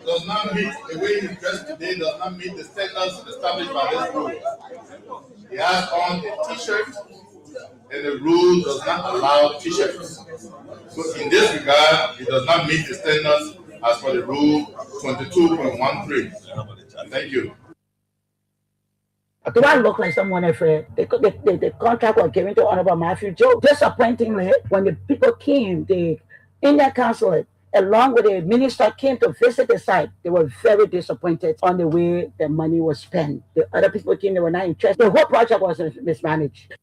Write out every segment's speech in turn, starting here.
does not meet the way he's dressed today, does not meet the standards established by this rule. He has on a t-shirt, and the rule does not allow t-shirts. So in this regard, it does not meet the standards as per the rule 22.13. Thank you. Do I look like someone afraid? The contract was given to Honorable Matthew Joe. Disappointingly, when the people came, the Indian consulate, along with the minister, came to visit the site, they were very disappointed on the way the money was spent. The other people came, they were not interested. The whole project was mismanaged.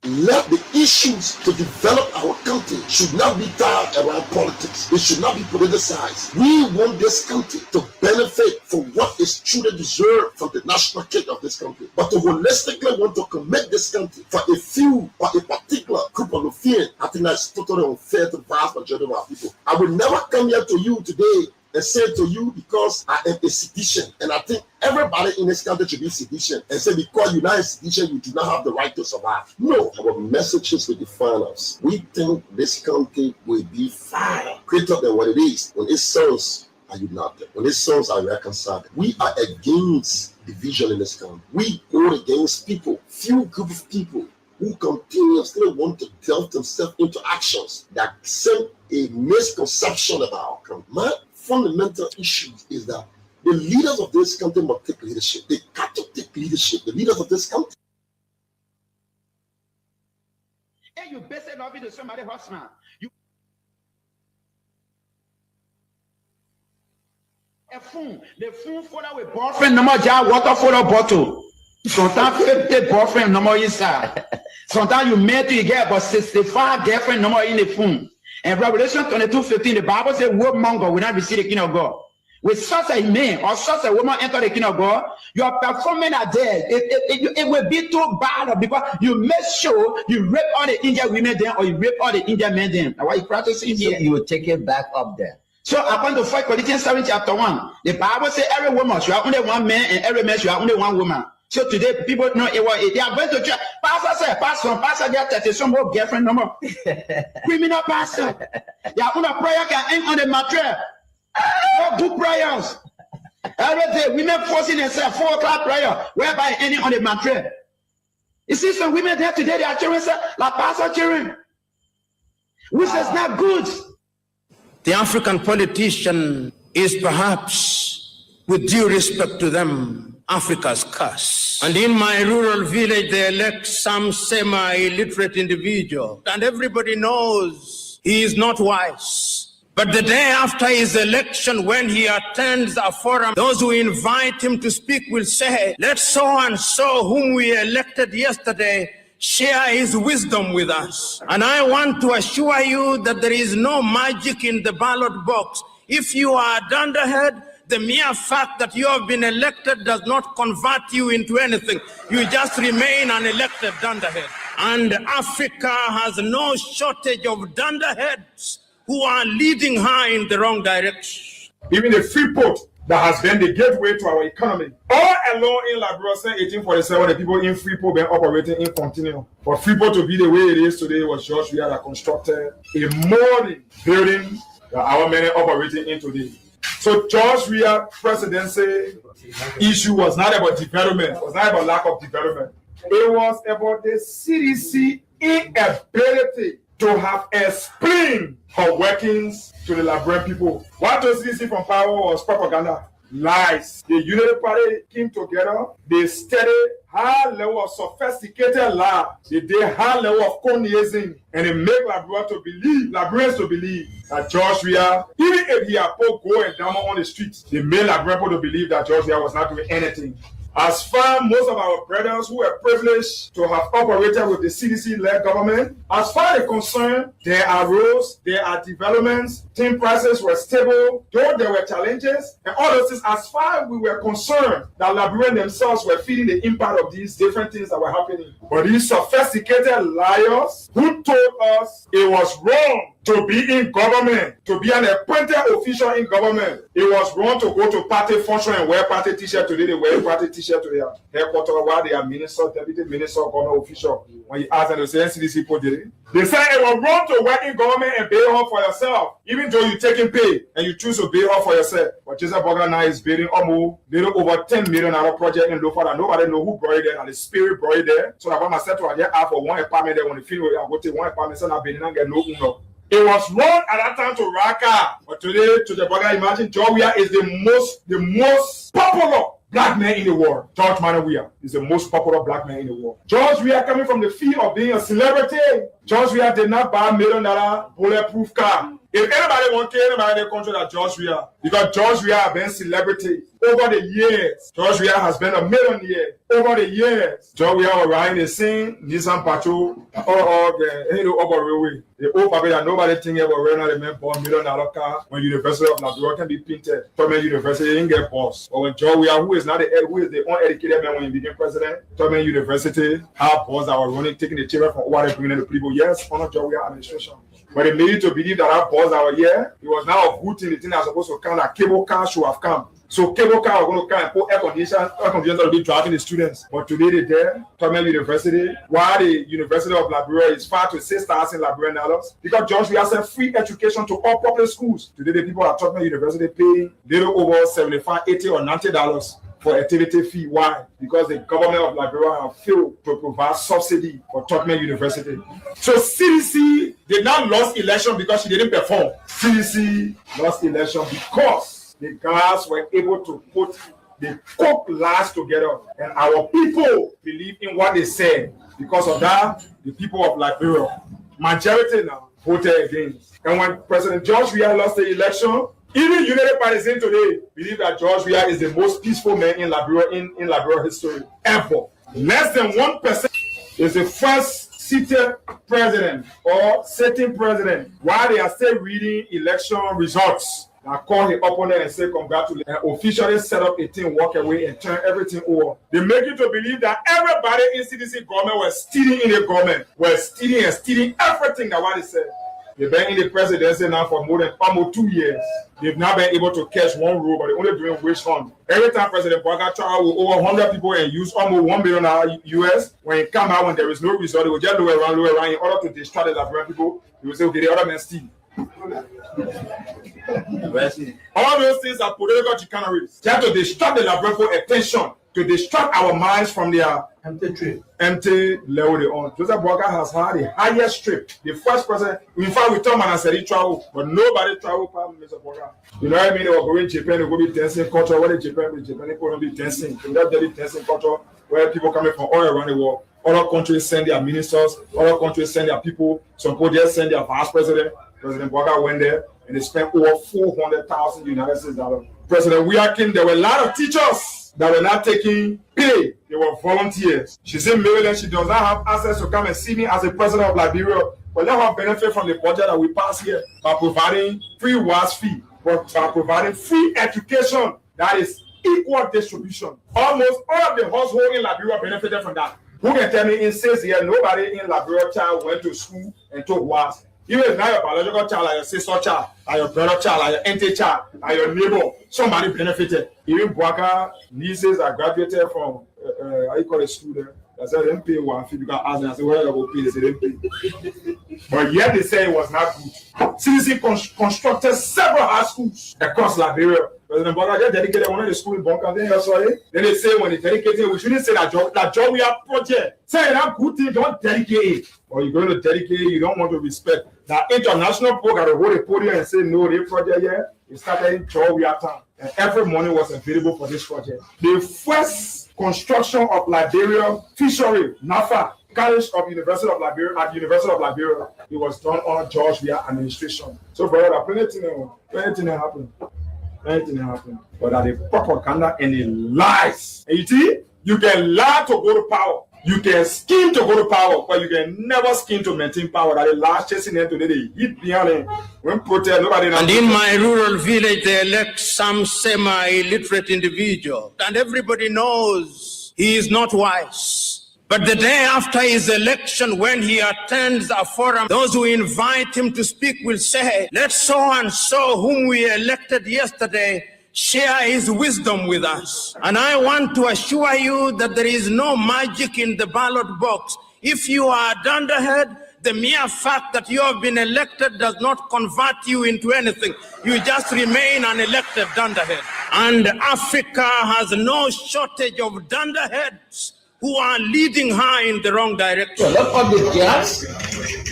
Let the issues to develop our country should not be tied around politics. It should not be politicized. We want this country to benefit from what is truly deserved from the national cake of this country. But to holistically want to commit this country for a few or a particular group of Lufian, I think that's totally unfair to the vast majority of our people. I will never come here to you today and say to you because I am a sedition, and I think everybody in this country should be sedition, and say because you're not a sedition, you do not have the right to survive. No, our messages will define us. We think this country will be fine, greater than what it is when its sons are united, when its sons are reconciled. We are against division in this country. We go against people, few group of people who continuously want to delve themselves into actions that send a misconception about our country. My fundamental issue is that the leaders of this country must take leadership. They got to take leadership. The leaders of this country. And you best not be the somebody husband. You a phone. The phone for our boyfriend number jar water for a bottle. Sometimes the boyfriend number inside. Sometimes you met to get about 65 girlfriend number in the phone. And Revelation 22:15, the Bible says, "Warmonger will not receive the kingdom of God." With such a man or such a woman enter the kingdom of God, your performance are there. It will be too bad because you make sure you rape all the Indian women then, or you rape all the Indian men then. Now, why you practicing here? You will take it back up there. So according to 1 Corinthians 7 chapter 1, the Bible says every woman should have only one man, and every man should have only one woman. So today people know they are going to church. Pastor, they are 30 some more girlfriend number. Criminal pastor. Their own prayer can end on the mattress. No good prayers. Every day women forcing themselves 4 o'clock prayer, whereby ending on the mattress. You see some women there today, they are cheering like pastor cheering. Which is not good. The African politician is perhaps, with due respect to them, Africa's curse. And in my rural village, they elect some semi-illiterate individual. And everybody knows he is not wise. But the day after his election, when he attends a forum, those who invite him to speak will say, "Let so-and-so whom we elected yesterday share his wisdom with us." And I want to assure you that there is no magic in the ballot box. If you are a dunderhead, the mere fact that you have been elected does not convert you into anything. You just remain an elected dunderhead. And Africa has no shortage of dunderheads who are leading her in the wrong direction. Even the free port that has been the gateway to our economy. All along in Liberia, 1847, the people in Freeport been operating in continue. For Freeport to be the way it is today was George Weah that constructed a modern building that our men are operating in today. So George Weah presidency issue was not about development, it was not about lack of development. It was about the CDC inability to have explained her workings to the Liberian people. What the CDC from power was propaganda, lies. The Unity Party came together, they studied high level of sophisticated lie, they did high level of conniescing, and they make Liberians to believe that George Weah, even if he had put gold and diamond on the streets, they made Liberian people to believe that George Weah was not doing anything. As far most of our brothers who were privileged to have operated with the CDC-led government, as far as they're concerned, there are roads, there are developments, tin prices were stable, though there were challenges, and all those things, as far as we were concerned, that Liberians themselves were feeling the impact of these different things that were happening. But these sophisticated liars who told us it was wrong to be in government, to be an appointed official in government. It was wrong to go to party function and wear party t-shirt. Today they wear party t-shirt to their headquarters while they are minister, deputy minister, government official. When you ask them, they say, NCDC people did it. They say it was wrong to work in government and pay off for yourself, even though you taking pay and you choose to pay off for yourself. But Jesus Burger now is building almost little over $10 million project in Lofa that nobody know who brought it there, and the spirit brought it there. So that when I said to get out for one apartment there, when the field I go take one apartment, so I be not get no. It was wrong at that time to Raka, but today to the Burger, imagine Georgia is the most popular black man in the world. George Manuel Weah is the most popular black man in the world. George Weah, coming from the field of being a celebrity, George Weah did not buy $1 million bulletproof car. If anybody want to anybody in the country that George Weah, because George Weah has been celebrity over the years. George Weah has been a millionaire over the years. George Weah was riding the same Nissan Patrol or the railway. The old people that nobody think about running the man for $1 million car when University of Labrador can be painted. Tubman University didn't get boss. But when George Weah, who is the uneducated man when he became president, Tubman University had boss that were running, taking the children from over there, bringing the people. Yes, under George Weah administration. But they made it to believe that our boss that were here, it was now a good thing. The thing that was supposed to come, that cable car should have come. So cable car are going to come and put air conditioners will be driving the students. But today they're there, Tubman University, while the University of Liberia is $5,000 to $6,000 Liberian dollars, because George Weah said free education to all public schools. Today the people at Tubman University paying little over $75, $80, or $90 for activity fee. Why? Because the government of Liberia have failed to provide subsidy for Tubman University. So CDC did not lose election because she didn't perform. CDC lost election because the guys were able to put the coke lies together, and our people believe in what they said. Because of that, the people of Liberia, majority now, voted against. And when President George Weah lost the election, even United Partisans today believe that George Weah is the most peaceful man in Liberia in Liberia history ever. Less than 1% is the first seated president or sitting president while they are still reading election results. I call his opponent and say congratulations, and officially set up a team, walk away and turn everything over. They make you to believe that everybody in CDC government was stealing in the government, was stealing everything that what they said. They've been in the presidency now for more than almost 2 years. They've not been able to catch one rule, but they're only doing witch hunt. Every time President Boga travel with over 100 people and use almost $1 billion US, when it come out, when there is no result, they will just lower around in order to distract the Liberian people. They will say, okay, the other man steal. All those things are political chicaneries. They have to distract the Liberian attention, to distract our minds from their empty level they own. Joseph Boga has had the highest trip. The first president, in fact, we told man said he traveled, but nobody traveled past Mr. Boga. You know what I mean? They were going to Japan, they go be dancing culture. What is Japan? Japan people don't be dancing. So that's the dancing culture where people coming from all around the world. Other countries send their ministers, other countries send their people. Some people just send their vice president. President Boga went there and they spent over $400,000 United States dollars. President Weah came, there were a lot of teachers that were not taking pay. They were volunteers. She said, Maryland, she does not have access to come and see me as a president of Liberia, but let her benefit from the budget that we pass here by providing free wash fee, but by providing free education that is equal distribution. Almost all of the households in Liberia benefited from that. Who can tell me in 6 years, nobody in Liberia child went to school and took wash? Even if not your biological child, like your sister child, like your brother child, like your auntie child, like your neighbor, somebody benefited. Even Boaka nieces that graduated from, how you call it, school there? I said, they didn't pay one fee because I asked them, I said, where are they going to pay? They said, they didn't pay. But yet they say it was not good. CDC constructed several high schools across Liberia. President Boga just dedicated one of the schools in Bonka. Then they say when they dedicate it, we shouldn't say that job we have project. Say that good thing, don't dedicate it. Or you're going to dedicate it, you don't want to respect. That international program to hold a podium and say no, this project here, it started in Georgia town. And every money was available for this project. The first construction of Liberia fishery, NAFA, College of University of Liberia, at the University of Liberia, it was done on George Weah administration. So, brother, plenty happened. Anything happened. But that the propaganda and the lies. And you see, you can lie to go to power. You can scheme to go to power, but you can never scheme to maintain power. That the last chasing them today, they hit behind them. When protest, nobody. And in my rural village, they elect some semi-illiterate individual, and everybody knows he is not wise. But the day after his election, when he attends a forum, those who invite him to speak will say, let so and so whom we elected yesterday share his wisdom with us. And I want to assure you that there is no magic in the ballot box. If you are a dunderhead, the mere fact that you have been elected does not convert you into anything. You just remain an elected dunderhead. And Africa has no shortage of dunderheads who are leading her in the wrong direction. So let's cut the gas,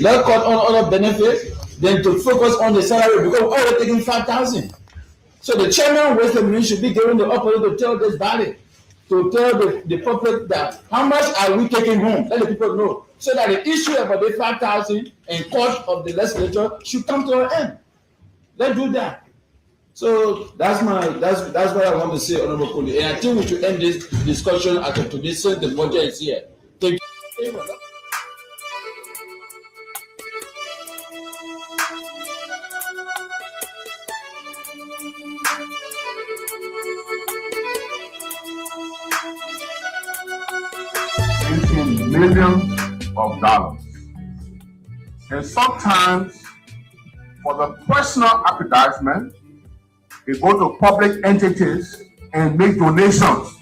let's cut on other benefits, then to focus on the salary because we're already taking 5,000. So the chairman of West Ministry should be given the opportunity to tell this body, to tell the public that how much are we taking home? Let the people know. So that the issue about the 5,000 and cost of the legislature should come to an end. Let's do that. So that's what I want to say, Honorable Koli. And I think we should end this discussion at the today since the budget is here. Thank you. Millions of dollars. And sometimes, for the personal advertisement, they go to public entities and make donations,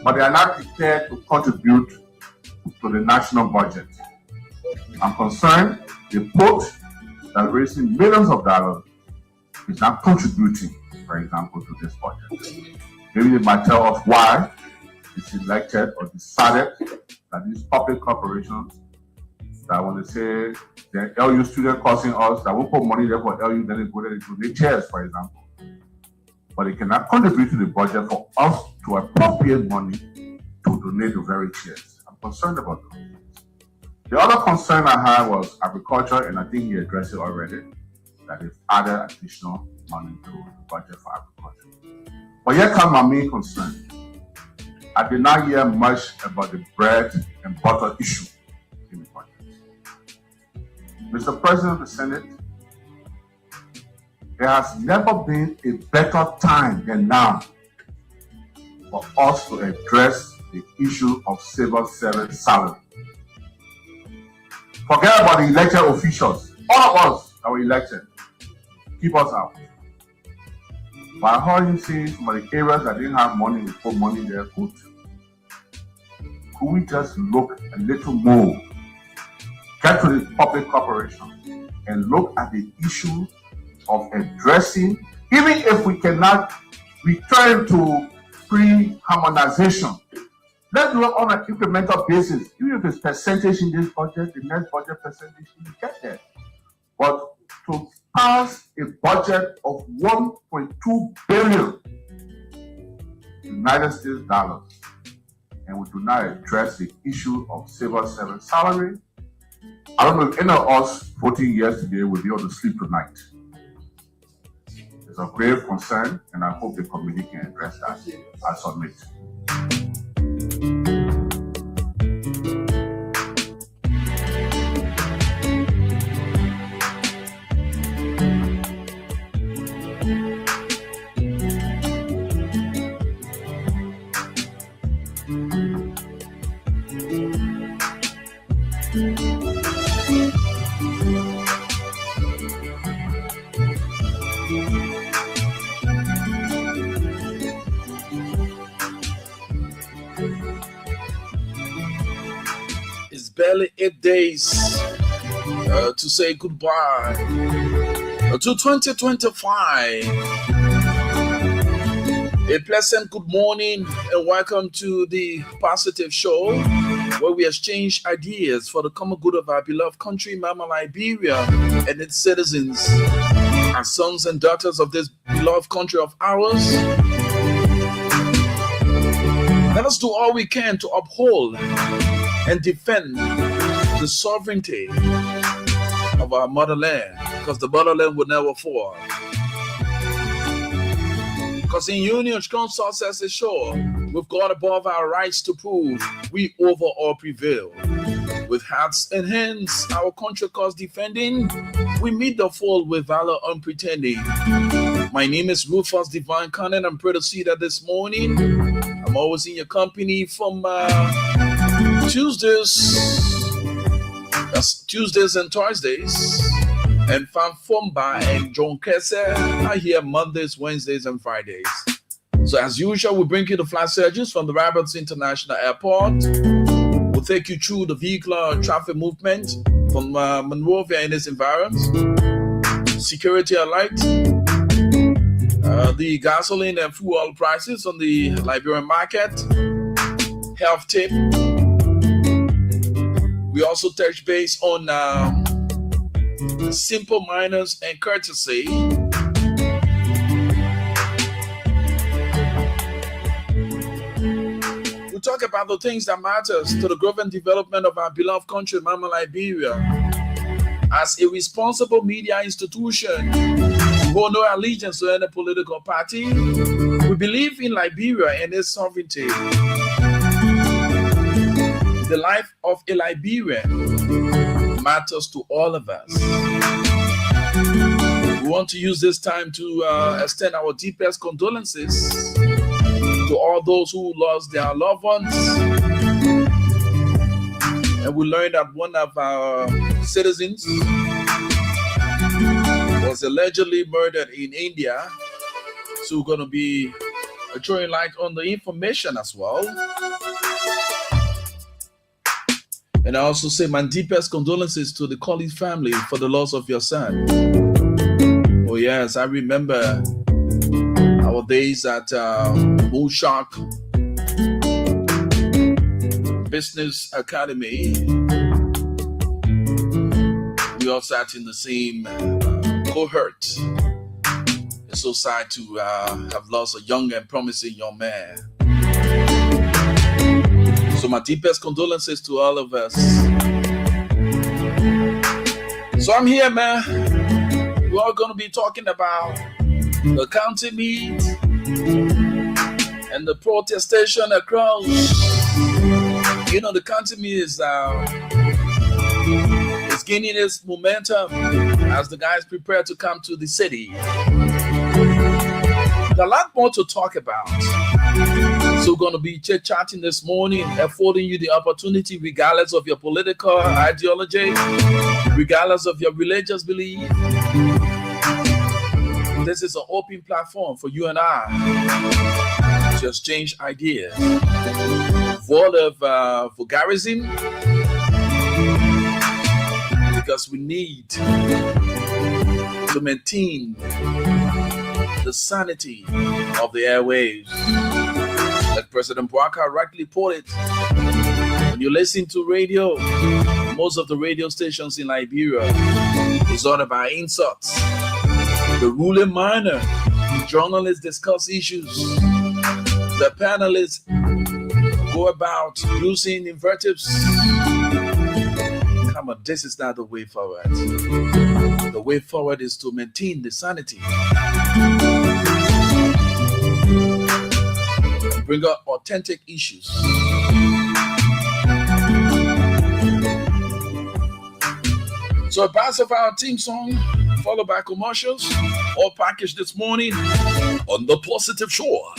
but they are not prepared to contribute to the national budget. I'm concerned the Pope that raising millions of dollars is not contributing, for example, to this budget. Maybe they might tell us why it's elected or decided that these public corporations that when they say the LU student costing us, that we put money there for LU, then they go there to the chairs, for example. But they cannot contribute to the budget for us to appropriate money to donate the very chairs. I'm concerned about those. The other concern I had was agriculture, and I think he addressed it already, that they've added additional money to the budget for agriculture. But here comes my main concern. I did not hear much about the bread and butter issue in the budget. Mr. President of the Senate, there has never been a better time than now for us to address the issue of civil service salary. Forget about the elected officials. All of us that were elected, keep us out. But I heard him say some of the areas that didn't have money, we put money there, good. Could we just look a little more, get to the public corporation and look at the issue of addressing, even if we cannot return to pre-harmonization, let's do it on an incremental basis. Even if it's percentage in this budget, the next budget percentage, you get there. But to pass a budget of 1.2 billion United States dollars, and we do not address the issue of civil servant salary, I don't know if any of us voting yesterday will be able to sleep tonight. It's a grave concern, and I hope the committee can address that. I submit. Barely 8 days to say goodbye to 2025. A pleasant good morning and welcome to the Positive Show, where we exchange ideas for the common good of our beloved country, Mama Liberia, and its citizens, our sons and daughters of this beloved country of ours. Let us do all we can to uphold and defend the sovereignty of our motherland, because the motherland will never fall. Because in union, strong success is sure. With God above our rights to prove, we over all prevail. With hearts and hands, our country cause defending, we meet the foe with valor unpretending. My name is Rufus Divine Cannon. I'm proud to see that this morning I'm always in your company from Tuesdays and Thursdays. And Fan Fomba and John Kesse are here Mondays, Wednesdays, and Fridays. So as usual, we bring you the flight surges from the Roberts International Airport. We'll take you through the vehicular traffic movement from Monrovia and its environs, security alert, the gasoline and fuel prices on the Liberian market, health tip. We also touch base on simple manners and courtesy. We talk about the things that matters to the growth and development of our beloved country, Mama Liberia. As a responsible media institution, we hold no allegiance to any political party. We believe in Liberia and its sovereignty. The life of a Liberian matters to all of us. We want to use this time to extend our deepest condolences to all those who lost their loved ones. And we learned that one of our citizens was allegedly murdered in India. So we're going to be throwing light on the information as well. And I also say my deepest condolences to the Collins family for the loss of your son. Oh yes, I remember our days at Bullshark Business Academy. We all sat in the same cohort. It's so sad to have lost a young and promising young man. So my deepest condolences to all of us. So I'm here, man. We're all going to be talking about the county meet and the protestation across. You know, the county meet is gaining its momentum as the guys prepare to come to the city. There's a lot more to talk about. So we're going to be chit-chatting this morning, affording you the opportunity, regardless of your political ideology, regardless of your religious belief. This is an open platform for you and I to exchange ideas. Void of vulgarism, because we need to maintain the sanity of the airwaves. Like President Bouaka rightly put it, when you listen to radio, most of the radio stations in Liberia is all about insults. The ruling minor, journalists discuss issues. The panelists go about using invectives. Come on, this is not the way forward. The way forward is to maintain the sanity. Bring out authentic issues. So a pass of our theme song, followed by commercials, all packaged this morning on the Positive Shore.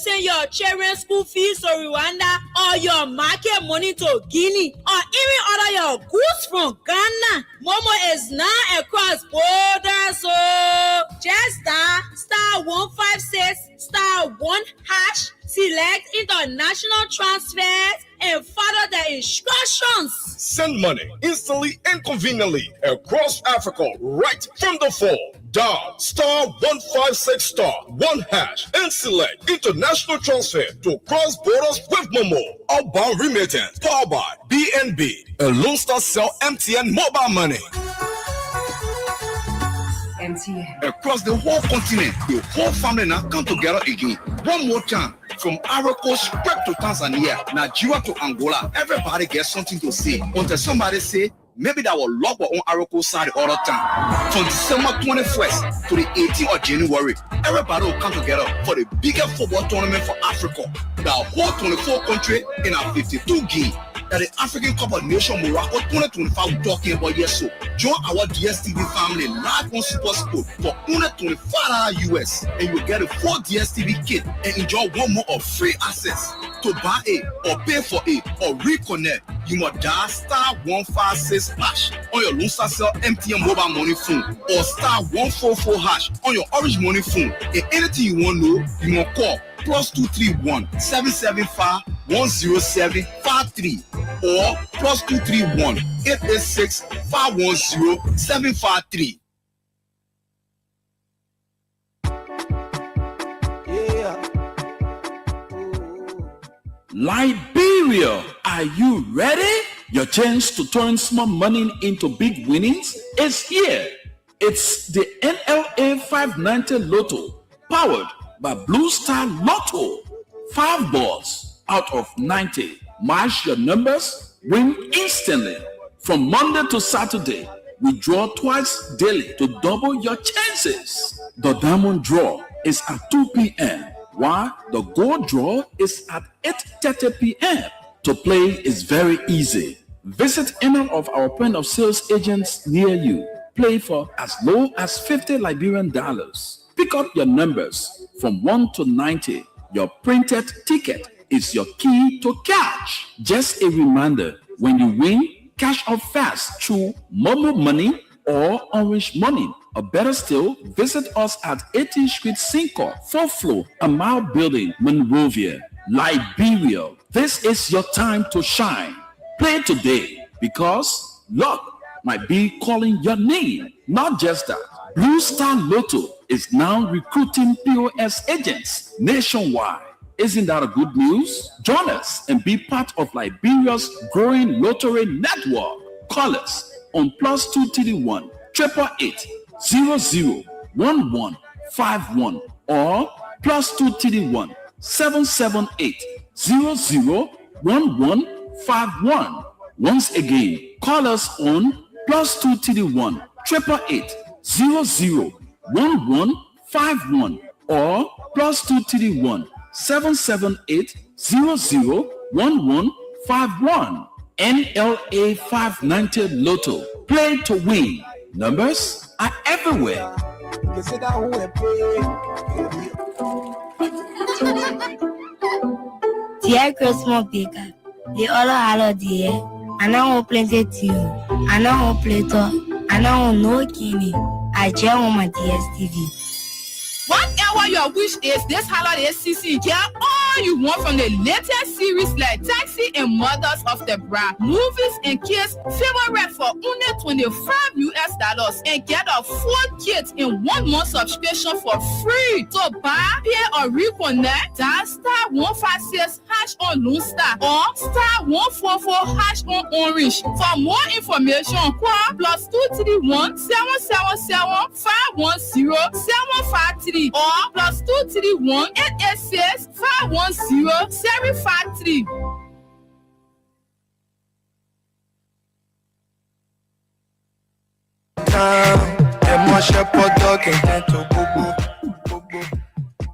send your children's school fees to Rwanda or your market money to Guinea or even order your goods from Ghana, Momo is now across borders. So just dial *156*1#, select international transfers and follow the instructions. Send money instantly and conveniently across Africa right from the phone. Dial *156*1# and select international transfer to cross borders with Momo. Outbound remittance powered by BNB and Lone Star Cell MTN mobile money. Across the whole continent, the whole family now come together again. One more time, from Arako spread to Tanzania, Nigeria to Angola, everybody gets something to say. Until somebody say, maybe that will lock on Arako side all the time. From December 21st to the 18th of January, everybody will come together for the biggest football tournament for Africa. The whole 24 country in our 52 game. That the African Cup of Nations Morocco 2025 we're talking about yes. So join our DSTV family live on Super Sport for only $25 US, and you'll get a full DSTV kit and enjoy one more of free access. To buy it or pay for it or reconnect, you must dial *156# on your Lone Star Cell MTN mobile money phone or *144# on your Orange Money phone. And anything you want to know, you must call +231 775 10753 or +231 886 510 753. Liberia, are you ready? Your chance to turn small money into big winnings is here. It's the NLA 590 Lotto, powered by Blue Star Lotto. 5 balls out of 90. Match your numbers, win instantly. From Monday to Saturday, we draw twice daily to double your chances. The diamond draw is at 2 p.m. while the gold draw is at 8:30 p.m. To play is very easy. Visit any of our point of sales agents near you. Play for as low as 50 Liberian dollars. Pick up your numbers from 1 to 90. Your printed ticket is your key to catch. Just a reminder, when you win, cash out fast through Momo Money or Orange Money. Or better still, visit us at 18th Street Cinco, 4th floor, a mile building, Monrovia, Liberia. This is your time to shine. Play today because luck might be calling your name. Not just that, Blue Star Lotto is now recruiting POS agents nationwide. Isn't that a good news? Join us and be part of Liberia's growing lottery network. Call us on +231 888 001151 or +231 778 001151. Once again, call us on +231 888 001151 or +231 778 001151. NLA 590 Lotto. Play to win. Numbers are everywhere. Dear Christmas Baker, the other holiday, I don't plenty to you. I don't play to. I don't know Kini. I just want my DSTV. Whatever your wish is this holiday season, get all you want from the latest series like Taxi and Mothers of the Bride, movies and kids favorite for only $25 US and get a full kit in 1 month subscription for free. To buy, pay or reconnect, dial *156# on Lone Star or *144# on Orange. For more information, call +231 777 510 753 or +231 886 510 753.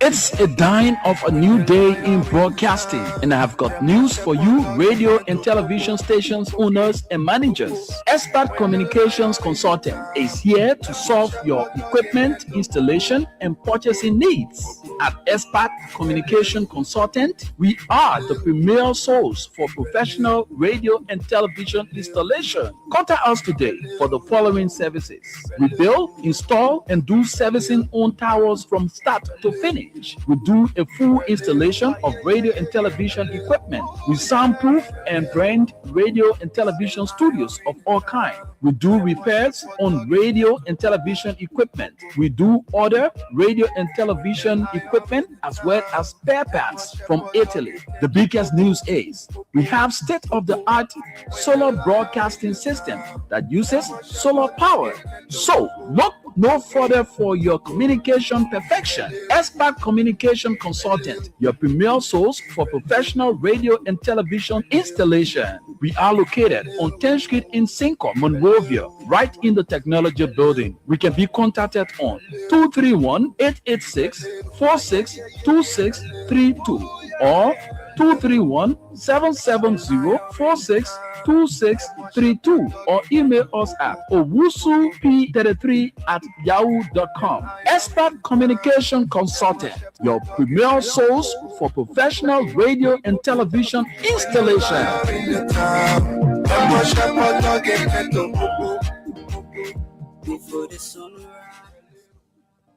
It's a dawn of a new day in broadcasting, and I have got news for you, radio and television stations owners and managers. Expert Communications Consultant is here to solve your equipment installation and purchasing needs. At Expert Communication Consultant, we are the premier source for professional radio and television installation. Contact us today for the following services. We build, install, and do servicing on towers from start to finish. We do a full installation of radio and television equipment. We soundproof and brand radio and television studios of all kinds. We do repairs on radio and television equipment. We do order radio and television equipment as well as spare parts from Italy. The biggest news is we have state-of-the-art solar broadcasting system that uses solar power. So look no further for your communication perfection. Expert Communication Consultant, your premier source for professional radio and television installation. We are located on 10th Street in Cinco, Monrovia, right in the technology building. We can be contacted on 231-886-462632 or 231-770-462632 or email us at owusup33@yahoo.com. Expert Communication Consultant, your premier source for professional radio and television installation.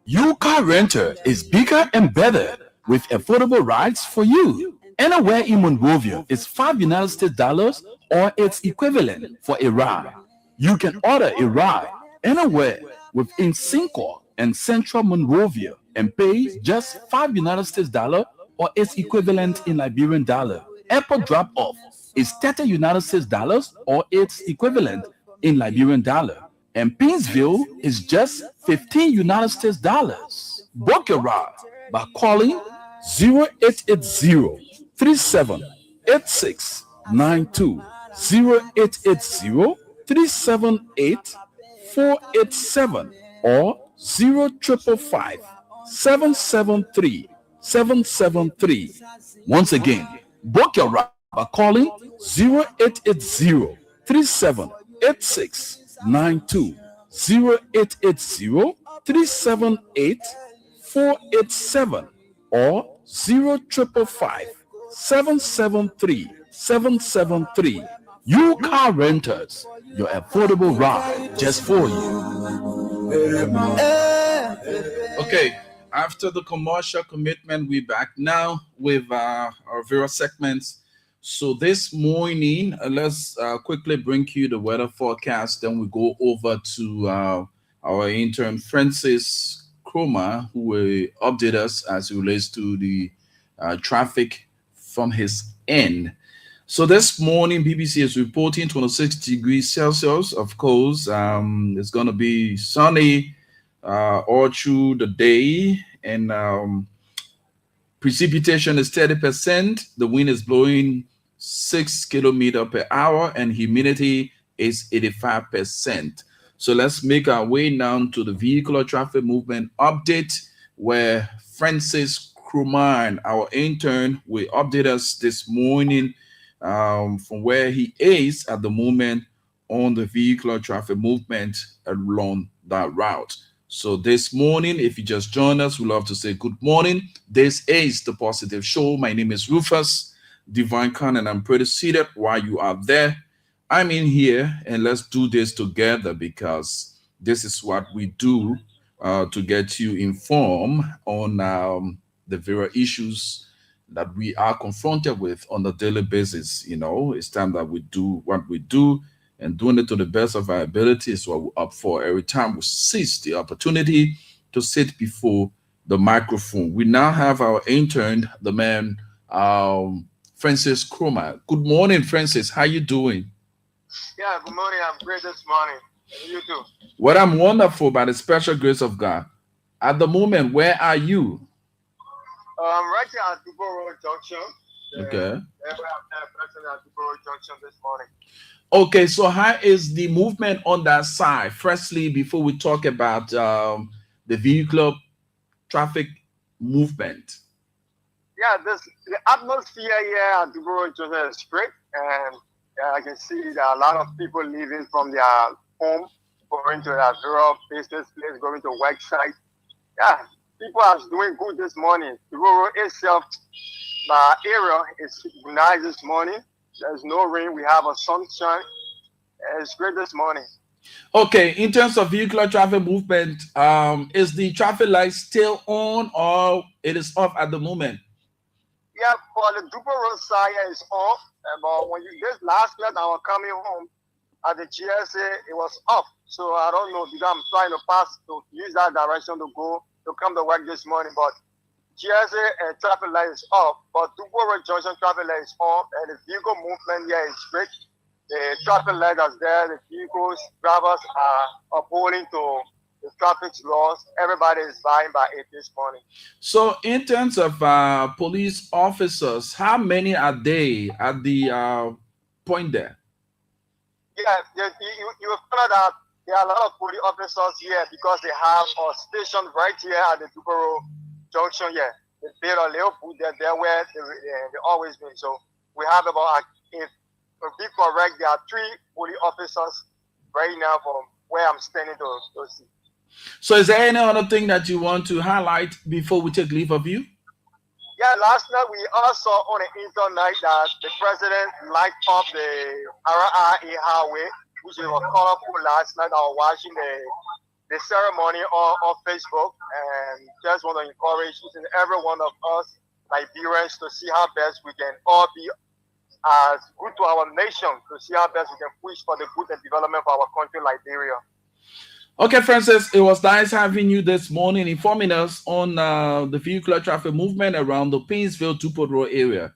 Your car renter is bigger and better with affordable rides for you. Anywhere in Monrovia is $5 or its equivalent for a ride. You can order a ride anywhere within Cinco and Central Monrovia and pay just $5 or its equivalent in Liberian dollar. Airport drop-off is $30 or its equivalent in Liberian dollar. And Pinsville is just $15. Book your ride by calling 0880-3786-92, 0880-378-487, or 0555-773-773. Once again, book your ride by calling 0880-3786-92, 0880-378-487, or 0555-773-773. You car renters, your affordable ride just for you. Okay, after the commercial commitment, we're back now with our various segments. So this morning, let's quickly bring you the weather forecast. Then we go over to our intern, Francis Chroma, who will update us as it relates to the traffic from his end. So this morning, BBC is reporting 26 degrees Celsius. Of course, it's going to be sunny all through the day, and precipitation is 30%. The wind is blowing 6 kilometers per hour, and humidity is 85%. So let's make our way now to the vehicular traffic movement update, where Francis Cruman, our intern, will update us this morning from where he is at the moment on the vehicular traffic movement along that route. So this morning, if you just joined us, we'd love to say good morning. This is The Positive Show. My name is Rufus Divine Khan, and I'm pretty seated while you are there. I'm in here, and let's do this together, because this is what we do to get you informed on the various issues that we are confronted with on a daily basis. You know, it's time that we do what we do, and doing it to the best of our ability is what we're up for. Every time we seize the opportunity to sit before the microphone. We now have our intern, the man, Francis Chroma. Good morning, Francis. How you doing? Yeah, good morning. I'm great this morning. You too? Well, I'm wonderful by the special grace of God. At the moment, where are you? Right here at Dubo Road Junction. Okay. I'm at Dubo Road Junction this morning. Okay, so how is the movement on that side? Firstly, before we talk about the vehicular traffic movement? Yeah, the atmosphere here at Dubro is strict, and I can see there are a lot of people leaving from their home, going to their rural business place, going to work site. Yeah, people are doing good this morning. Dubro itself, my area is nice this morning. There's no rain. We have a sunshine. It's great this morning. Okay, in terms of vehicular traffic movement, is the traffic light still on or it is off at the moment? Yeah, for the Duper Road side, it's off. But when this last night I was coming home at the GSA, it was off. So I don't know because I'm trying to pass to use that direction to come to work this morning. But GSA traffic light is off, but Duper Road Junction traffic light is on, and the vehicle movement here is strict. The traffic light is there. The vehicles, drivers are upholding to the traffic laws. Everybody is buying by 8 this morning. So, in terms of police officers, how many are they at the point there? Yeah, you will find out that there are a lot of police officers here because they have a station right here at the Duboro Junction here. They built a little booth there where they always been. So we have about, if be correct, there are 3 police officers right now from where I'm standing to see. So is there any other thing that you want to highlight before we take leave of you? Yeah, last night we also on the internet that the president lighted up the RIA highway, which was colorful last night. I was watching the ceremony on Facebook, and just want to encourage each and every one of us Liberians to see how best we can all be as good to our nation, to see how best we can push for the good and development of our country, Liberia. Okay, Francis, it was nice having you this morning, informing us on the vehicular traffic movement around the Painesville Tupot Road area.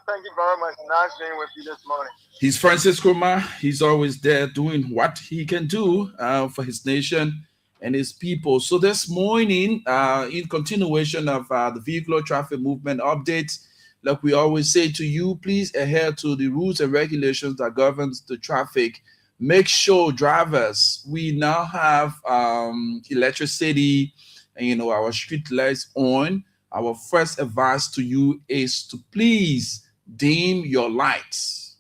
Thank you very much. Nice being with you this morning. He's Francis Kurma. He's always there doing what he can do for his nation and his people. So this morning, in continuation of the vehicular traffic movement updates, like we always say to you, please adhere to the rules and regulations that governs the traffic. Make sure, drivers, we now have electricity and our street lights on. Our first advice to you is to please dim your lights.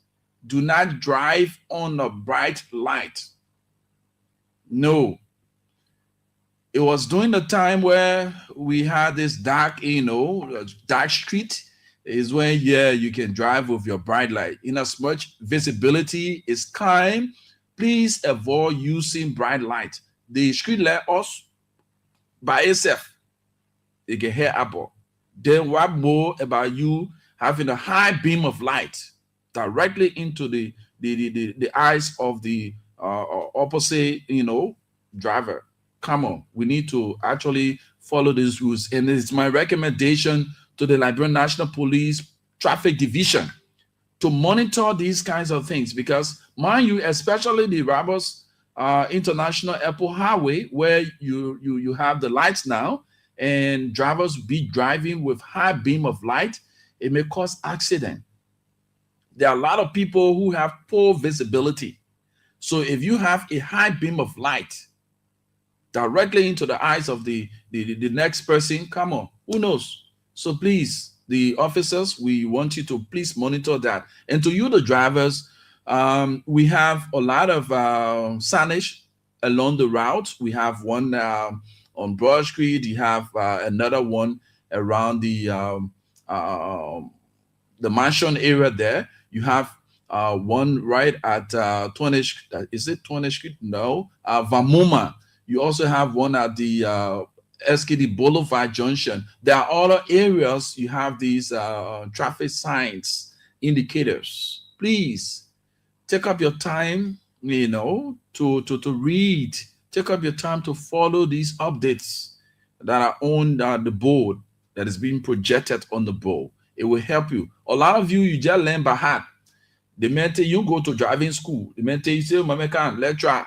Do not drive on a bright light. No. It was during the time where we had this dark, dark street is when, you can drive with your bright light. In as much visibility is kind, please avoid using bright light. The street light us by itself, you can hear Apple. Then what more about you having a high beam of light directly into the eyes of the opposite, driver? Come on, we need to actually follow these rules. And it's my recommendation to the Liberian National Police Traffic Division to monitor these kinds of things, because mind you, especially the Rabos International Airport Highway, where you have the lights now, and drivers be driving with high beam of light, it may cause accident. There are a lot of people who have poor visibility. So if you have a high beam of light directly into the eyes of the next person, come on, who knows? So please, the officers, we want you to please monitor that. And to you, the drivers, we have a lot of signage along the route. We have one on Broad Street. You have another one around the mansion area there. You have one right at 20. Is it 20th Street? No, Vamuma. You also have one at the SKD Boulevard Junction. There are other areas you have these traffic signs, indicators. Please take up your time, to read. Take up your time to follow these updates that are on the board that is being projected on the board. It will help you. A lot of you just learn by heart. The minute you go to driving school, the minute you say, "Mama can lecture,"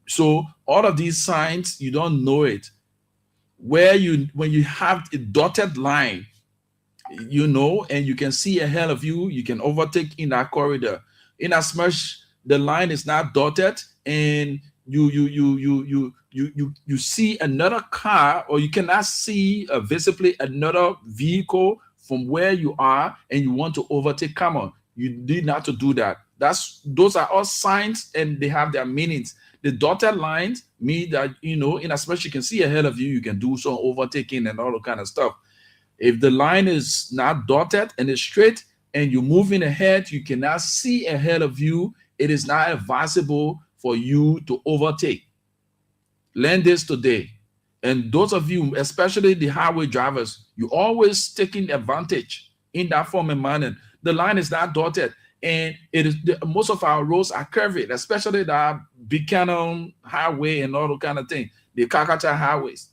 so all of these signs, you don't know it. When you have a dotted line, and you can see ahead of you, you can overtake in that corridor. In as much the line is not dotted and you see another car, or you cannot see visibly another vehicle from where you are, and you want to overtake. Come on, you need not to do that. Those are all signs, and they have their meanings. The dotted lines mean that, in as much you can see ahead of you, you can do some overtaking and all that kind of stuff. If the line is not dotted and it's straight and you're moving ahead, you cannot see ahead of you, it is not advisable for you to overtake. Learn this today. And those of you, especially the highway drivers, you always taking advantage in that form and manner. The line is not dotted, and most of our roads are curvy, especially the Buchanan Highway and all that kind of thing, the Kakata highways.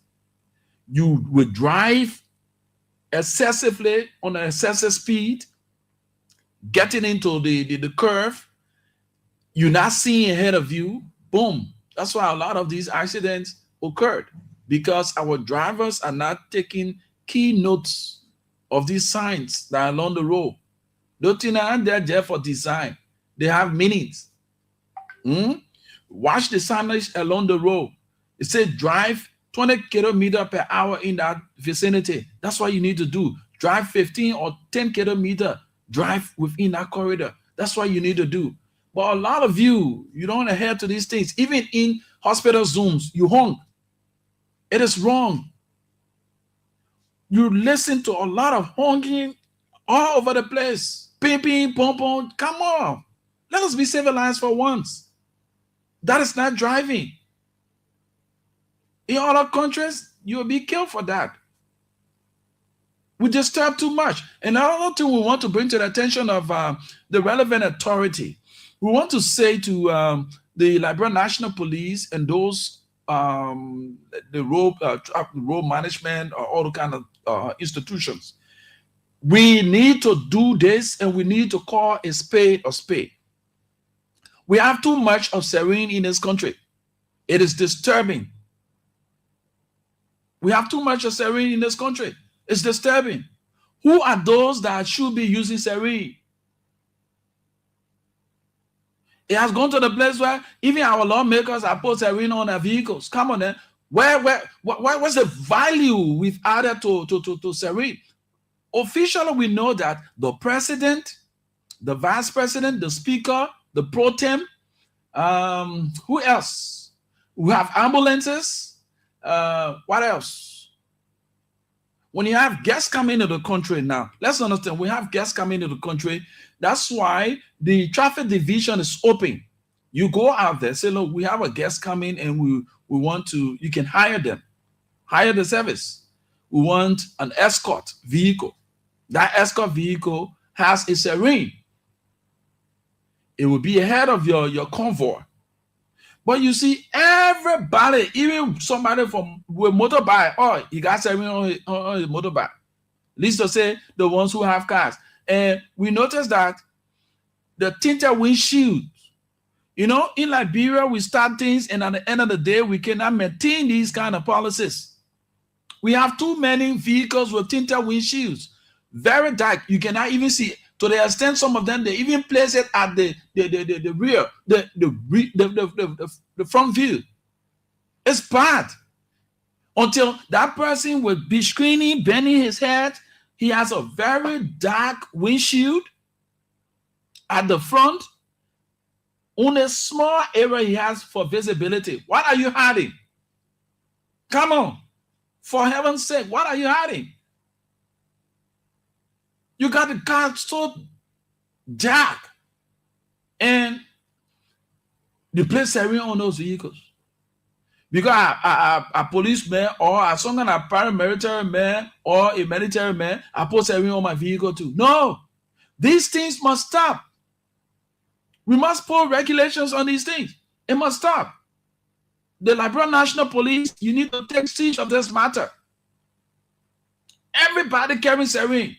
You will drive excessively on an excessive speed, getting into the curve. You're not seeing ahead of you. Boom. That's why a lot of these accidents occurred, because our drivers are not taking key notes of these signs that are along the road. They're there for design. They have meanings. Watch the signage along the road. It says drive 20 kilometers per hour in that vicinity. That's what you need to do. Drive 15 or 10 kilometers. Drive within that corridor. That's what you need to do. But a lot of you don't adhere to these things. Even in hospital zooms, you honk. It is wrong. You listen to a lot of honking all over the place. Ping, ping, pom, pom. Come on. Let us be civilized for once. That is not driving. In other countries, you'll be killed for that. We disturb too much. And another thing we want to bring to the attention of the relevant authority, we want to say to the Liberia National Police and those the road management or all the kind of institutions, we need to do this, and we need to call a spade a spade. We have too much of sarin in this country. It is disturbing. We have too much of sarin in this country. It's disturbing. Who are those that should be using sarin? It has gone to the place where even our lawmakers are put sarin on their vehicles. Come on, then. What's the value we've added to sarin? Officially, we know that the president, the vice president, the speaker, the pro tem, who else? We have ambulances. What else? When you have guests coming into the country now, let's understand, we have guests coming into the country. That's why the traffic division is open. You go out there, say, look, we have a guest coming, and we want to, you can hire them, hire the service. We want an escort vehicle. That escort vehicle has a sarin. It will be ahead of your convoy. But you see, everybody, even somebody with motorbike, oh, he got sarin on his motorbike. At least to say the ones who have cars. And we noticed that the tinted windshield, in Liberia, we start things, and at the end of the day, we cannot maintain these kind of policies. We have too many vehicles with tinted windshields. Very dark. You cannot even see. To the extent some of them, they even place it at the rear, the front view. It's bad. Until that person will be screening, bending his head, he has a very dark windshield at the front. Only a small area he has for visibility. What are you hiding? Come on. For heaven's sake, what are you hiding? You got the car so dark, and you place sarin on those vehicles. Because a policeman or some kind of paramilitary man or a military man, I put sarin on my vehicle too. No, these things must stop. We must put regulations on these things. It must stop. The Liberia National Police, you need to take siege of this matter. Everybody carrying sarin.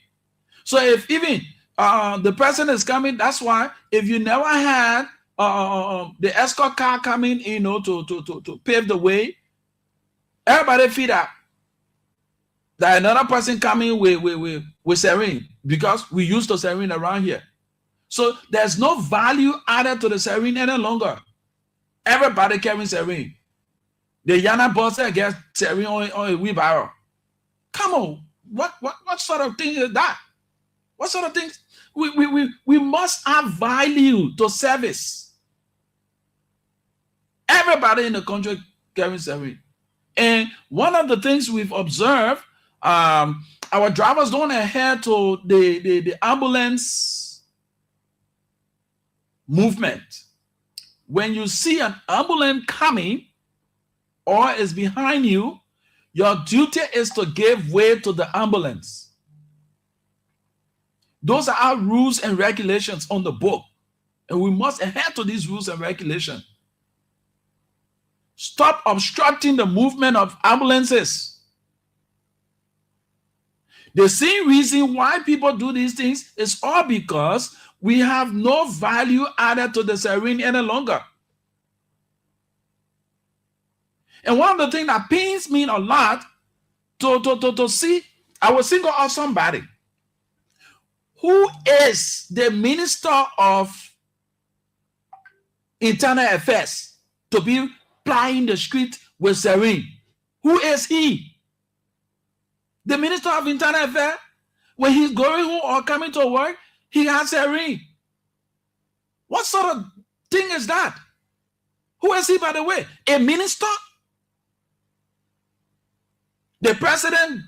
So if even the person is coming, that's why if you never had the escort car coming, to pave the way, everybody feel that another person coming with sarin, because we use the sarin around here. So there's no value added to the sarin any longer. Everybody carrying sarin. The Yana boss gets sarin on a wheelbarrow. Come on, what sort of thing is that? What sort of things? We must have value to service. Everybody in the country carrying sarin. And one of the things we've observed, our drivers don't adhere to the ambulance movement. When you see an ambulance coming or is behind you, your duty is to give way to the ambulance. Those are our rules and regulations on the book, and we must adhere to these rules and regulations. Stop obstructing the movement of ambulances. The same reason why people do these things is all because we have no value added to the sarin any longer. And one of the things that pains me a lot to see, I will single out somebody who is the Minister of Internal Affairs to be plying the street with sarin. Who is he? The Minister of Internal Affairs, when he's going home or coming to work, he has sarin. What sort of thing is that? Who is he, by the way? A minister? The president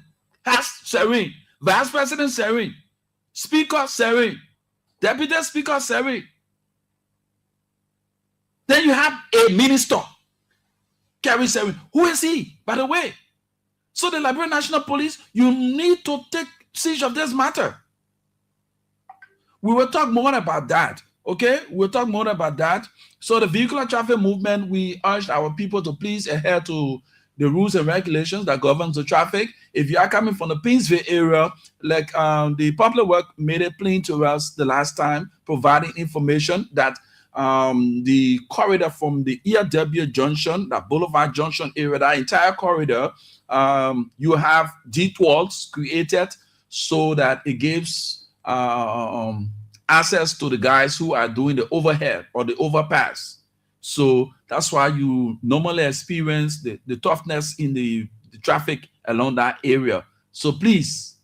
has sarin, vice president sarin, speaker sarin, deputy speaker sarin. Then you have a minister carrying sarin. Who is he, by the way? So the Liberian National Police, you need to take siege of this matter. We will talk more about that. Okay, we'll talk more about that. So the vehicular traffic movement, we urge our people to please adhere to the rules and regulations that govern the traffic. If you are coming from the Painesville area, like the Public Works made it plain to us the last time, providing information that the corridor from the ERW Junction, that Boulevard Junction area, that entire corridor, you have detours created so that it gives access to the guys who are doing the overhead or the overpass. So that's why you normally experience the toughness in the traffic along that area. So please,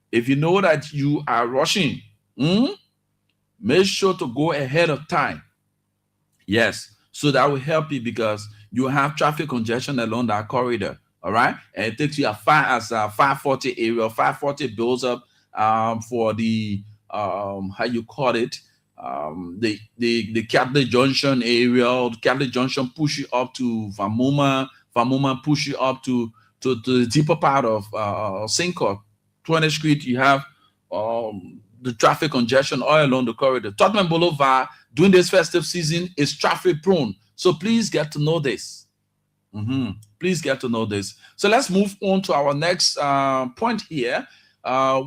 if you know that you are rushing, make sure to go ahead of time. Yes, so that will help you because you have traffic congestion along that corridor. All right, and it takes you as far as 540 area. 540 builds up for the how you call it, the Catholic Junction area, or the Catholic Junction push you up to Vamuma push you up to the deeper part of Sincourt, 20th Street. You have the traffic congestion all along the corridor. Tottenham Boulevard during this festive season is traffic prone. So please get to know this. Please get to know this. So let's move on to our next point here.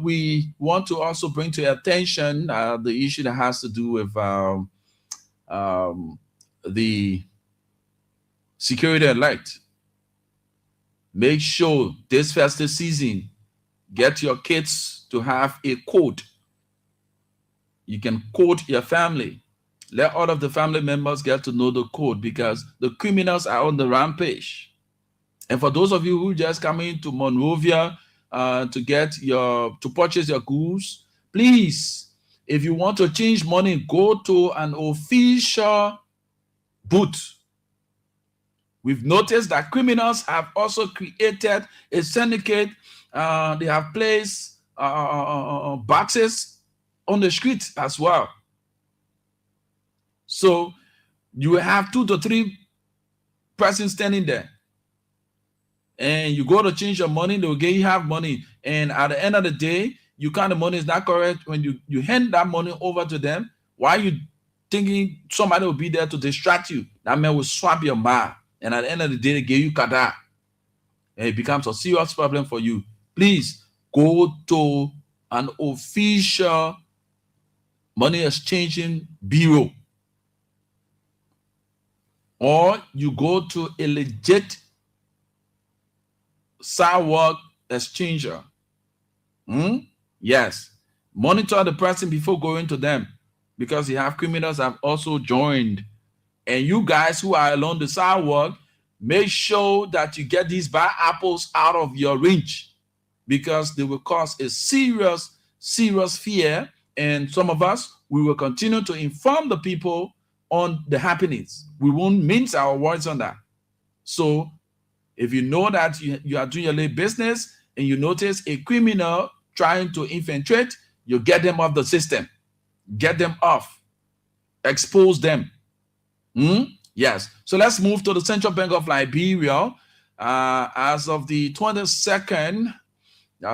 We want to also bring to your attention the issue that has to do with the security alert. Make sure this festive season, get your kids to have a code. You can code your family. Let all of the family members get to know the code because the criminals are on the rampage. And for those of you who just come into Monrovia to purchase your goods, please, if you want to change money, go to an official booth. We've noticed that criminals have also created a syndicate. They have placed boxes on the streets as well. So you have 2 to 3 persons standing there. And you go to change your money, they'll get you half money. And at the end of the day, you count the money is not correct. When you hand that money over to them, why are you thinking somebody will be there to distract you? That man will swap your mind. And at the end of the day, they give you kada. And it becomes a serious problem for you. Please go to an official money exchanging bureau. Or you go to a legit sidewalk exchanger. Yes. Monitor the person before going to them, because you have criminals have also joined And you guys who are along the sidewalk, make sure that you get these bad apples out of your reach, because they will cause a serious fear. And some of us, we will continue to inform the people on the happenings. We won't mince our words on that. So if you know that you are doing your little business and you notice a criminal trying to infiltrate, you get them off the system. Get them off. Expose them. Yes. So let's move to the Central Bank of Liberia. As of the 22nd,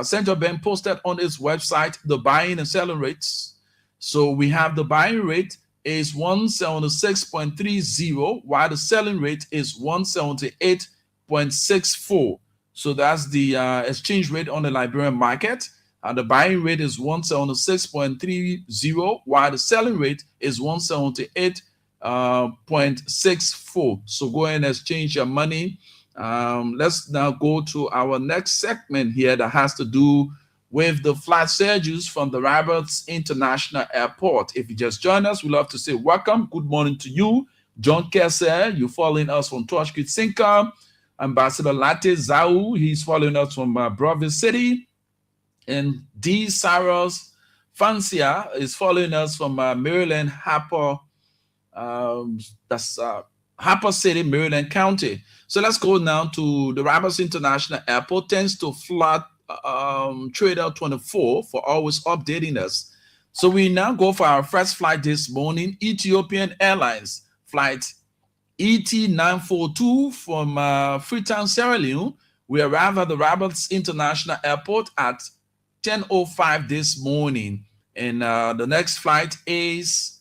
Central Bank posted on its website the buying and selling rates. So we have the buying rate is 176.30, while the selling rate is 178.64. So that's the exchange rate on the Liberian market. The buying rate is 176.30, while the selling rate is 178.64. So go ahead and exchange your money. Let's now go to our next segment here that has to do with the flight schedules from the Roberts International Airport. If you just joined us, we'd love to say welcome. Good morning to you. John Kessler, you're following us from Torchkit Sinka. Ambassador Latte Zau, he's following us from Broadview City. And D. Saros Fancia is following us from Maryland, Harper. That's Harper City, Maryland County. So let's go now to the Roberts International Airport. Thanks to Flight Trader 24 for always updating us. So we now go for our first flight this morning. Ethiopian Airlines flight ET942 from Freetown, Sierra Leone. We arrive at the Roberts International Airport at 10:05 this morning. And the next flight is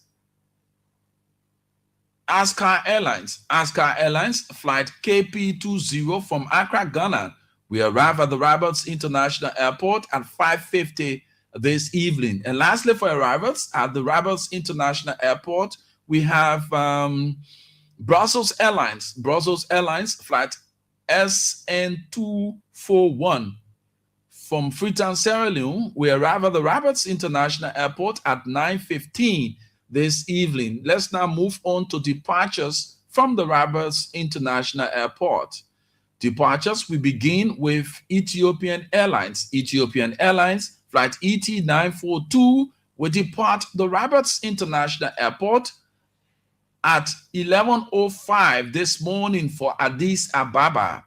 Askar Airlines. Askar Airlines flight KP20 from Accra, Ghana. We arrive at the Roberts International Airport at 5:50 this evening. And lastly, for arrivals at the Roberts International Airport, we have Brussels Airlines. Brussels Airlines flight SN241 from Freetown, Sierra Leone. We arrive at the Roberts International Airport at 9:15 this evening. Let's now move on to departures from the Roberts International Airport. Departures, we begin with Ethiopian Airlines. Ethiopian Airlines flight ET942 will depart the Roberts International Airport at 11:05 this morning for Addis Ababa.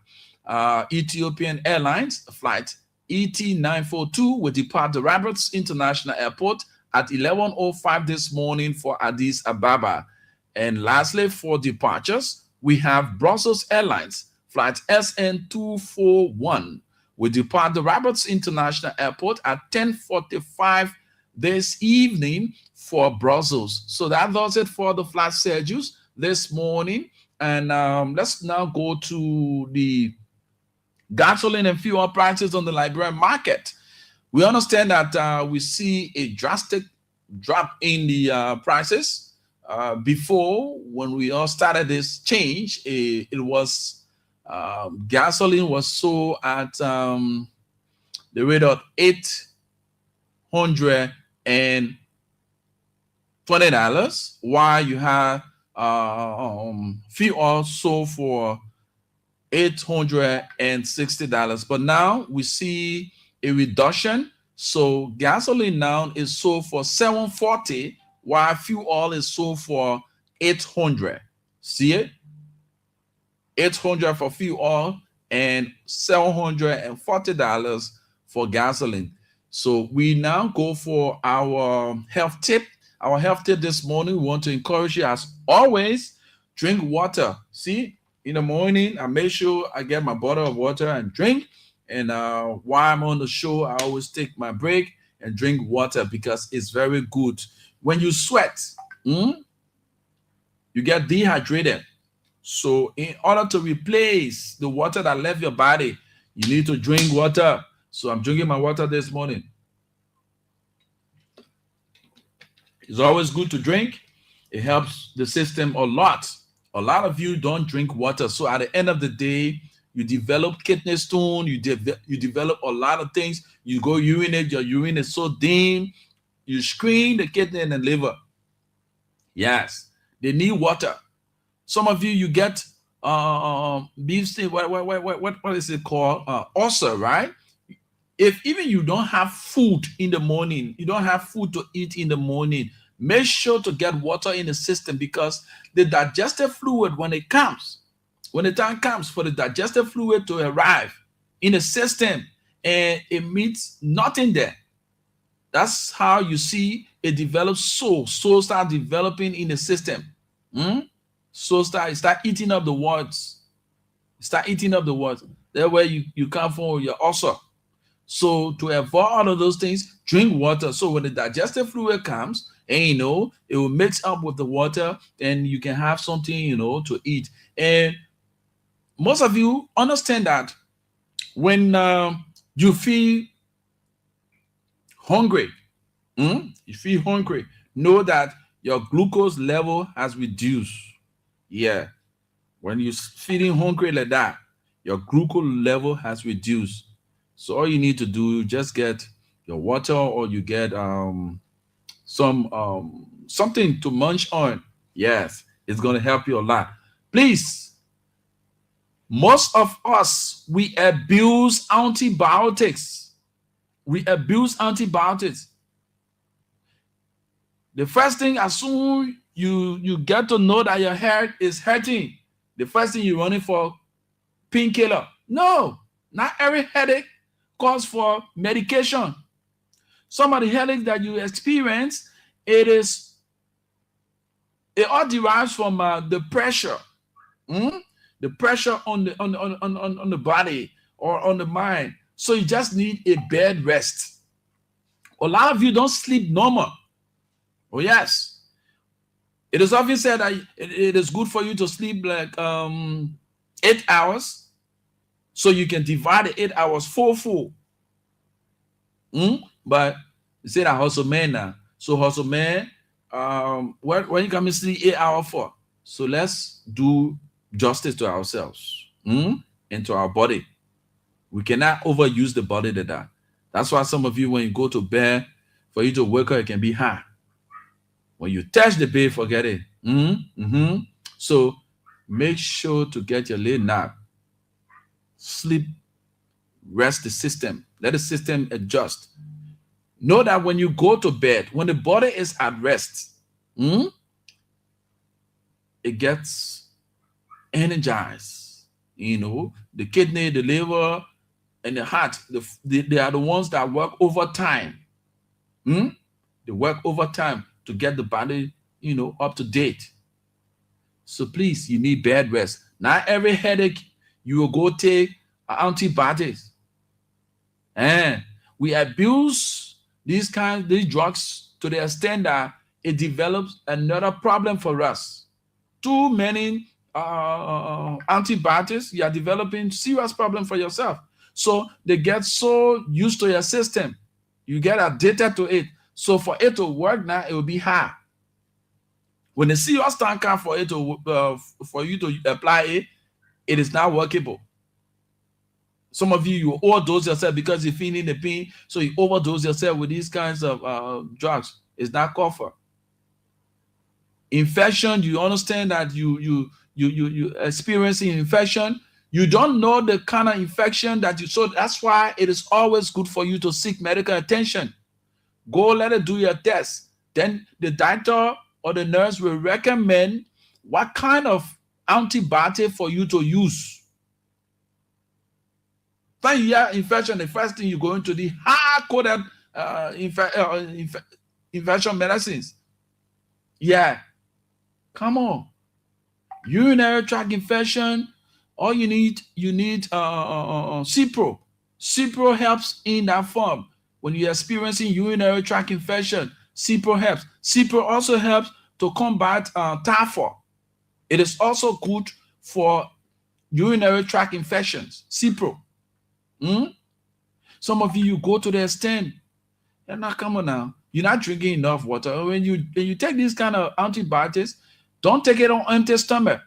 Ethiopian Airlines flight ET942 will depart the Roberts International Airport at 11:05 this morning for Addis Ababa. And lastly, for departures, we have Brussels Airlines flight SN241 will depart the Roberts International Airport at 10:45 this evening for Brussels. So that does it for the flight schedules this morning. And let's now go to the gasoline and fuel prices on the Liberian market. We understand that we see a drastic drop in the prices. Before, when we all started this change, it was gasoline was sold at the rate of $820, while you have fuel oil sold for $860. But now we see a reduction. So gasoline now is sold for $740, while fuel oil is sold for $800. See it? $800 for fuel oil and $740 for gasoline. So we now go for our health tip. Our health tip this morning, we want to encourage you, as always, drink water. See, in the morning, I make sure I get my bottle of water and drink. And while I'm on the show, I always take my break and drink water because it's very good. When you sweat, you get dehydrated. So in order to replace the water that left your body, you need to drink water. So I'm drinking my water this morning. It's always good to drink. It helps the system a lot. A lot of you don't drink water. So at the end of the day, you develop kidney stone. You develop a lot of things. You go urinate. Your urine is so dim. You screen the kidney and the liver. Yes, they need water. Some of you, you get beef steak. What is it called? Ulcer, right? If even you don't have food in the morning, you don't have food to eat in the morning, make sure to get water in the system, because the digestive fluid, when the time comes for the digestive fluid to arrive in the system and it meets nothing there, that's how you see it develops soul start developing in the system. Soul start eating up the words. That way you come from your ulcer. So to avoid all of those things, drink water. So when the digestive fluid comes, and it will mix up with the water, and you can have something to eat. And most of you understand that when you feel hungry, know that your glucose level has reduced. Yeah, when you're feeling hungry like that, your glucose level has reduced. So all you need to do, just get your water, or you get something to munch on. Yes, it's going to help you a lot. Please, most of us, we abuse antibiotics. The first thing, as soon you get to know that your head is hurting, the first thing you're running for painkiller. No, not every headache calls for medication. Some of the headaches that you experience, it all derives from the pressure, the pressure on the body or on the mind. So you just need a bed rest. A lot of you don't sleep normal. Oh yes, it is often said that it is good for you to sleep like 8 hours, so you can divide the 8 hours full. But you say that hustle man now. So hustle man, when you come and sleep 8 hours for, so let's do justice to ourselves and to our body. We cannot overuse the body to that. That's why some of you, when you go to bed, for you to wake up, it can be hard. When you touch the bed, forget it. So make sure to get your late nap. Sleep, rest the system. Let the system adjust. Know that when you go to bed, when the body is at rest, it gets energized. The kidney, the liver, and the heart, they are the ones that work overtime. They work overtime to get the body, up to date. So please, you need bed rest. Not every headache you will go take antibiotics. And we abuse these drugs to the extent that it develops another problem for us. Too many antibiotics, you are developing serious problem for yourself. So they get so used to your system, you get addicted to it. So for it to work now, it will be hard. When the serious time comes for it to for you to apply it, it is not workable. Some of you overdose yourself because you're feeling the pain, so you overdose yourself with these kinds of drugs. It's not called for. Infection, you understand that you experiencing infection. You don't know the kind of infection that you. So that's why it is always good for you to seek medical attention. Go let it do your test. Then the doctor or the nurse will recommend what kind of antibiotic for you to use. When you have infection, the first thing you go into the hard-coded infection medicines. Yeah, come on. Urinary tract infection. All you need Cipro. Cipro helps in that form. When you're experiencing urinary tract infection, Cipro helps. Cipro also helps to combat typhoid. It is also good for urinary tract infections. Cipro. Some of you go to the extent, you're not coming now. You're not drinking enough water. When you take these kind of antibiotics, don't take it on empty stomach.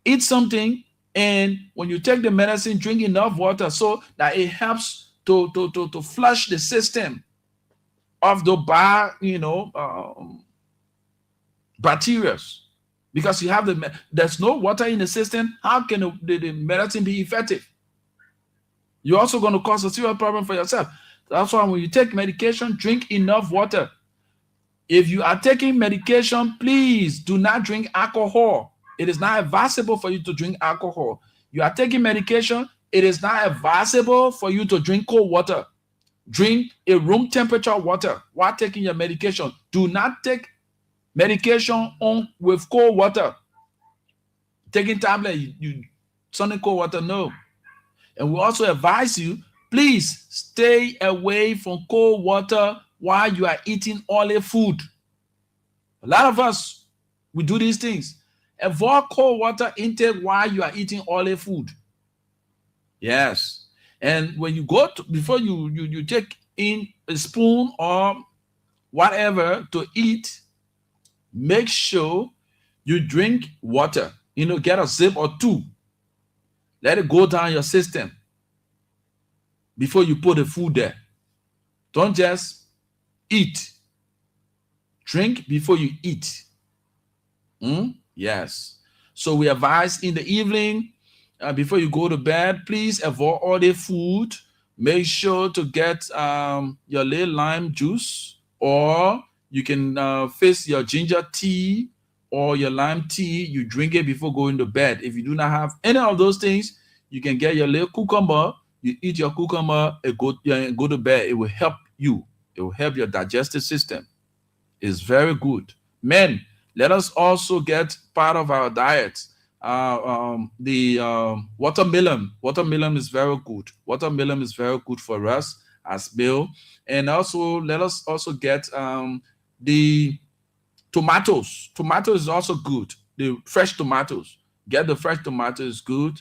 Eat something, and when you take the medicine, drink enough water so that it helps to flush the system of the bacteria. Because you have there's no water in the system. How can the medicine be effective? You're also going to cause a serious problem for yourself. That's why when you take medication, drink enough water. If you are taking medication, please do not drink alcohol. It is not advisable for you to drink alcohol. You are taking medication, it is not advisable for you to drink cold water. Drink a room temperature water while taking your medication. Do not take medication on with cold water. Taking tablet, you something cold water, no. And we also advise you, please stay away from cold water while you are eating olive food. A lot of us, we do these things. Avoid cold water intake while you are eating olive food. Yes. And when you go to, before you take in a spoon or whatever to eat, make sure you drink water. Get a sip or two. Let it go down your system before you put the food there. Don't just eat. Drink before you eat. Yes. So we advise in the evening, before you go to bed, please avoid all the food. Make sure to get your little lime juice, or you can fix your ginger tea or your lime tea. You drink it before going to bed. If you do not have any of those things, you can get your little cucumber. You eat your cucumber and go to bed. It will help you. It will help your digestive system. It's very good. Men, let us also get part of our diet. The watermelon. Watermelon is very good. Watermelon is very good for us as meal. And also, let us also get the tomatoes. Tomato is also good. The fresh tomatoes. Get the fresh tomato is good.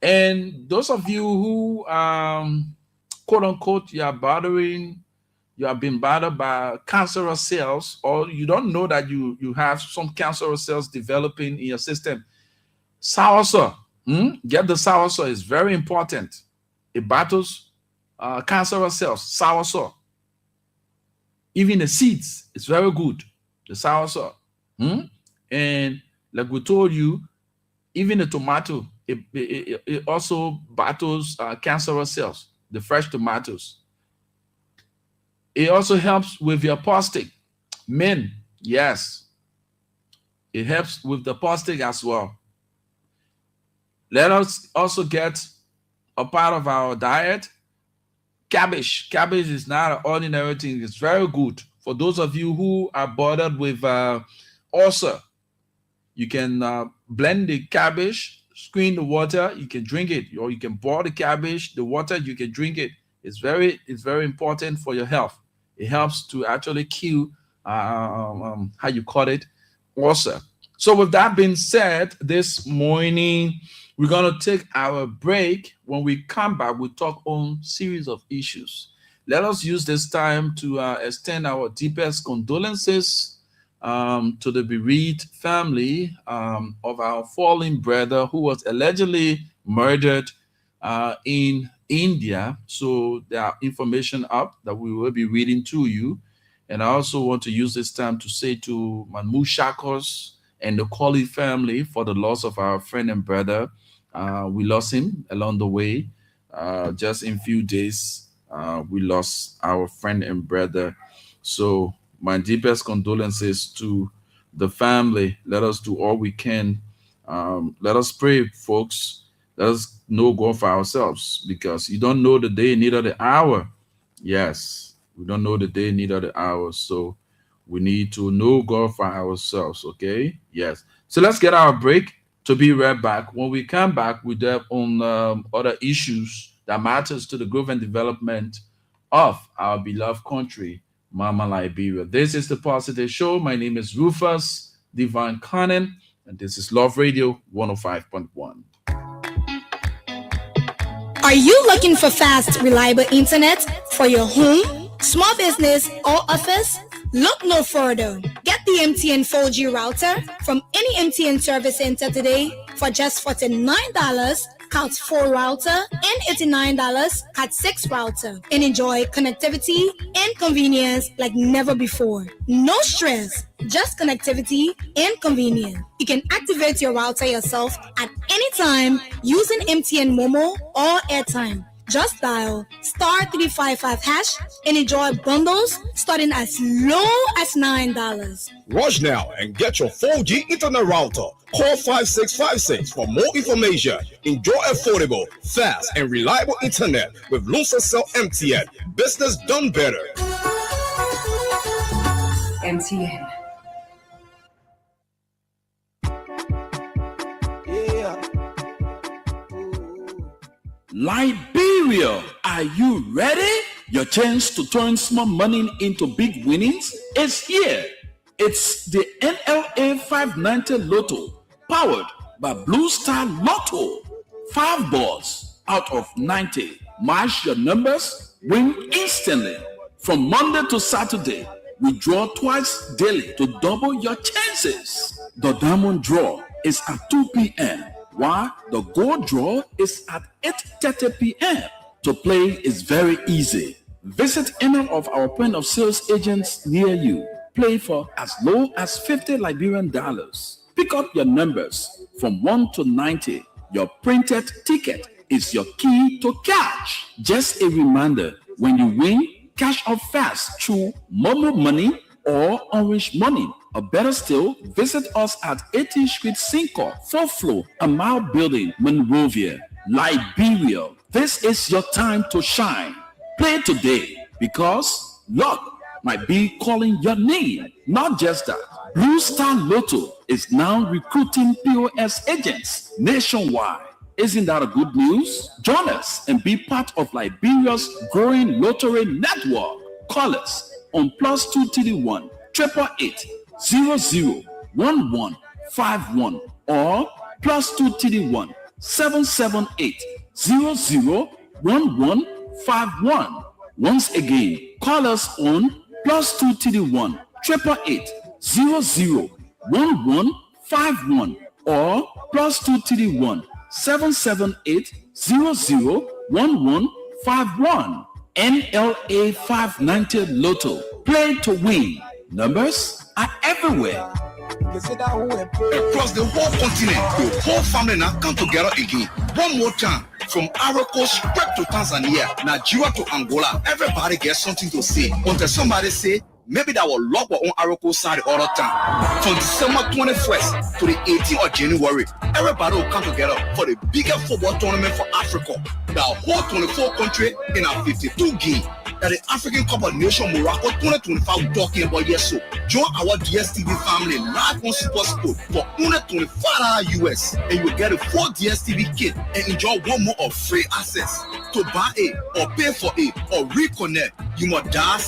And those of you who, quote unquote, you have been bothered by cancerous cells, or you don't know that you have some cancerous cells developing in your system. Soursop. Get the soursop. It's very important. It battles cancerous cells. Soursop. Even the seeds, it's very good. The soursop. And like we told you, even the tomato, it also battles cancerous cells. The fresh tomatoes. It also helps with your prostate. Men, yes. It helps with the prostate as well. Let us also get a part of our diet. Cabbage. Cabbage is not an ordinary thing. It's very good. For those of you who are bothered with ulcer, you can blend the cabbage, screen the water, you can drink it, or you can boil the cabbage, the water, you can drink it. It's very important for your health. It helps to actually kill, ulcer. So with that being said, this morning, we're going to take our break. When we come back, we'll talk on series of issues. Let us use this time to extend our deepest condolences to the bereaved family of our fallen brother who was allegedly murdered in India. So there are information up that we will be reading to you. And I also want to use this time to say to Mahmoud Shakos and the Colley family for the loss of our friend and brother. We lost him along the way. Just in a few days, we lost our friend and brother. So my deepest condolences to the family. Let us do all we can. Let us pray, folks. Let us know God for ourselves, because you don't know the day, neither the hour. Yes, we don't know the day, neither the hour. So we need to know God for ourselves, okay? Yes. So let's get our break. To be right back. When we come back, we delve on other issues that matters to the growth and development of our beloved country, Mama Liberia. This is the Positive Show. My name is Rufus Divine Cannon, and this is Love Radio 105.1. Are you looking for fast, reliable internet for your home, small business, or office? Look no further. Get the MTN 4G router from any MTN service center today for just $49 Cat 4 router and $89 Cat 6 router, and enjoy connectivity and convenience like never before. No stress, just connectivity and convenience. You can activate your router yourself at any time using MTN Momo or airtime. Just dial *355# and enjoy bundles starting as low as $9. Rush now and get your 4G internet router. Call 5656 for more information. Enjoy affordable, fast, and reliable internet with Lusa MTN. Business done better. MTN. Liberia, are you ready? Your chance to turn small money into big winnings is here. It's the NLA 590 Lotto, powered by Blue Star Lotto. 5 balls out of 90. Match your numbers, win instantly. From Monday to Saturday, we draw twice daily to double your chances. The diamond draw is at 2 p.m. while the gold draw is at 8:30 p.m. To play is very easy. Visit any of our point of sales agents near you. Play for as low as 50 Liberian dollars. Pick up your numbers from 1 to 90. Your printed ticket is your key to cash. Just a reminder, when you win, cash out fast through mobile money or orange money. Or better still, visit us at 18th Street, Cinco, 4th floor, Amal Building, Monrovia, Liberia. This is your time to shine. Play today because luck might be calling your name. Not just that, Blue Star Lotto is now recruiting POS agents nationwide. Isn't that a good news? Join us and be part of Liberia's growing lottery network. Call us on +231 888 001151 or +231 778 001151. Once again, call us on +231 888 001151 or +231 778 001151. NLA 590 Lotto. Play to win. Numbers are everywhere. Across the whole continent, the whole family now come together again. One more time. From Araco straight to Tanzania, Nigeria to Angola, everybody gets something to say. Until somebody say, maybe that will lock on Araco side all the time. From December 21st to the 18th of January, everybody will come together for the biggest football tournament for Africa. The whole 24 country in a 52 game. That the African Cup of Nations Morocco 2025 we're talking about yes. So join our DSTV family live on Super Sport for only $25 US, and you will get a 4 DSTV kit and enjoy one more of free access. To buy it or pay for it or reconnect, you must dial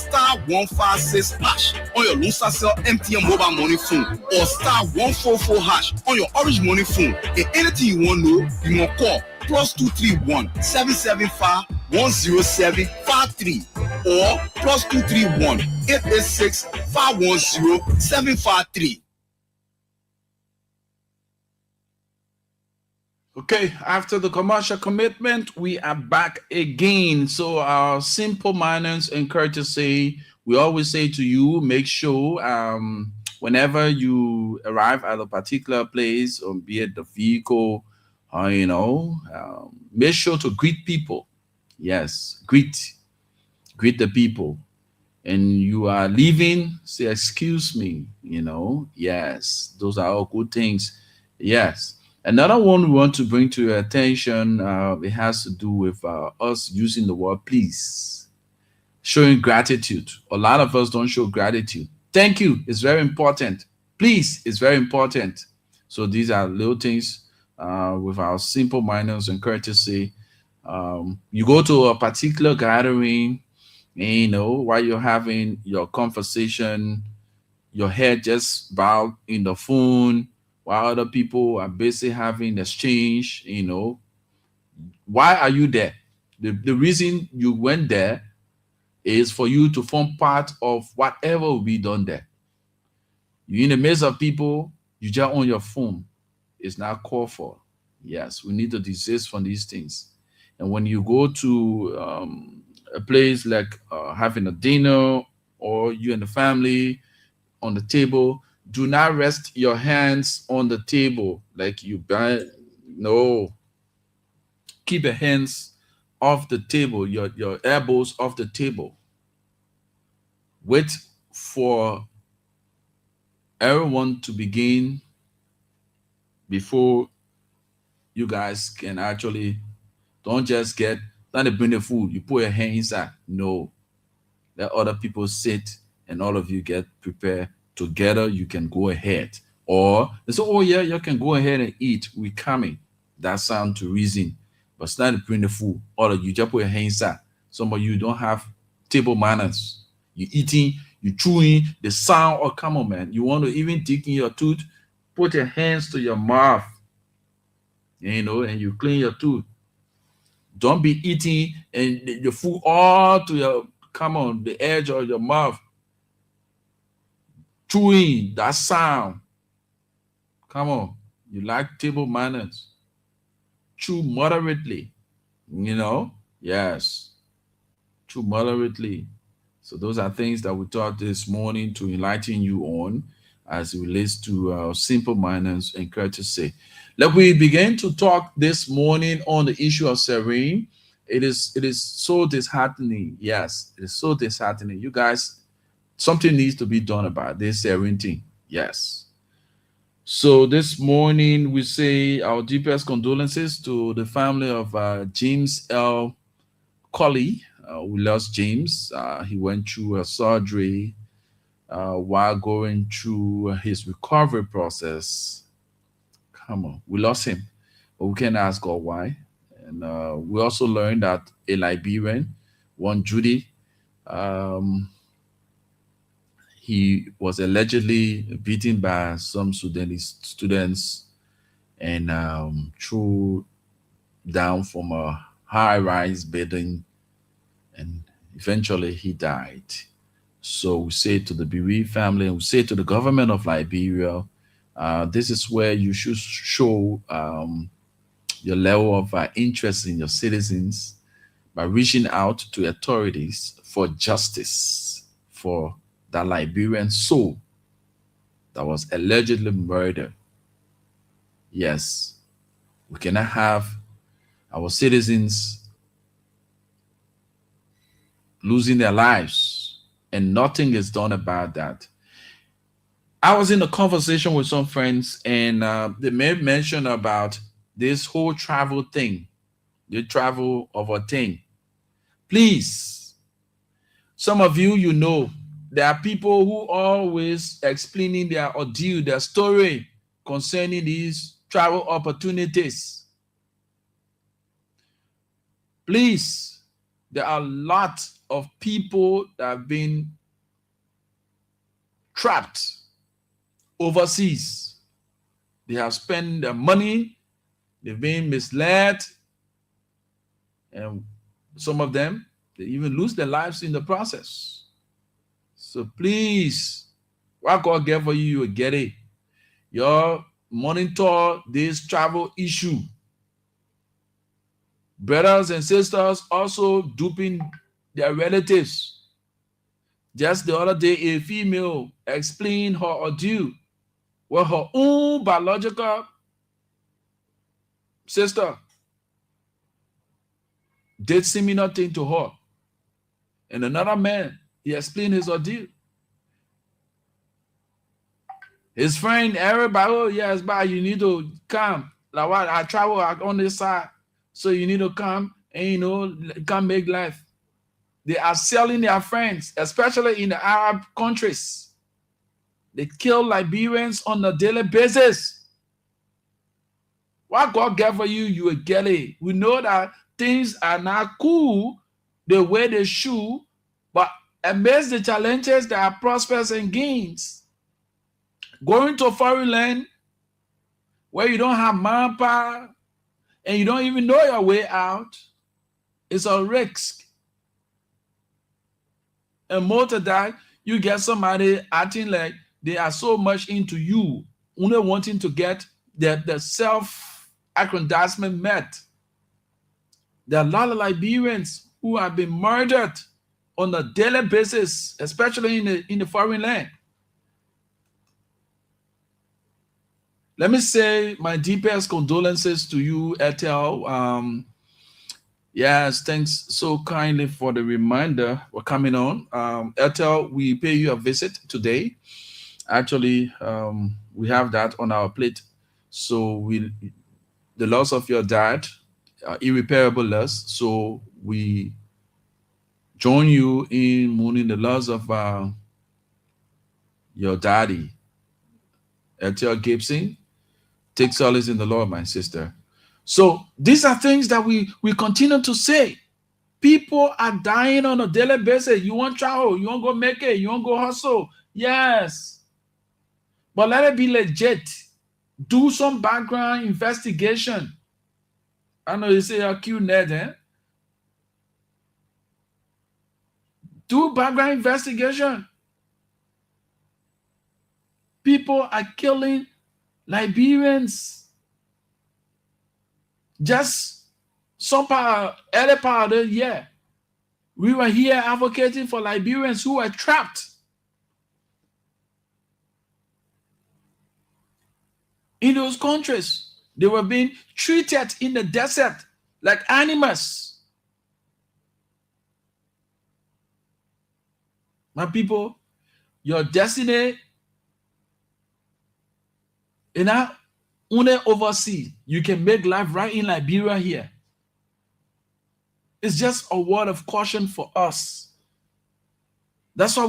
*156# on your Lusa Cell MTN mobile money phone or *144# on your Orange money phone. And anything you want to know, you must call +231 775 10753 or +231 886 510 753. Okay, after the commercial commitment, we are back again. So our simple manners and courtesy, we always say to you, make sure whenever you arrive at a particular place, or be it the vehicle, make sure to greet people. Yes, greet the people. And you are leaving, say, excuse me, yes, those are all good things. Yes. Another one we want to bring to your attention, it has to do with us using the word please, showing gratitude. A lot of us don't show gratitude. Thank you is very important. Please is very important. So these are little things with our simple manners and courtesy. You go to a particular gathering, and, while you're having your conversation, your head just bowed in the phone, while other people are busy having exchange, why are you there? The reason you went there is for you to form part of whatever will be done there. You're in the midst of people, you just on your phone. It's not called for. Yes, we need to desist from these things. And when you go to a place like having a dinner, or you and the family on the table, do not rest your hands on the table like you buy. No, keep your hands off the table, your elbows off the table. Wait for everyone to begin before you guys can actually. Don't just get, not to bring the food, you put your hand inside. No, let other people sit and all of you get prepared together. You can go ahead. Or they say, oh yeah, you can go ahead and eat. We coming. That sound to reason. But it's not to bring the food. All of you just put your hand inside. Some of you don't have table manners. You eating, you chewing, the sound, oh come on, man. You want to even dig in your tooth, put your hands to your mouth, and you clean your tooth. Don't be eating and your food all to your, come on, the edge of your mouth. Chewing, that sound. Come on. You like table manners. Chew moderately. Yes. Chew moderately. So those are things that we taught this morning to enlighten you on as it relates to simple manners and courtesy. Let we begin to talk this morning on the issue of serene. It is so disheartening. Yes, it is so disheartening. You guys, something needs to be done about this serene thing. Yes. So this morning we say our deepest condolences to the family of James L. Colley. We lost James. He went through a surgery while going through his recovery process. Come on, we lost him, but we can ask God why. And we also learned that a Liberian, one Judy, he was allegedly beaten by some Sudanese students and threw down from a high-rise building, and eventually he died. So we say to the bereaved family, and we say to the government of Liberia, this is where you should show your level of interest in your citizens by reaching out to authorities for justice for that Liberian soul that was allegedly murdered. Yes, we cannot have our citizens losing their lives and nothing is done about that. I was in a conversation with some friends and they made mention about this whole travel thing, the travel of a thing. Please, some of you, there are people who always explaining their ordeal, their story concerning these travel opportunities. Please, there are lots of people that have been trapped overseas. They have spent their money, they've been misled, and some of them, they even lose their lives in the process. So please, what God gave for you, you will get it. You monitor this travel issue. Brothers and sisters also duping their relatives. Just the other day, a female explained her ordeal where her own biological sister did similar thing to her. And another man, he explained his ordeal. His friend, everybody, oh yes, but you need to come. Like what? I travel on this side, so you need to come and come make life. They are selling their friends, especially in the Arab countries. They kill Liberians on a daily basis. What God gave for you, you will get it. We know that things are not cool the way they should, but amidst the challenges, there are prospects and gains. Going to a foreign land where you don't have manpower and you don't even know your way out is a risk. And more to that, you get somebody acting like they are so much into you, only wanting to get the self aggrandizement met. There are a lot of Liberians who have been murdered on a daily basis, especially in the foreign land. Let me say my deepest condolences to you, Etel. Yes, thanks so kindly for the reminder. We're coming on. Etel, we pay you a visit today. Actually, we have that on our plate. So the loss of your dad, irreparable loss. So we join you in mourning the loss of your daddy, Etel Gibson. Take solace in the Lord, my sister. So these are things that we continue to say. People are dying on a daily basis. You want travel, you want to go make it, you want to go hustle. Yes. But let it be legit. Do some background investigation. I know you say you're cute, Ned, eh? Do background investigation. People are killing Liberians. Just early part of the year, we were here advocating for Liberians who were trapped in those countries. They were being treated in the desert like animals. My people, your destiny in our only overseas, you can make life right in Liberia here. It's just a word of caution for us. That's why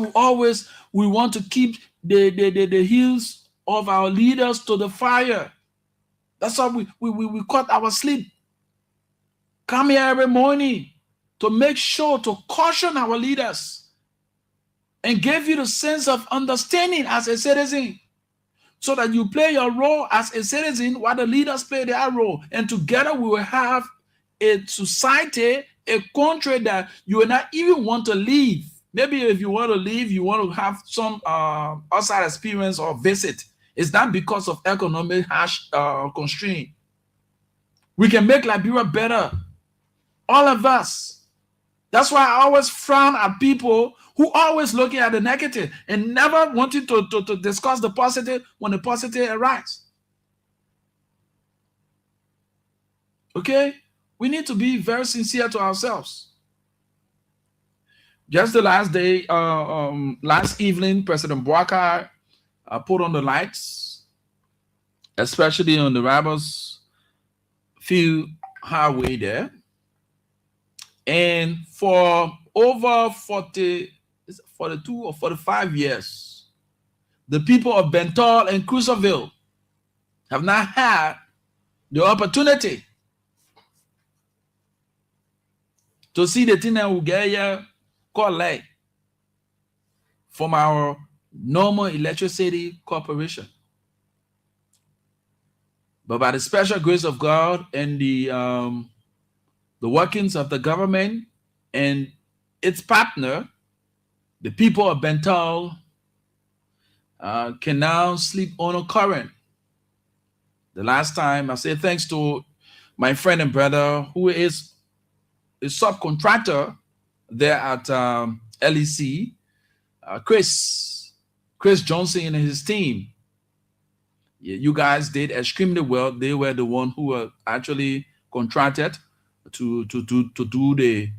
we want to keep the heels of our leaders to the fire. That's why we cut our sleep. Come here every morning to make sure to caution our leaders and give you the sense of understanding as a citizen, so that you play your role as a citizen while the leaders play their role. And together we will have a society, a country that you will not even want to leave. Maybe if you want to leave, you want to have some outside experience or visit. It's not because of economic constraint. We can make Liberia better. All of us. That's why I always frown at people who always looking at the negative and never wanting to discuss the positive when the positive arises. Okay? We need to be very sincere to ourselves. Just the last day, last evening, President Bouakai put on the lights, especially on the Rebels Field Highway there. And for over 42 or 45 years, the people of Bentall and Cruiserville have not had the opportunity to see the thing that we get here collect from our normal electricity corporation. But by the special grace of God and the workings of the government and its partner, the people of Bentall can now sleep on a current. The last time I say thanks to my friend and brother who is a subcontractor there at LEC, Chris Johnson and his team. Yeah, you guys did extremely well. They were the one who were actually contracted to do the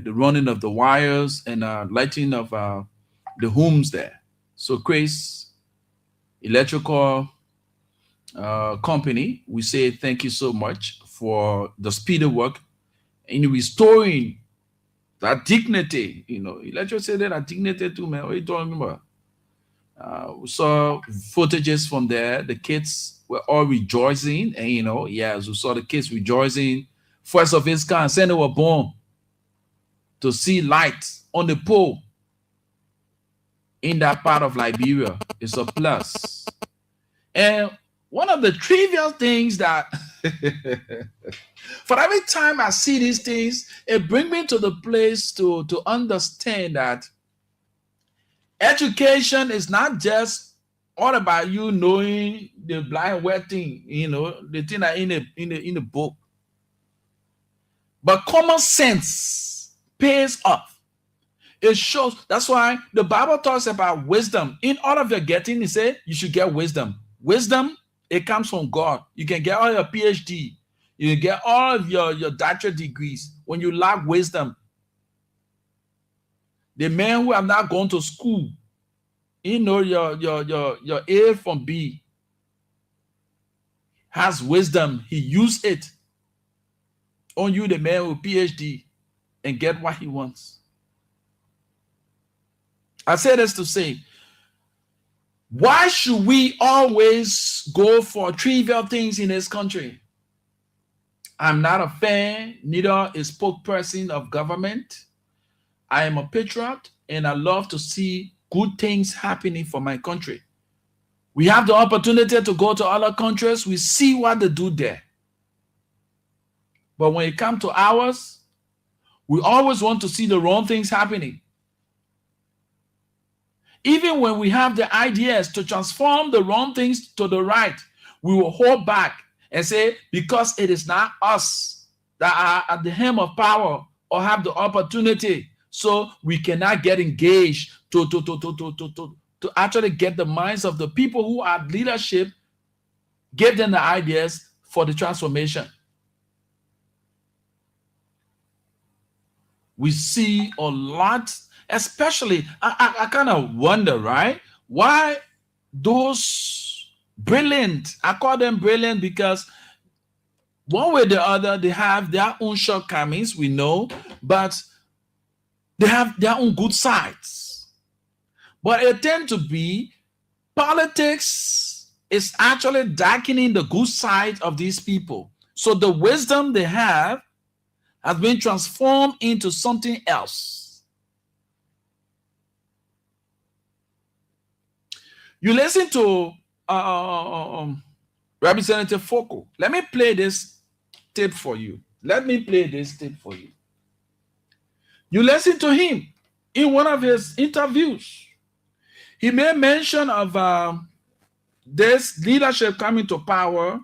running of the wires and lighting of the homes there. So Chris Electrical Company, we say thank you so much for the speedy work in restoring that dignity. You know, electricity, that dignity too, man. What are you talking about? We saw footages from there. The kids were all rejoicing, and we saw the kids rejoicing. First of its kind, saying they were born to see light on the pole in that part of Liberia. It's a plus. And one of the trivial things that for every time I see these things, it brings me to the place to understand that education is not just all about you knowing the blind wet thing, the thing that in the book. But common sense pays off. It shows. That's why the Bible talks about wisdom. In all of your getting, it said you should get wisdom. Wisdom, it comes from God. You can get all your PhD. You can get all of your doctorate degrees. When you lack wisdom, the men who have not gone to school, your A from B has wisdom. He used it on you, the man with PhD, and get what he wants. I say this to say, why should we always go for trivial things in this country? I'm not a fan, neither a spokesperson of government. I am a patriot, and I love to see good things happening for my country. We have the opportunity to go to other countries. We see what they do there. But when it comes to ours, we always want to see the wrong things happening. Even when we have the ideas to transform the wrong things to the right, we will hold back and say, because it is not us that are at the helm of power or have the opportunity, so we cannot get engaged to actually get the minds of the people who are leadership, give them the ideas for the transformation. We see a lot, especially, I kind of wonder, right? Why those brilliant, I call them brilliant because one way or the other, they have their own shortcomings, we know, but they have their own good sides. But it tends to be politics is actually darkening the good side of these people. So the wisdom they have has been transformed into something else. You listen to Representative Foko. Let me play this tape for you. You listen to him in one of his interviews. He made mention of this leadership coming to power.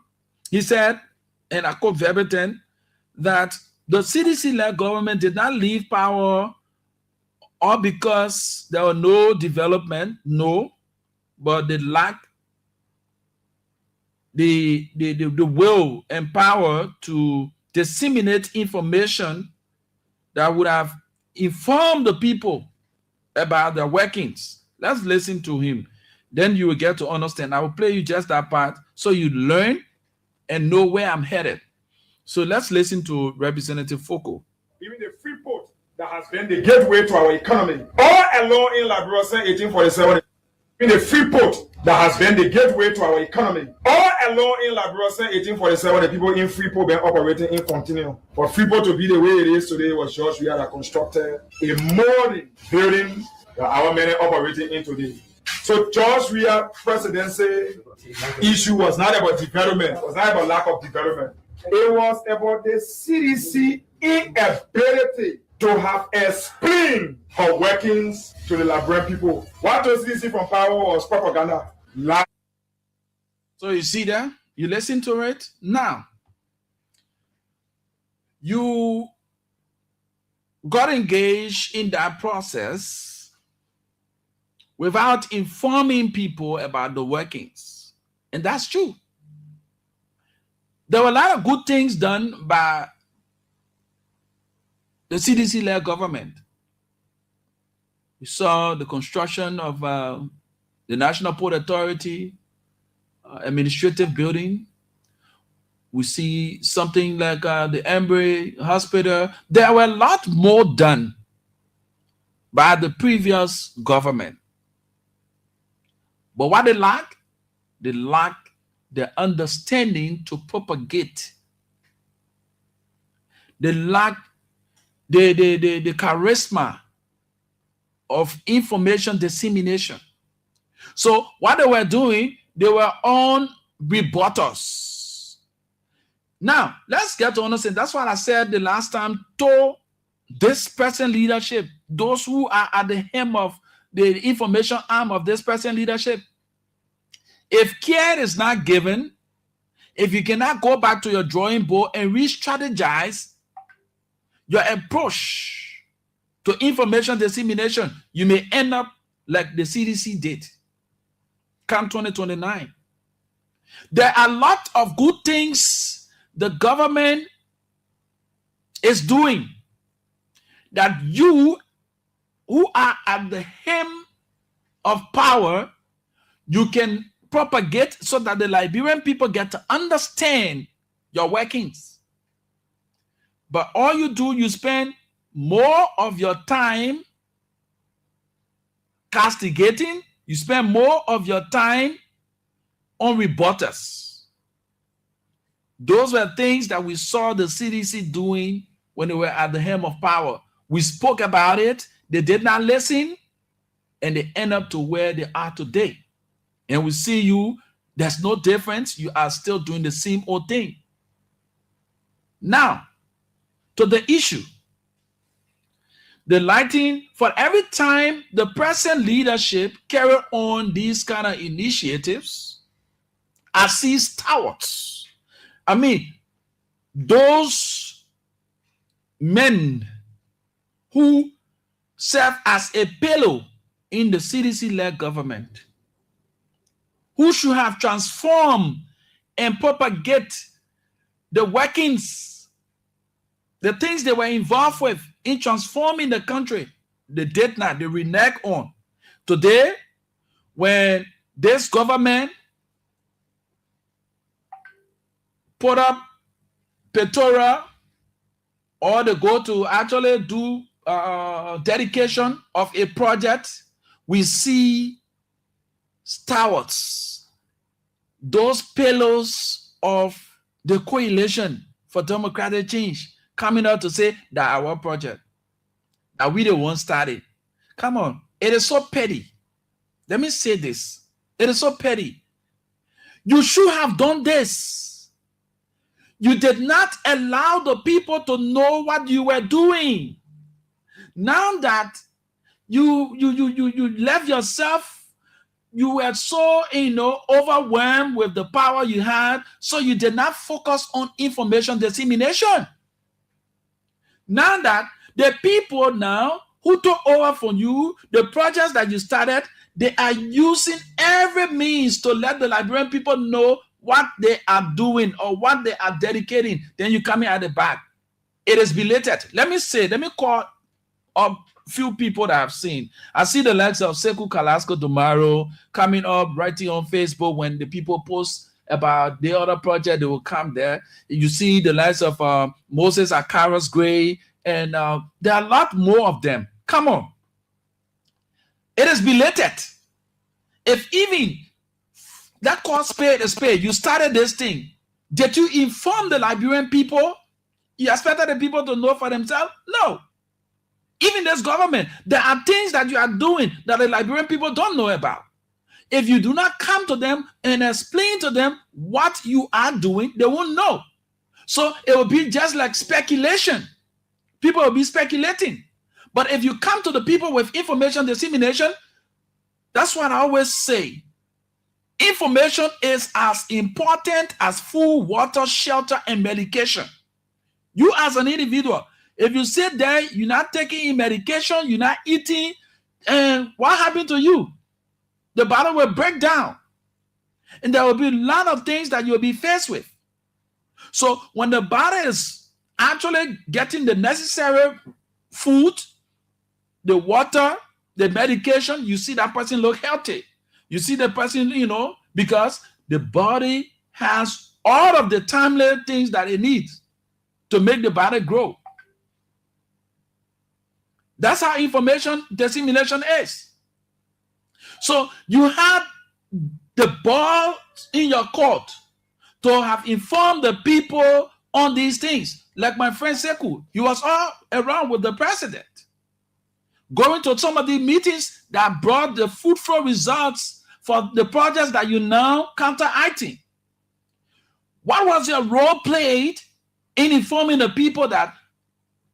He said, and I quote verbatim, that the CDC-led government did not leave power all because there were no development, no, but they lacked the will and power to disseminate information that would have informed the people about their workings. Let's listen to him. Then you will get to understand. I will play you just that part so you learn and know where I'm headed. So let's listen to Representative Foko. Even the free port that has been the gateway to our economy. All along in Liberia, 1847, even the free port that has been the gateway to our economy. All along in Liberia, 1847, the people in Freeport been operating in continue. For Freeport to be the way it is today was just we had constructed a modern building that our men are operating in today. So George Weah presidency issue was not about development, it was not about lack of development. It was about the CDC inability to have explained her workings to the Liberian people. What was CDC from power was propaganda. So you see that? You listen to it? Now, you got engaged in that process without informing people about the workings. And that's true. There were a lot of good things done by the CDC-led government. We saw the construction of the National Port Authority administrative building. We see something like the Embry Hospital. There were a lot more done by the previous government. But what they lack the understanding to propagate. They lack the charisma of information dissemination. So what they were doing, they were on rebuttals. Now, let's get to understand. That's what I said the last time. To this present leadership, those who are at the helm of the information arm of this present leadership, If care is not given, if you cannot go back to your drawing board and re-strategize your approach to information dissemination, you may end up like the CDC did. Come 2029. There are a lot of good things the government is doing that you who are at the hem of power, you can propagate so that the Liberian people get to understand your workings. But all you do, you spend more of your time castigating, you spend more of your time on rebutters. Those were things that we saw the CDC doing when they were at the helm of power. We spoke about it, they did not listen, and they end up to where they are today. And we see you, there's no difference, you are still doing the same old thing. Now, to the issue. The lighting, for every time the present leadership carry on these kind of initiatives, I see stalwarts. I mean, those men who serve as a pillow in the CDC-led government, who should have transformed and propagate the workings, the things they were involved with in transforming the country, they did not. They renege on. Today, when this government put up Pretoria, or they go to actually do dedication of a project, we see stalwarts, those pillars of the coalition for democratic change, coming out to say that our project, that we the one started. Come on, it is so petty. Let me say this. It is so petty. You should have done this. You did not allow the people to know what you were doing. Now that you left yourself, you were so overwhelmed with the power you had, so you did not focus on information dissemination. Now that the people now who took over from you, the projects that you started, they are using every means to let the Liberian people know what they are doing or what they are dedicating. Then you come in at the back. It is belated. Let me call up few people that I've seen. I see the likes of Sekou Kalasko tomorrow coming up, writing on Facebook when the people post about the other project, they will come there. You see the likes of Moses Akaras Gray, and there are a lot more of them. Come on. It is belated. If even that called spade a spade, you started this thing, did you inform the Liberian people? You expected the people to know for themselves? No. Even this government, there are things that you are doing that the Liberian people don't know about. If you do not come to them and explain to them what you are doing, they won't know. So it will be just like speculation. People will be speculating. But if you come to the people with information dissemination, that's what I always say. Information is as important as food, water, shelter, and medication. You as an individual, if you sit there, you're not taking medication, you're not eating, and what happened to you? The body will break down. And there will be a lot of things that you'll be faced with. So when the body is actually getting the necessary food, the water, the medication, you see that person look healthy. You see the person, because the body has all of the timely things that it needs to make the body grow. That's how information dissemination is. So you had the ball in your court to have informed the people on these things. Like my friend Sekou, he was all around with the president, going to some of the meetings that brought the fruitful results for the projects that you now counteracting. What was your role played in informing the people that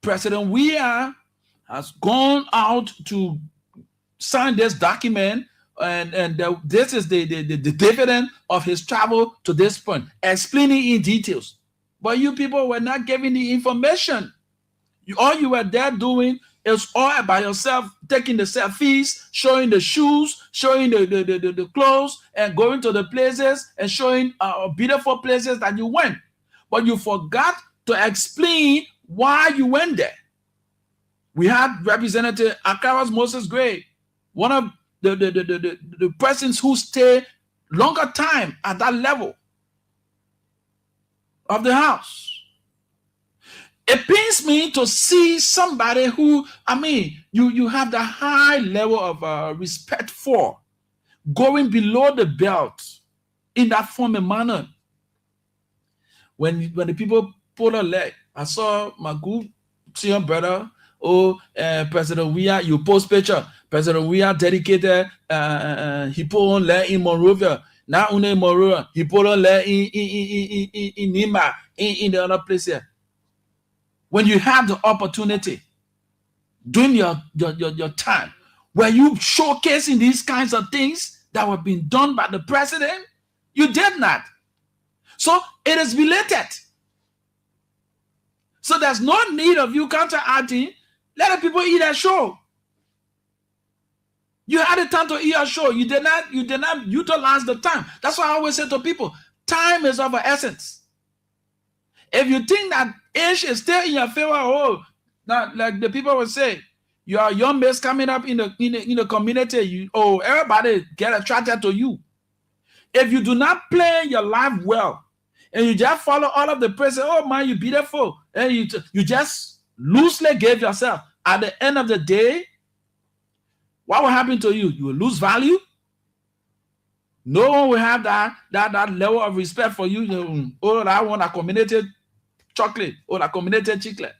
President Weah has gone out to sign this document this is the dividend of his travel to this point, explaining in details. But you people were not giving the information. All you were there doing is all by yourself, taking the selfies, showing the shoes, showing the clothes, and going to the places and showing beautiful places that you went. But you forgot to explain why you went there. We had Representative Akaras Moses Gray, one of the persons who stay longer time at that level of the house. It pains me to see somebody who, you have the high level of respect for, going below the belt in that form and manner. When the people pull a leg, I saw my good senior brother, President Weah, you post picture. President Weah dedicated, he put on leg in Monrovia. Now in Monrovia, he put on leg in Nima, in the other place here. When you have the opportunity during your time, were you showcasing these kinds of things that were being done by the president? You did not. So it is related. So there's no need of you counteracting. Let the people eat a show. You had the time to eat a show. You did not utilize the time. That's why I always say to people, time is of an essence. If you think that age is still in your favor, now like the people will say, you are young males coming up in the community. Everybody get attracted to you. If you do not play your life well, and you just follow all of the praise, oh man, you're beautiful, and you just loosely gave yourself. At the end of the day, what will happen to you? You will lose value. No one will have that level of respect for you. I want a community chocolate or a community chocolate,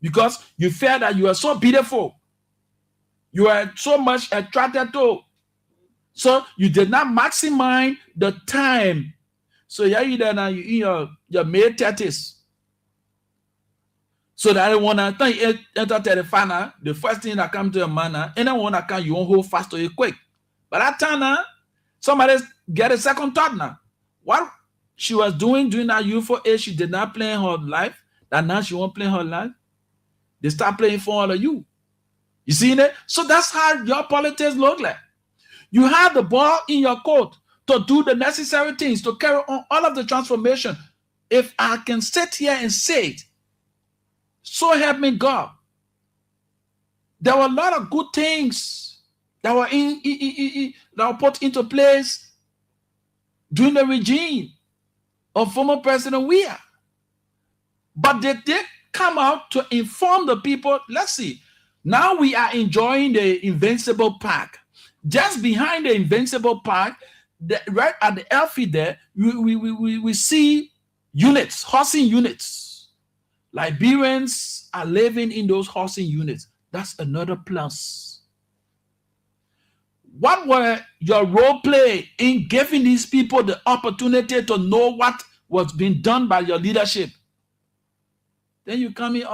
because you feel that you are so beautiful, you are so much attracted to, so you did not maximize the time. So you in your mid 30s, so that I want to enter the first thing that comes to your mind, and I want to come, you won't hold fast to it quick. But that time somebody get a second thought now. What she was doing during that youthful age, she did not play her life, that now she won't play her life. They start playing for all of you. You see it? So that's how your politics look like. You have the ball in your court to do the necessary things to carry on all of the transformation. If I can sit here and say it, so help me God. There were a lot of good things that were that were put into place during the regime of former President Weah. But they did come out to inform the people. Let's see. Now we are enjoying the Invincible Park. Just behind the Invincible Park, right at the airfield there, we see units, housing units. Liberians are living in those housing units. That's another plus. What were your role play in giving these people the opportunity to know what was being done by your leadership? Then you come in,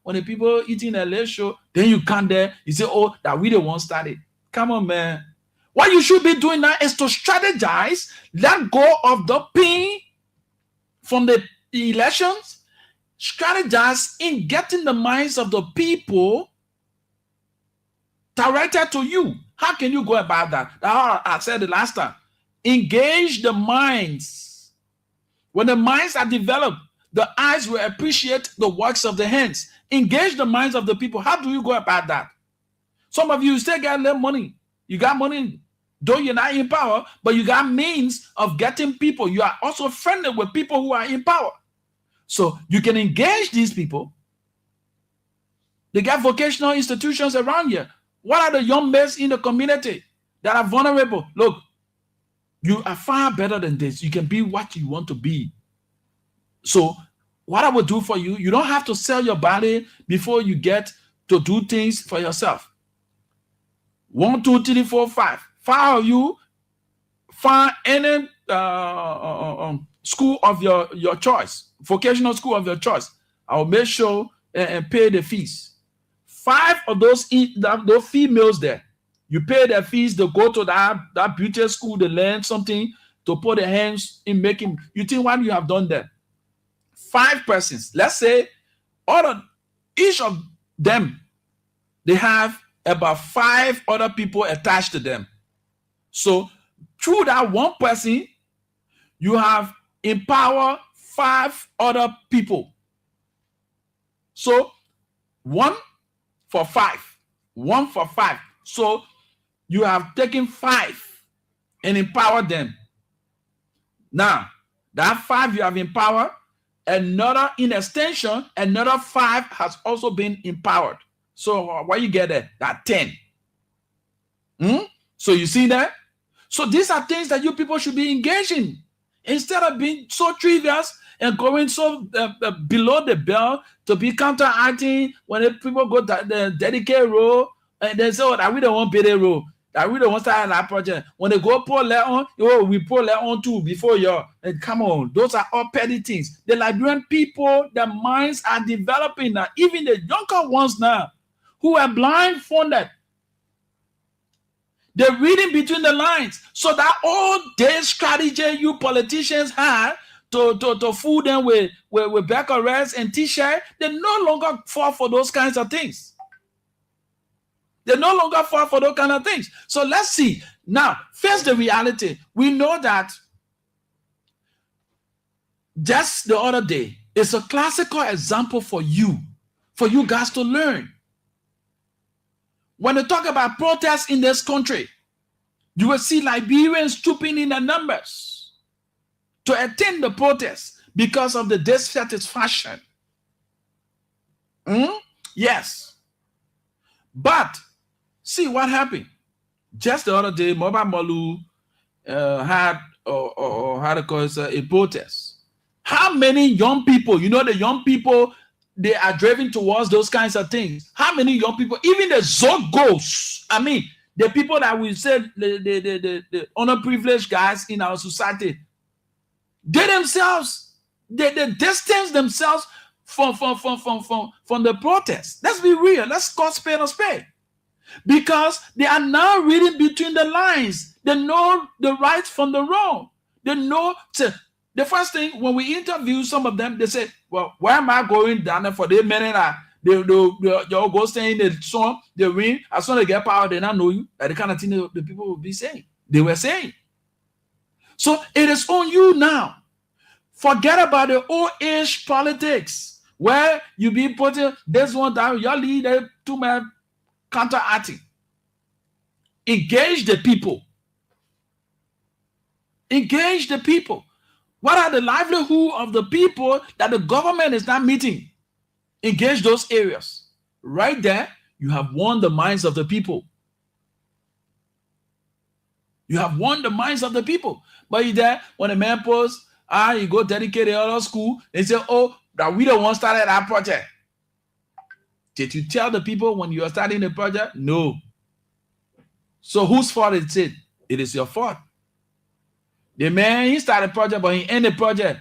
when the people eating a late show, then you come there, you say, that we the one started. Come on, man. What you should be doing now is to strategize, let go of the pain from the elections, strategize in getting the minds of the people directed to you. How can you go about that? I said it last time. Engage the minds. When the minds are developed, the eyes will appreciate the works of the hands. Engage the minds of the people. How do you go about that? Some of you still got a little money. You got money, though you're not in power, but you got means of getting people. You are also friendly with people who are in power. So you can engage these people. They got vocational institutions around here. What are the young men in the community that are vulnerable? Look, you are far better than this. You can be what you want to be. So what I will do for you, you don't have to sell your body before you get to do things for yourself. 1, 2, 3, 4, 5. 5 of you find any school of your choice, vocational school of your choice. I will make sure and pay the fees. 5 of those females there, You pay their fees to go to that beauty school to learn something, to put their hands in making. You think what you have done there? 5 persons. Let's say each of them, they have about 5 other people attached to them. So through that one person, you have empowered 5 other people. So 1 for 5. 1 for 5. So you have taken 5 and empowered them. Now, that 5 you have empowered, another in extension, another 5 has also been empowered. So what you get there? That 10. So you see that? So these are things that you people should be engaging instead of being so trivial and going so below the belt to be counteracting when the people go to the dedicated role and they say, oh, that we don't want to pay the role, that we don't want to start that project. When they go pull that on, oh, we pull that on too before you. And come on, those are all petty things. The Liberian people, their minds are developing now. Even the younger ones now who are blindfolded, they're reading between the lines. So that all day strategy you politicians had to fool them with back arrests and t-shirt, they no longer fall for those kinds of things. They no longer fall for those kind of things. So let's see. Now, face the reality. We know that just the other day, it's a classical example for you guys to learn. When they talk about protests in this country, you will see Liberians trooping in the numbers to attend the protest because of the dissatisfaction. Yes. But see what happened. Just the other day, Mobile Malu had a protest. How many young people, the young people, they are driven towards those kinds of things. How many young people, even the Zogos, I mean, the people that we said, the underprivileged guys in our society, they themselves, they distance themselves from the protest. Let's be real. Let's call spade a spade. Because they are now reading between the lines. They know the right from the wrong. They know. The first thing, when we interview some of them, they say, well, why am I going down there for the minute? They go stay in the sun, they win. As soon as they get power, they not know you. That's the kind of thing the people will be saying. They were saying. So it is on you now. Forget about the old age politics where you be putting this one down, your leader, two men counteracting. Engage the people. Engage the people. What are the livelihood of the people that the government is not meeting? Engage those areas. Right there, you have won the minds of the people. You have won the minds of the people. But you there, when a man posts, you go dedicate the other school, they say, oh, that we don't want to start that project. Did you tell the people when you are starting the project? No. So whose fault is it? It is your fault. The man, he started a project, but he ended the project.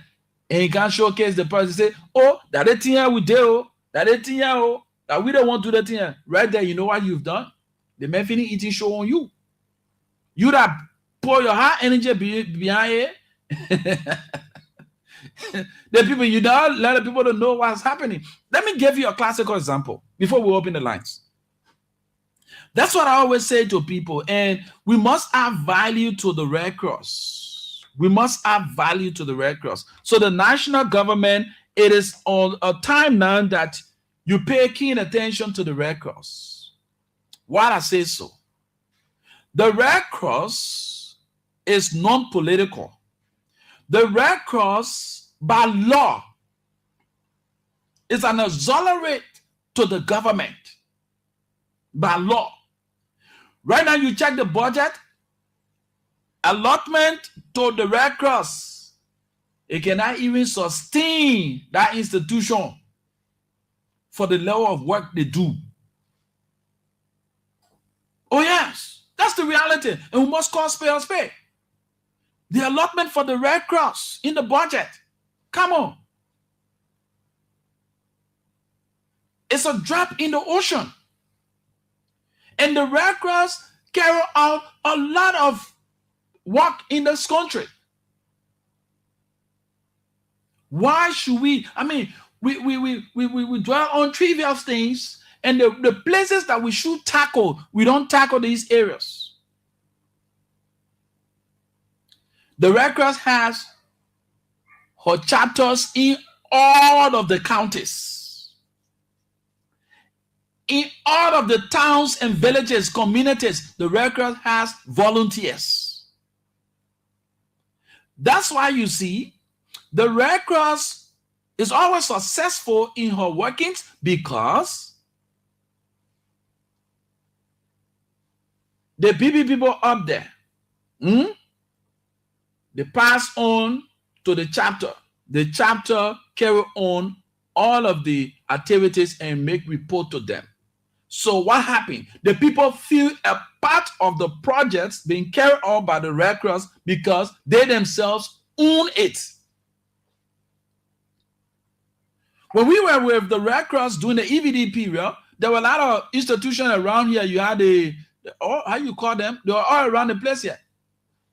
And he can't showcase the project. Say, oh, that thing we do, that thing, that we don't want to do that thing. Right there, you know what you've done? The man finished eating show on you. You that pour your high energy behind it. The people, you don't let the people to know what's happening. Let me give you a classical example before we open the lines. That's what I always say to people. And we must add value to the Red Cross. We must add value to the Red Cross. So the national government, it is on a time now that you pay keen attention to the Red Cross. Why I say so? The Red Cross is non-political. The Red Cross, by law, is an auxiliary to the government. By law. Right now, you check the budget, allotment to the Red Cross. It cannot even sustain that institution for the level of work they do. Oh yes, that's the reality. And we must call spade a spade. The allotment for the Red Cross in the budget. Come on. It's a drop in the ocean. And the Red Cross carry out a lot of work in this country. Why should we? I mean, we dwell on trivial things, and the places that we should tackle, we don't tackle these areas. The Red Cross has her chapters in all of the counties, in all of the towns and villages, communities. The Red Cross has volunteers. That's why you see the Red Cross is always successful in her workings, because the people up there, they pass on to the chapter. The chapter carry on all of the activities and make report to them. So what happened? The people feel a part of the projects being carried out by the Red Cross because they themselves own it. When we were with the Red Cross during the EVD period, there were a lot of institutions around here. You had how you call them? They were all around the place here.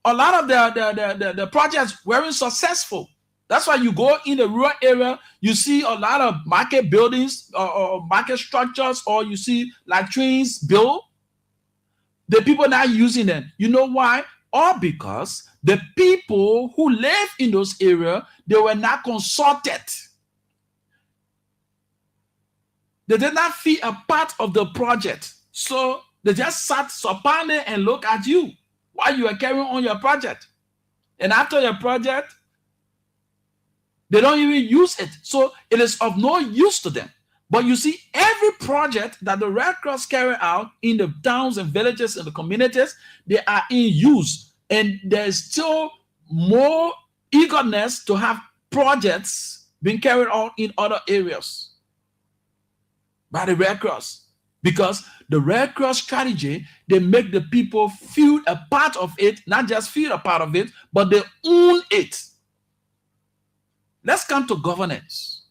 A lot of the projects weren't successful. That's why you go in the rural area, you see a lot of market buildings or market structures, or you see latrines built. The people not using them. You know why? All because the people who live in those areas, they were not consulted. They did not feel a part of the project. So they just sat supine and look at you while you are carrying on your project. And after your project, they don't even use it. So it is of no use to them. But you see, every project that the Red Cross carry out in the towns and villages and the communities, they are in use. And there's still more eagerness to have projects being carried out in other areas by the Red Cross. Because the Red Cross strategy, they make the people feel a part of it, not just feel a part of it, but they own it. Let's come to governance.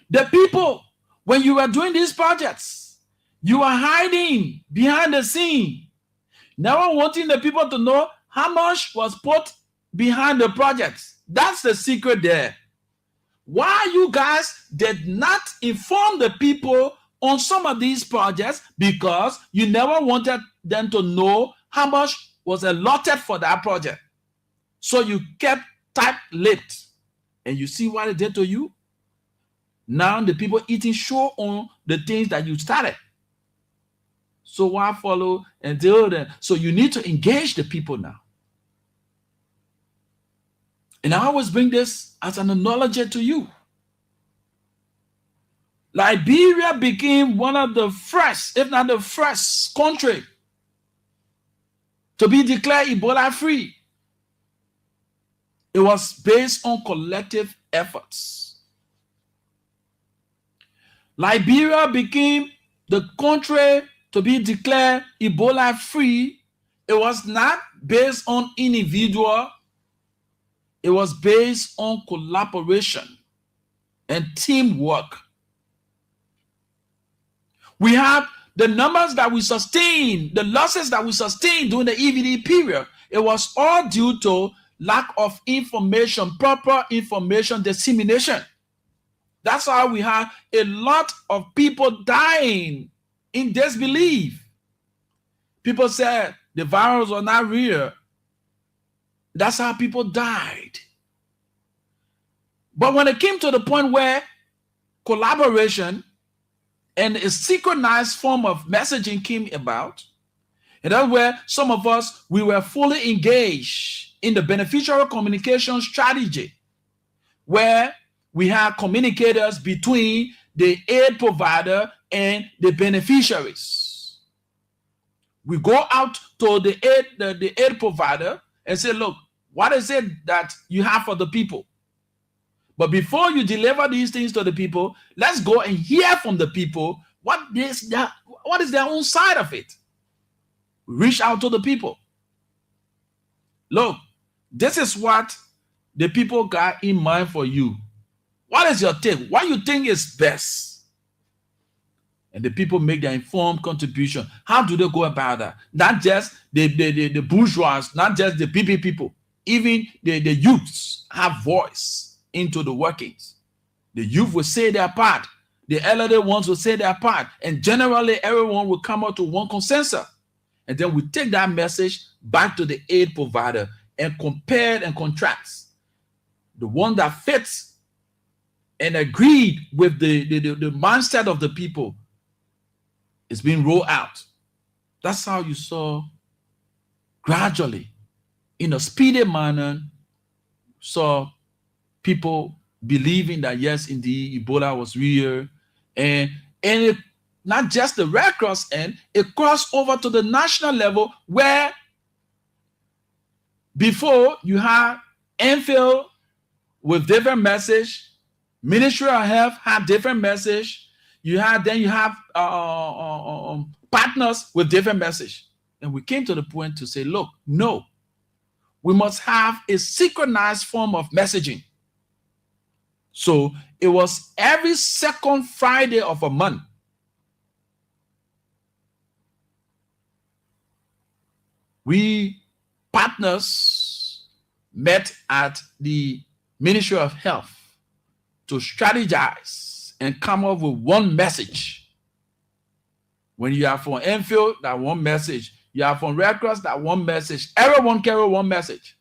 The people, when you were doing these projects, you are hiding behind the scene, never wanting the people to know how much was put behind the projects. That's the secret there. Why you guys did not inform the people on some of these projects? Because you never wanted them to know how much was allotted for that project. So you kept tight-lipped. And you see what it did to you? Now the people eating show on the things that you started. So why follow and deal with them? So you need to engage the people now. And I always bring this as an analogy to you. Liberia became one of the first, if not the first country to be declared Ebola free. It was based on collective efforts. Liberia became the country to be declared Ebola free. It was not based on individual. It was based on collaboration and teamwork. We have the numbers that we sustained, the losses that we sustained during the EVD period. It was all due to lack of information, proper information dissemination. That's how we have a lot of people dying in disbelief. People said the virus was not real. That's how people died. But when it came to the point where collaboration and a synchronized form of messaging came about, and that's where some of us, we were fully engaged in the beneficiary communication strategy, where we have communicators between the aid provider and the beneficiaries. We go out to the aid provider and say, look, what is it that you have for the people? But before you deliver these things to the people, let's go and hear from the people what is their own side of it. Reach out to the people. Look, this is what the people got in mind for you. What is your take? What you think is best? And the people make their informed contribution. How do they go about that? Not just the bourgeois, not just the PP people. Even the youths have voice into the workings. The youth will say their part. The elderly ones will say their part. And generally, everyone will come up to one consensus. And then we take that message back to the aid provider and compare and contrast. The one that fits and agreed with the mindset of the people is being rolled out. That's how you saw gradually, in a speedy manner, saw people believing that yes, indeed, Ebola was real. And it, not just the Red Cross end, it crossed over to the national level where before you had Enfield with different message, Ministry of Health had different message, you have partners with different message. And we came to the point to say, look, no, we must have a synchronized form of messaging. So it was every second Friday of a month. We partners met at the Ministry of Health to strategize and come up with one message. When you are from Enfield, that one message. You are from Red Cross, that one message. Everyone carry one message.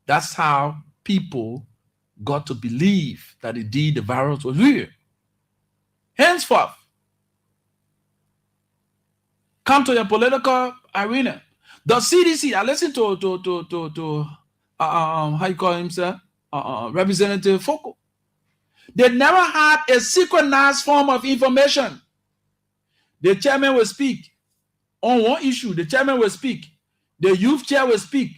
That's how people got to believe that indeed the virus was real. Henceforth, come to your political arena. The CDC, I listened to how you call him, sir? Representative Foucault. They never had a synchronized form of information. The chairman will speak on one issue. The chairman will speak. The youth chair will speak.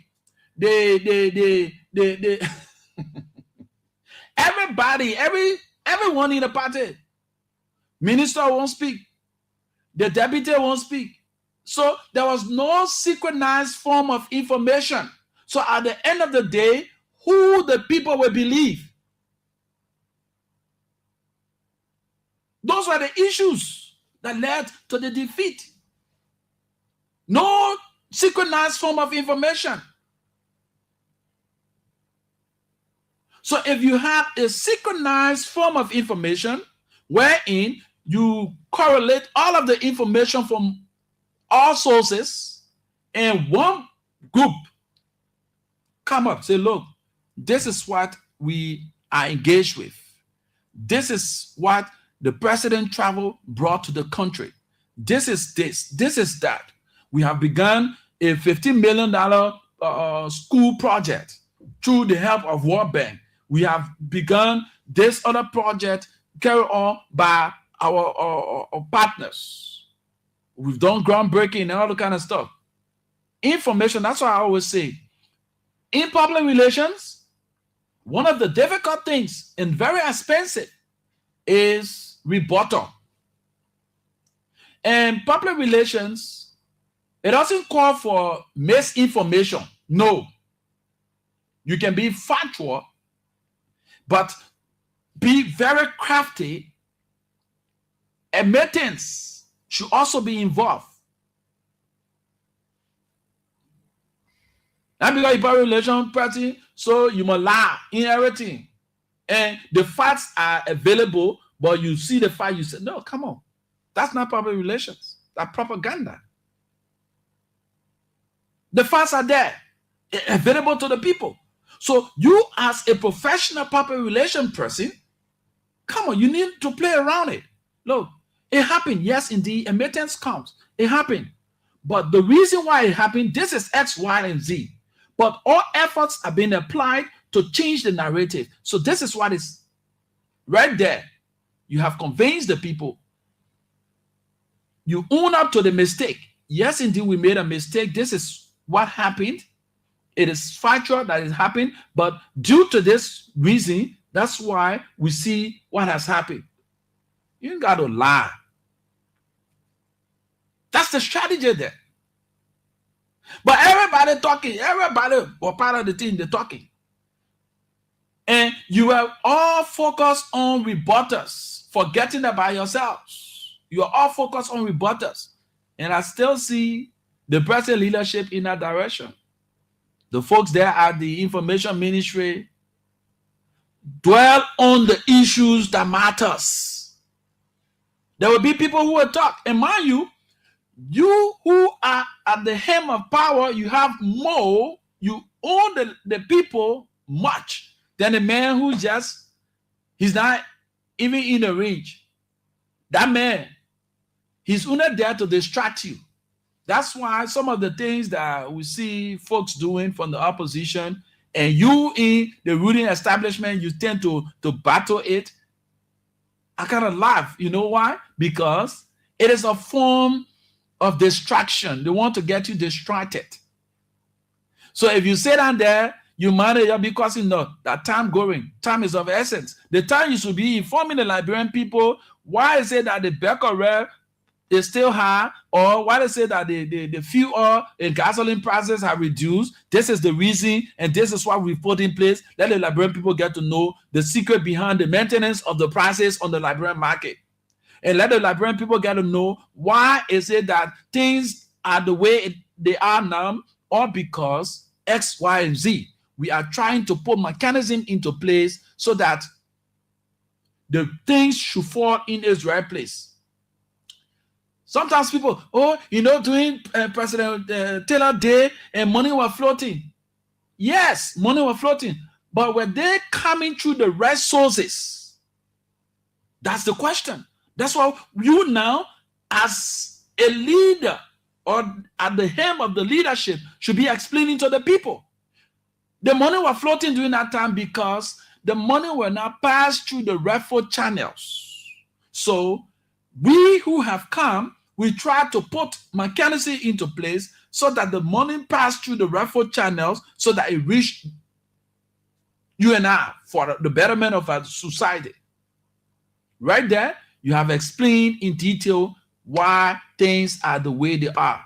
Everybody, everyone in the party. Minister won't speak. The deputy won't speak. So there was no synchronized form of information. So at the end of the day, who the people will believe? Those were the issues that led to the defeat. No synchronized form of information. So if you have a synchronized form of information, wherein you correlate all of the information from all sources, and one group come up, say, look, this is what we are engaged with. This is what the president travel brought to the country. This is this. This is that. We have begun a $15 million school project through the help of World Bank. We have begun this other project carried on by our partners. We've done groundbreaking and all the kind of stuff. Information, that's what I always say. In public relations, one of the difficult things and very expensive is rebuttal. And public relations, it doesn't call for misinformation. No. You can be factual, but be very crafty. Admittance should also be involved. Not because you're a relation party, so you must lie in everything. And the facts are available, but you see the fact, you say, no, come on. That's not public relations. That's propaganda. The facts are there, available to the people. So you as a professional public relation person, come on, you need to play around it. Look, it happened. Yes, indeed, admittance comes. It happened. But the reason why it happened, this is X, Y, and Z. But all efforts are being applied to change the narrative. So this is what is right there. You have convinced the people. You own up to the mistake. Yes, indeed, we made a mistake. This is what happened. It is factual that it happened. But due to this reason, that's why we see what has happened. You ain't got to lie. That's the strategy there. But everybody talking, everybody were part of the team, they're talking. And you are all focused on rebuttals, forgetting about yourselves. You are all focused on rebuttals. And I still see the present leadership in that direction. The folks there at the information ministry dwell on the issues that matters. There will be people who will talk. And mind you, you who are at the helm of power, you have more, you own the people much than a man who he's not even in a range. That man, he's only there to distract you. That's why some of the things that we see folks doing from the opposition, and you in the ruling establishment, you tend to battle it. I kind of laugh. You know why? Because it is a form of distraction. They want to get you distracted. So if you sit down there, you manage because you know that time is of essence. The time you should be informing the Liberian people why is it that the becquerel is still high, or why they say that the fuel and gasoline prices have reduced. This is the reason, and this is what we put in place. Let the Liberian people get to know the secret behind the maintenance of the prices on the Liberian market. And let the Liberian people get to know why is it that things are the way they are now, or because X, Y, and Z. We are trying to put mechanism into place so that the things should fall in its right place. Sometimes people, during President Taylor Day, and money was floating. Yes, money was floating. But were they coming through the right sources? That's the question. That's why you now, as a leader or at the helm of the leadership, should be explaining to the people. The money was floating during that time because the money will not pass through the rightful channels. So we who have come, we try to put mechanism into place so that the money pass through the rightful channels so that it reach you and I for the betterment of our society. Right there, you have explained in detail why things are the way they are.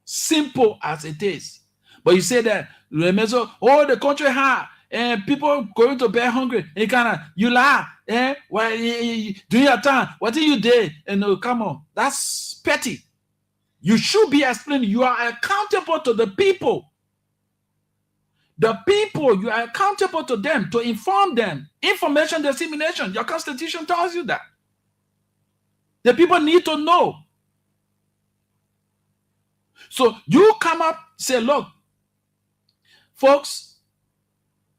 Simple as it is. But you say that, the country high, and people going to bed hungry. And you lie. Well, during your time, what did you do? And come on, that's petty. You should be explaining. You are accountable to the people. The people, you are accountable to them, to inform them. Information dissemination. Your constitution tells you that. The people need to know. So you come up, say, look, folks,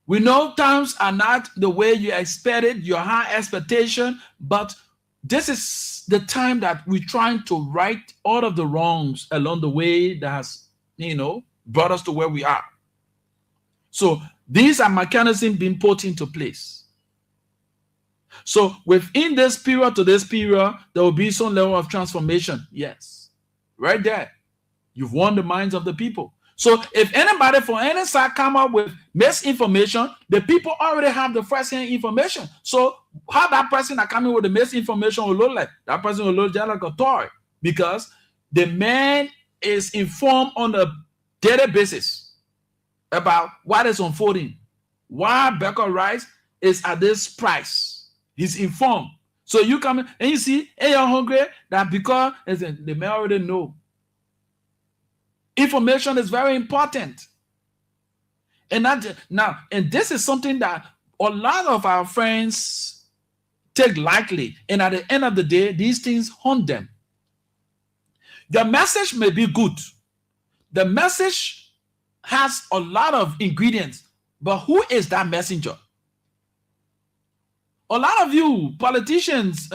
we know times are not the way you expected, your high expectation, but this is the time that we're trying to right all of the wrongs along the way that has, brought us to where we are. So these are mechanisms being put into place. So within this period to this period, there will be some level of transformation. Yes. Right there. You've won the minds of the people. So if anybody from any side come up with misinformation, the people already have the first-hand information. So how that person that coming with the misinformation will look like? That person will look just like a toy, because the man is informed on a daily basis about what is unfolding. Why Becca rice is at this price. He's informed. So you come in and you see, hey, you're hungry, that because the man already know. Information is very important. And this is something that a lot of our friends take lightly. And at the end of the day, these things haunt them. The message may be good. The message has a lot of ingredients. But who is that messenger? A lot of you, politicians,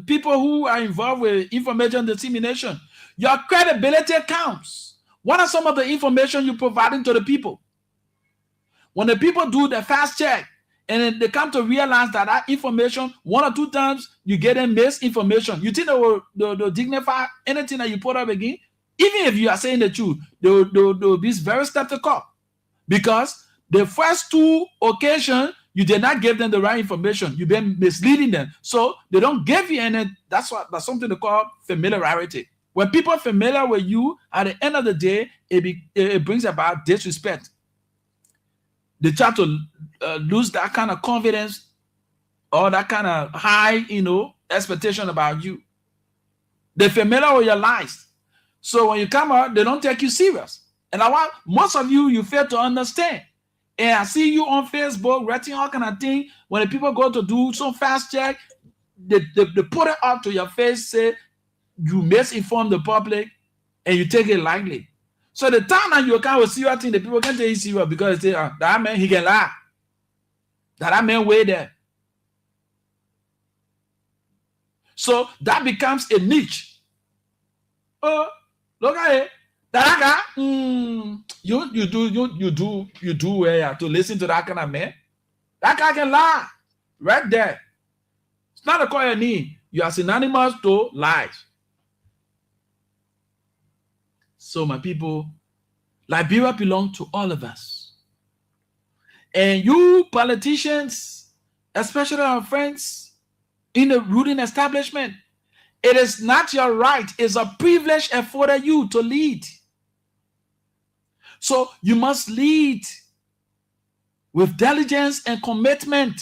people who are involved with information dissemination, your credibility counts. What are some of the information you're providing to the people? When the people do the fast check and then they come to realize that information, 1 or 2 times you get them misinformation, you think they'll dignify anything that you put up again? Even if you are saying the truth, they'll be very skeptical, because the first 2 occasions you did not give them the right information. You've been misleading them, so they don't give you any. That's something they call familiarity. When people are familiar with you, at the end of the day, it brings about disrespect. They try to lose that kind of confidence or that kind of high, expectation about you. They're familiar with your lies. So when you come out, they don't take you serious. And most of you fail to understand. And I see you on Facebook writing all kind of things. When the people go to do some fast check, they put it up to your face, say you misinform the public, and you take it lightly. So the time that you can't see your thing, the people can take you serious because they say, that man, he can lie. That man way there. So that becomes a niche. Oh, look at it. That guy, you do well to listen to that kind of man. That guy can lie. Right there. It's not a call you need. You are synonymous to lies. So my people, Liberia belongs to all of us. And you politicians, especially our friends in the ruling establishment, it is not your right. It's a privilege afforded you to lead. So you must lead with diligence and commitment.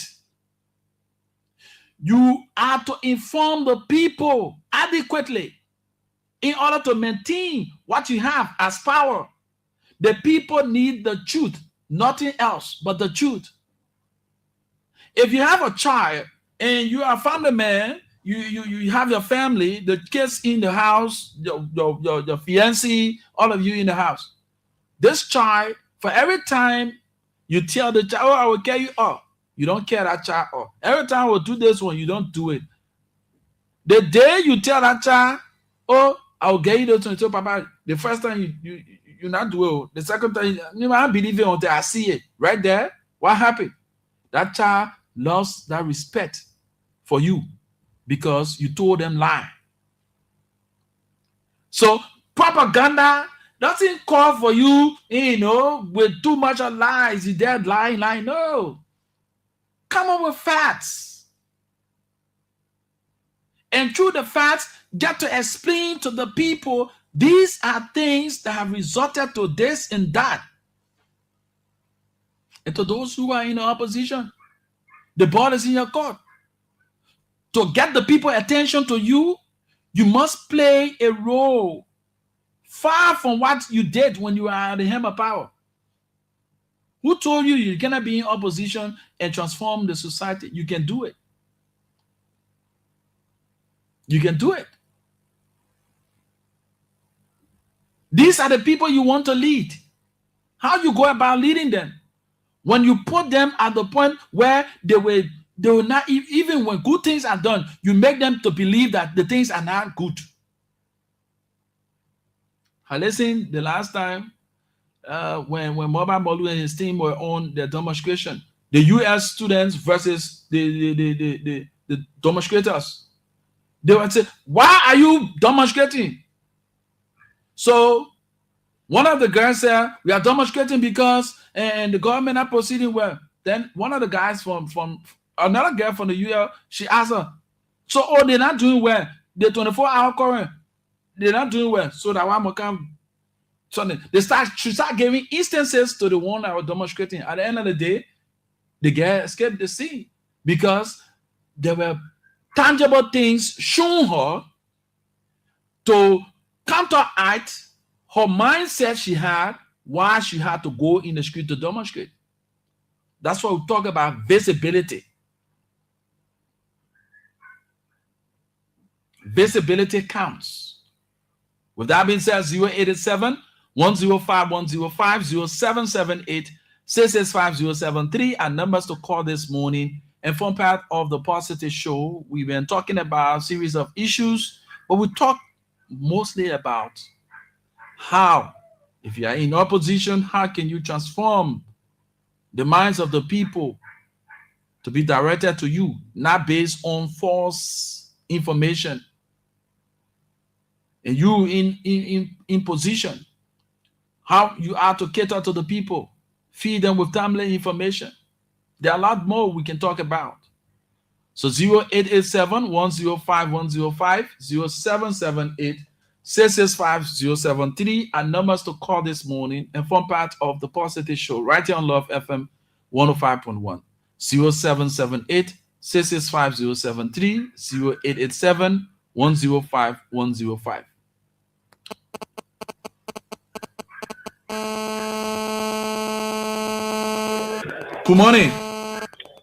You are to inform the people adequately in order to maintain what you have as power. The people need the truth, nothing else but the truth. If you have a child and you are a family man, you have your family, the kids in the house, your fiancé, all of you in the house. This child, for every time you tell the child, I will carry you up, you don't care that child up. Every time we'll do this one, you don't do it. The day you tell that child, I will get you those one, so Papa, the first time you not do it. The second time, I believe it until I see it. Right there, what happened? That child lost that respect for you because you told them lie. So propaganda doesn't call for you, with too much of lies. You dead lying. No. Come up with facts. And through the facts, get to explain to the people, these are things that have resulted to this and that. And to those who are in the opposition, the ball is in your court. To get the people attention to you, you must play a role far from what you did when you were at the helm of power. Who told you you cannot be in opposition and transform the society? You can do it. You can do it. These are the people you want to lead. How you go about leading them? When you put them at the point where they will not, even when good things are done, you make them to believe that the things are not good. I listened the last time when Mobile Molu and his team were on their demonstration, the US students versus the demonstrators. They would say, why are you demonstrating? So one of the girls said, we are demonstrating because and the government are proceeding well. Then one of the guys from another girl from the US, she asked her, so they're not doing well. The 24-hour current, they're not doing well. So that one more come. So she start giving instances to the one that was demonstrating. At the end of the day, the girl escaped the scene because there were tangible things shown her to counteract her mindset she had why she had to go in the street to demonstrate. That's why we talk about visibility. Visibility counts. With that being said, 087 105 105 0778 665 073 are numbers to call this morning and form part of the Positive Show. We've been talking about a series of issues, but we talk mostly about how, if you are in opposition, how can you transform the minds of the people to be directed to you, not based on false information. And you in position, how you are to cater to the people, feed them with timely information. There are a lot more we can talk about. So 0887 105 105 0778 665 073 are numbers to call this morning and form part of the Positive Show right here on Love FM 105.1. 0778 665-073, 0887-105-105. Good morning.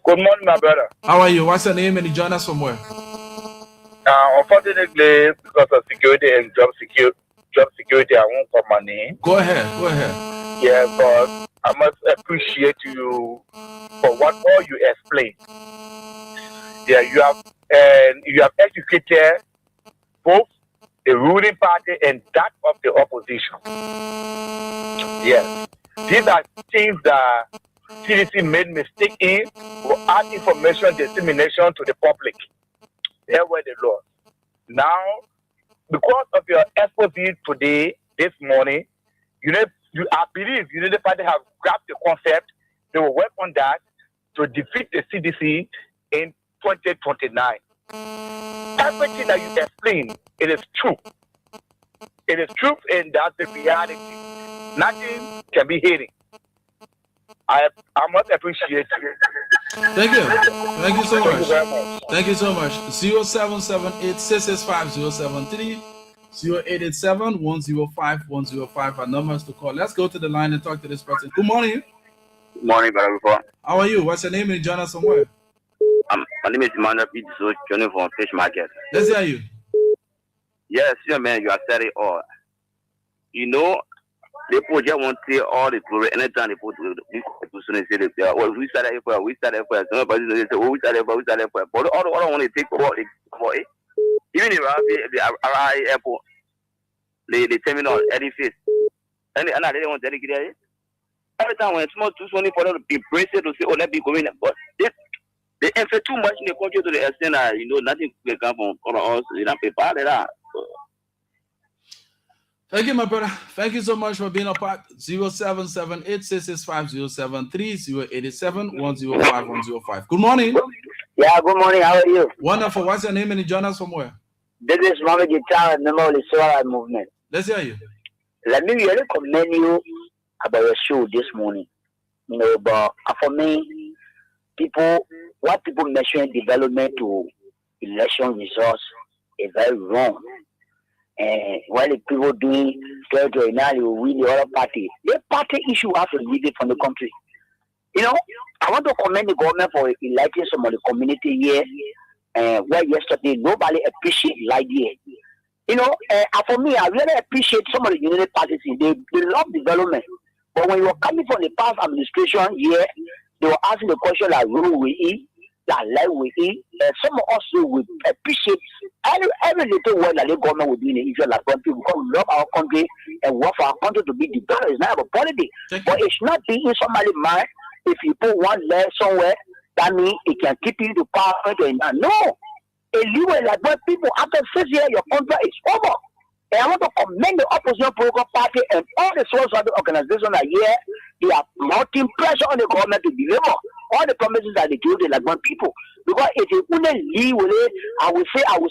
Good morning, my brother. How are you? What's your name and you join us from where? Unfortunately, because of security and job security, I won't call my name. Go ahead. Yeah, but I must appreciate you for what all you explained. Yeah, you have educated both the ruling party and that of the opposition. Yes, these are things that CDC made mistake in for add information dissemination to the public. There were the laws. Now, because of your expose today, this morning, I believe United Party have grabbed the concept. They will work on that to defeat the CDC in 2029. Everything that you explain, it is true. It is truth, and that's the reality. Nothing can be hidden. I must appreciate you. Thank you so much. Thank you very much. Thank you so much. 0778-665-073, 0887-105-105 are numbers to call. Let's go to the line and talk to this person. Good morning. Good morning, brother. How are you? What's your name and join us somewhere? My name is Emmanuel P. So joining from Fish Market. Let's hear you. Yes, yeah, man, you are said it all. They put just want to all the glory anytime they put the say well, we started for somebody say we started for but all I want to take for it. Even if the airport the terminal edifice and I didn't want to get it. Every time when it's small too funny for them to be braced to say, oh, let me go in, but they effort too much in the country to the extent that nothing will come from us in a paper that. Thank you, my brother. Thank you so much for being a part. 0778-665-073, 0887-105-105. Good morning. Yeah, good morning. How are you? Wonderful. What's your name and you join us from where? This is Mama Guitar and member of the Solar Movement. Let's hear you. Let me really commend you about your show this morning. But for me, what people measuring development to election results is very wrong. And while the people doing territory now, they will win the other party. The party issue has to leave it from the country. I want to commend the government for electing some of the community here. Where yesterday nobody appreciated the idea. For me, I really appreciate some of the united parties. They love development. But when you were coming from the past administration here, they were asking the question like rule we eat, like life we eat. Some of us will appreciate every little word that the government will do in the Israel like country because we love our country and work for our country to be developed. It's not about politics. But it should not be in somebody's mind. If you put one leg somewhere, that means it can keep you to power. No. Like when people after 6 years, your contract is over. And I want to commend the opposition political party and all the social organizations that here they are mounting pressure on the government to deliver all the promises that they give the Lagos people. Because if you couldn't leave with it, I will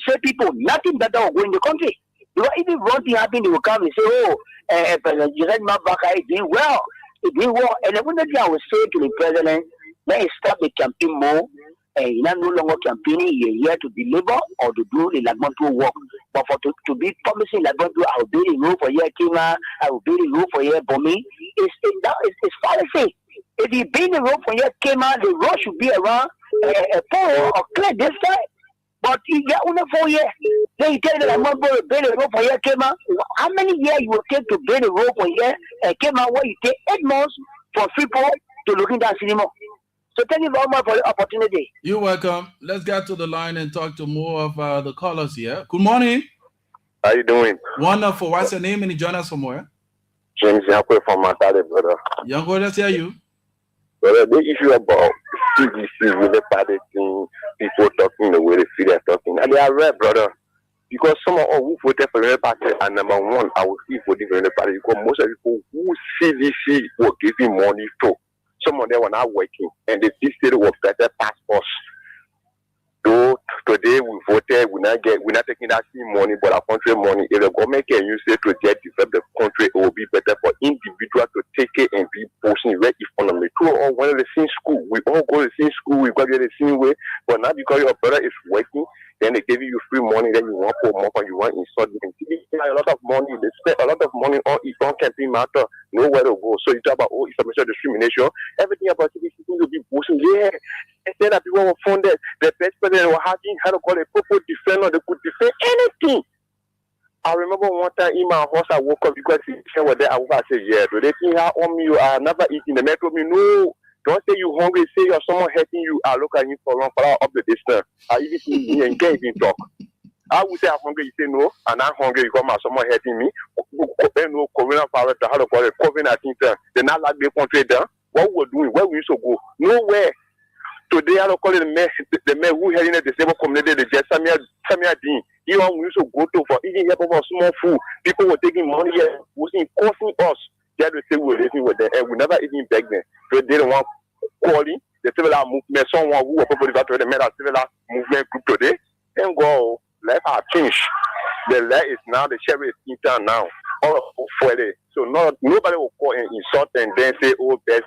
say people nothing better will go in the country. Because if the wrong thing happen, they will come and say, oh, President Joseph Mabaka is doing well. He's doing well. And the only thing I will say to the president, let him start the campaign more. And you're no longer campaigning, you're here to deliver or to do the Lagos work. But to be promising Lagos, I will build a road for here, Kima, I will build a road for here, Bomi. It's fallacy. If you build a road for here, Kima, the road should be around a pole or clear this side. But if you're only 4 years, then you tell me I'm going to build a road for here, Kima. How many years you will take to build a road for here, Kima, where you take 8 months for people to look in that cinema? So thank you very much for the opportunity. You're welcome. Let's get to the line and talk to more of the callers here. Good morning. How you doing? Wonderful. What's your name and you join us from where? James Yankwe from Matade, brother. Yanko, let's hear you. Brother, the issue about CDC with the party thing, people talking the way they feel they're talking. And they are rare, brother. Because some of us who voted for the party are number one, I will see voting for the party. Because most of the people who CDC were giving money to, some of them were not working, and the state was better past us. Though today we voted, we're not taking that same money, but our country money. If the government can use it to just develop the country, it will be better for individuals to take it and be pushing the economy. Two or one of the same school, we all go to the same school, we got the same way, but not because your brother is working, then they give you free money, then you want for more, and you want insult them. A lot of money, they spend a lot of money on campaign matter, nowhere to go. So you talk about information discrimination, everything about it will be pushing. Yeah, instead that people were funded, the best president were having how to call it, people defender, they could defend anything. I remember one time in my house, I woke up because he was there. I said, yeah, do they think how on me you are never eating? The man told me, no, don't say you hungry, say you're someone hurting you. I look at you for long, for up the distance. I even see me and you can't even talk. I would say I'm hungry, you say no, and I'm hungry because my someone hurting me. No coronavirus, how to call it, COVID-19, they're not like the country there. What we're doing, where we used to go? Nowhere. Today, I don't call it the man who heading the disabled community, the just Samia Dean. He want we used to go to for eating help for small food. People were taking money here, was costing us. They had to say we're living with them, and we never even beg them. So they don't want calling the civil movement, someone who was probably about to the civil movement group today, and go, life has changed. The life is now, the sheriff is in town now. All for it. So nobody will call and insult and then say, oh, best.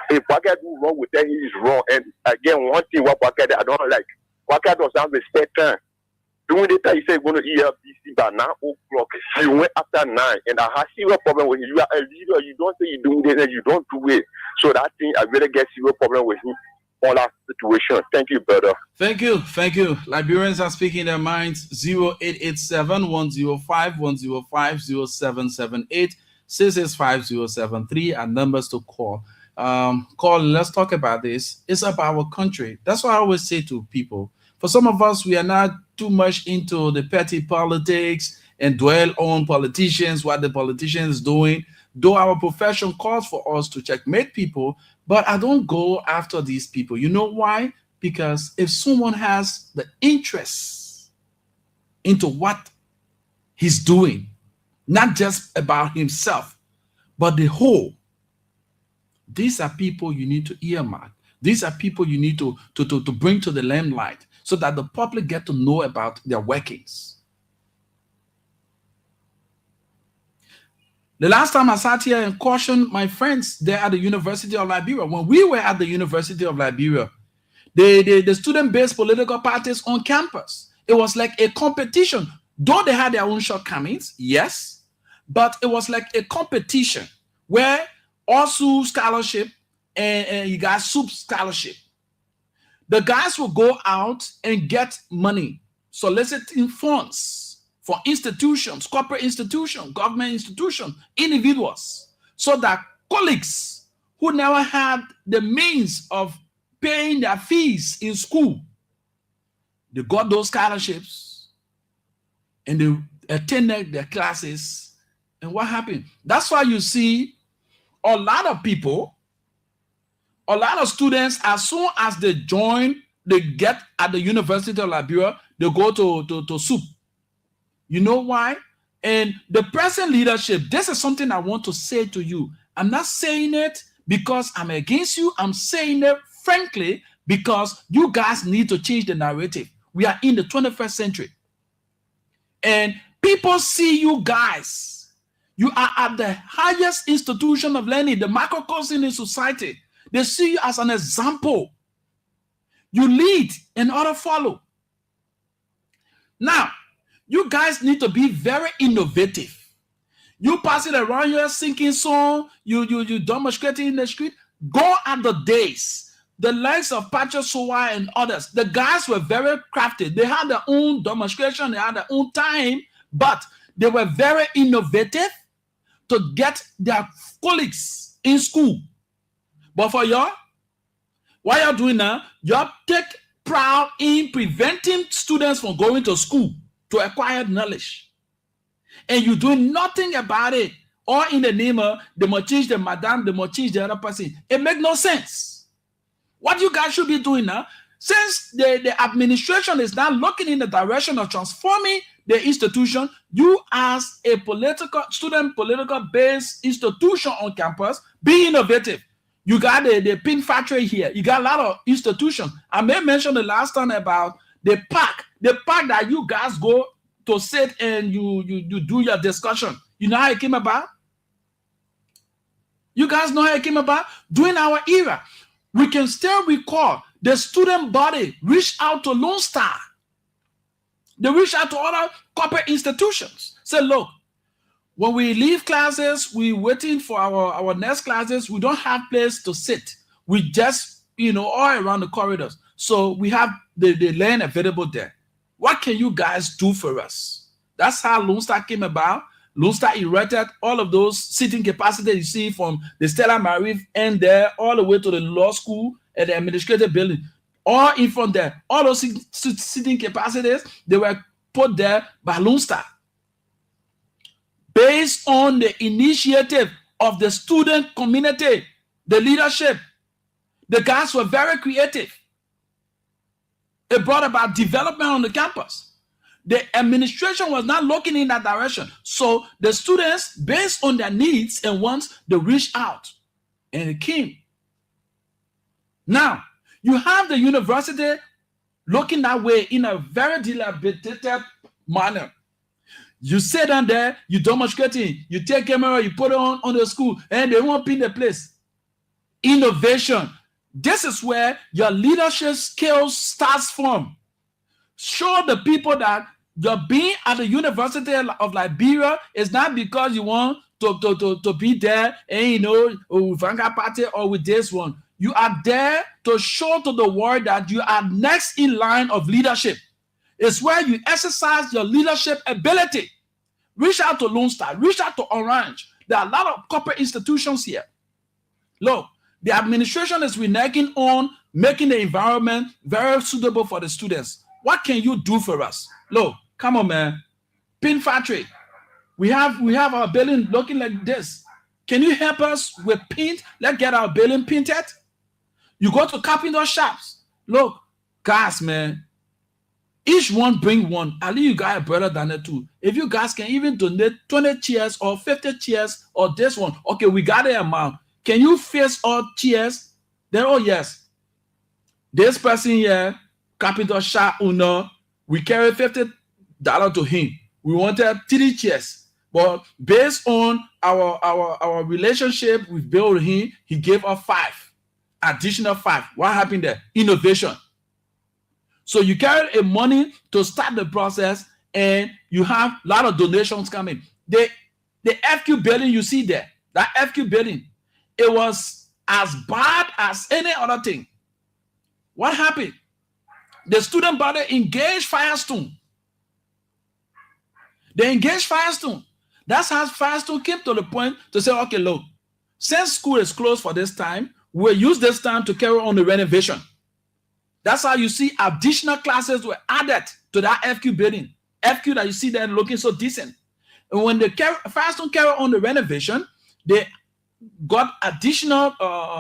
If Waka do wrong with that, he is wrong. And again, one thing what Waka I don't like, Waka does not respect time. During the time you say you're going to ELBC by 9 o'clock, you went after 9, and I have serious problem with you. You are a leader, you don't say you're doing this and you don't do it. So that thing, I really get serious problem with him. All that situation. Thank you, brother. Thank you. Liberians are speaking their minds. 0887-105-105-0778 665-073 and numbers to call. Let's talk about this. It's about our country. That's what I always say to people. For some of us, we are not too much into the petty politics and dwell on politicians, what the politicians doing. Though our profession calls for us to checkmate people, but I don't go after these people. You know why? Because if someone has the interest into what he's doing, not just about himself, but the whole, these are people you need to earmark. These are people you need to bring to the limelight so that the public get to know about their workings. The last time I sat here and cautioned my friends there at the University of Liberia, when we were at the University of Liberia, the student-based political parties on campus, it was like a competition. Though they had their own shortcomings, yes, but it was like a competition where also scholarship and you got soup scholarship. The guys will go out and get money, soliciting funds for institutions, corporate institutions, government institutions, individuals, so that colleagues who never had the means of paying their fees in school, they got those scholarships and they attended their classes. And what happened? That's why you see a lot of people, a lot of students, as soon as they join, they get at the University of Liberia, they go to soup. You know why? And the present leadership, this is something I want to say to you. I'm not saying it because I'm against you. I'm saying it frankly because you guys need to change the narrative. We are in the 21st century. And people see you guys. You are at the highest institution of learning, the microcosm in society. They see you as an example. You lead and others follow. Now, you guys need to be very innovative. You pass it around here, singing song, you demonstrating in the street. Go at the days. The likes of Patrick Sowa and others, the guys were very crafty. They had their own demonstration, they had their own time, but they were very innovative to get their colleagues in school. But for y'all, what y'all doing now, y'all take proud in preventing students from going to school to acquire knowledge. And you're doing nothing about it. Or in the name of, they must change the madam, they must change the other person. It makes no sense. What you guys should be doing now, since the administration is now looking in the direction of transforming the institution, you as a political-based institution on campus, be innovative. You got the pin factory here. You got a lot of institutions. I may mention the last time about the park that you guys go to sit and you do your discussion. You know how it came about? You guys know how it came about? During our era, we can still recall the student body reached out to Lone Star. They reached out to other corporate institutions. Say, look, when we leave classes, we're waiting for our next classes. We don't have place to sit. We just, all around the corridors. So we have the land available there. What can you guys do for us? That's how Lone Star came about. Lone Star erected all of those seating capacity you see from the Stella Marie end there all the way to the law school and the administrative building. All in front there. All those seating capacities, they were put there by Lone Star. Based on the initiative of the student community, the leadership, the guys were very creative. It brought about development on the campus. The administration was not looking in that direction. So the students, based on their needs and wants, they reached out and it came. Now, you have the university looking that way in a very dilapidated manner. You sit down there, you demonstrate, you take camera, you put it on the school, and they won't pin the place. Innovation. This is where your leadership skills starts from. Show the people that your being at the University of Liberia is not because you want to be there and with Vanguard Party or with this one. You are there to show to the world that you are next in line of leadership. It's where you exercise your leadership ability. Reach out to Lone Star, reach out to Orange. There are a lot of corporate institutions here. Look, the administration is reneging on making the environment very suitable for the students. What can you do for us? Look, come on, man. Pin factory. We have our building looking like this. Can you help us with paint? Let's get our building painted. You go to carpenter shops. Look, guys, man. Each one bring one. I leave you guys a brother than that too. If you guys can even donate 20 chairs or 50 chairs or this one. Okay, we got the amount. Can you fix all chairs? Then, oh yes. This person here, carpenter shop owner, we carry $50 to him. We wanted 3 chairs. But based on our relationship with Bill with him, he gave us 5. Additional 5. What happened there? Innovation. So you carry a money to start the process and you have a lot of donations coming. The FQ building you see there, that FQ building, it was as bad as any other thing. What happened? The student body engaged Firestone. They engaged Firestone. That's how Firestone came to the point to say, okay, look, since school is closed for this time, we'll use this time to carry on the renovation. That's how you see additional classes were added to that FQ building. FQ that you see there looking so decent. And when the Firestone carry on the renovation, they got additional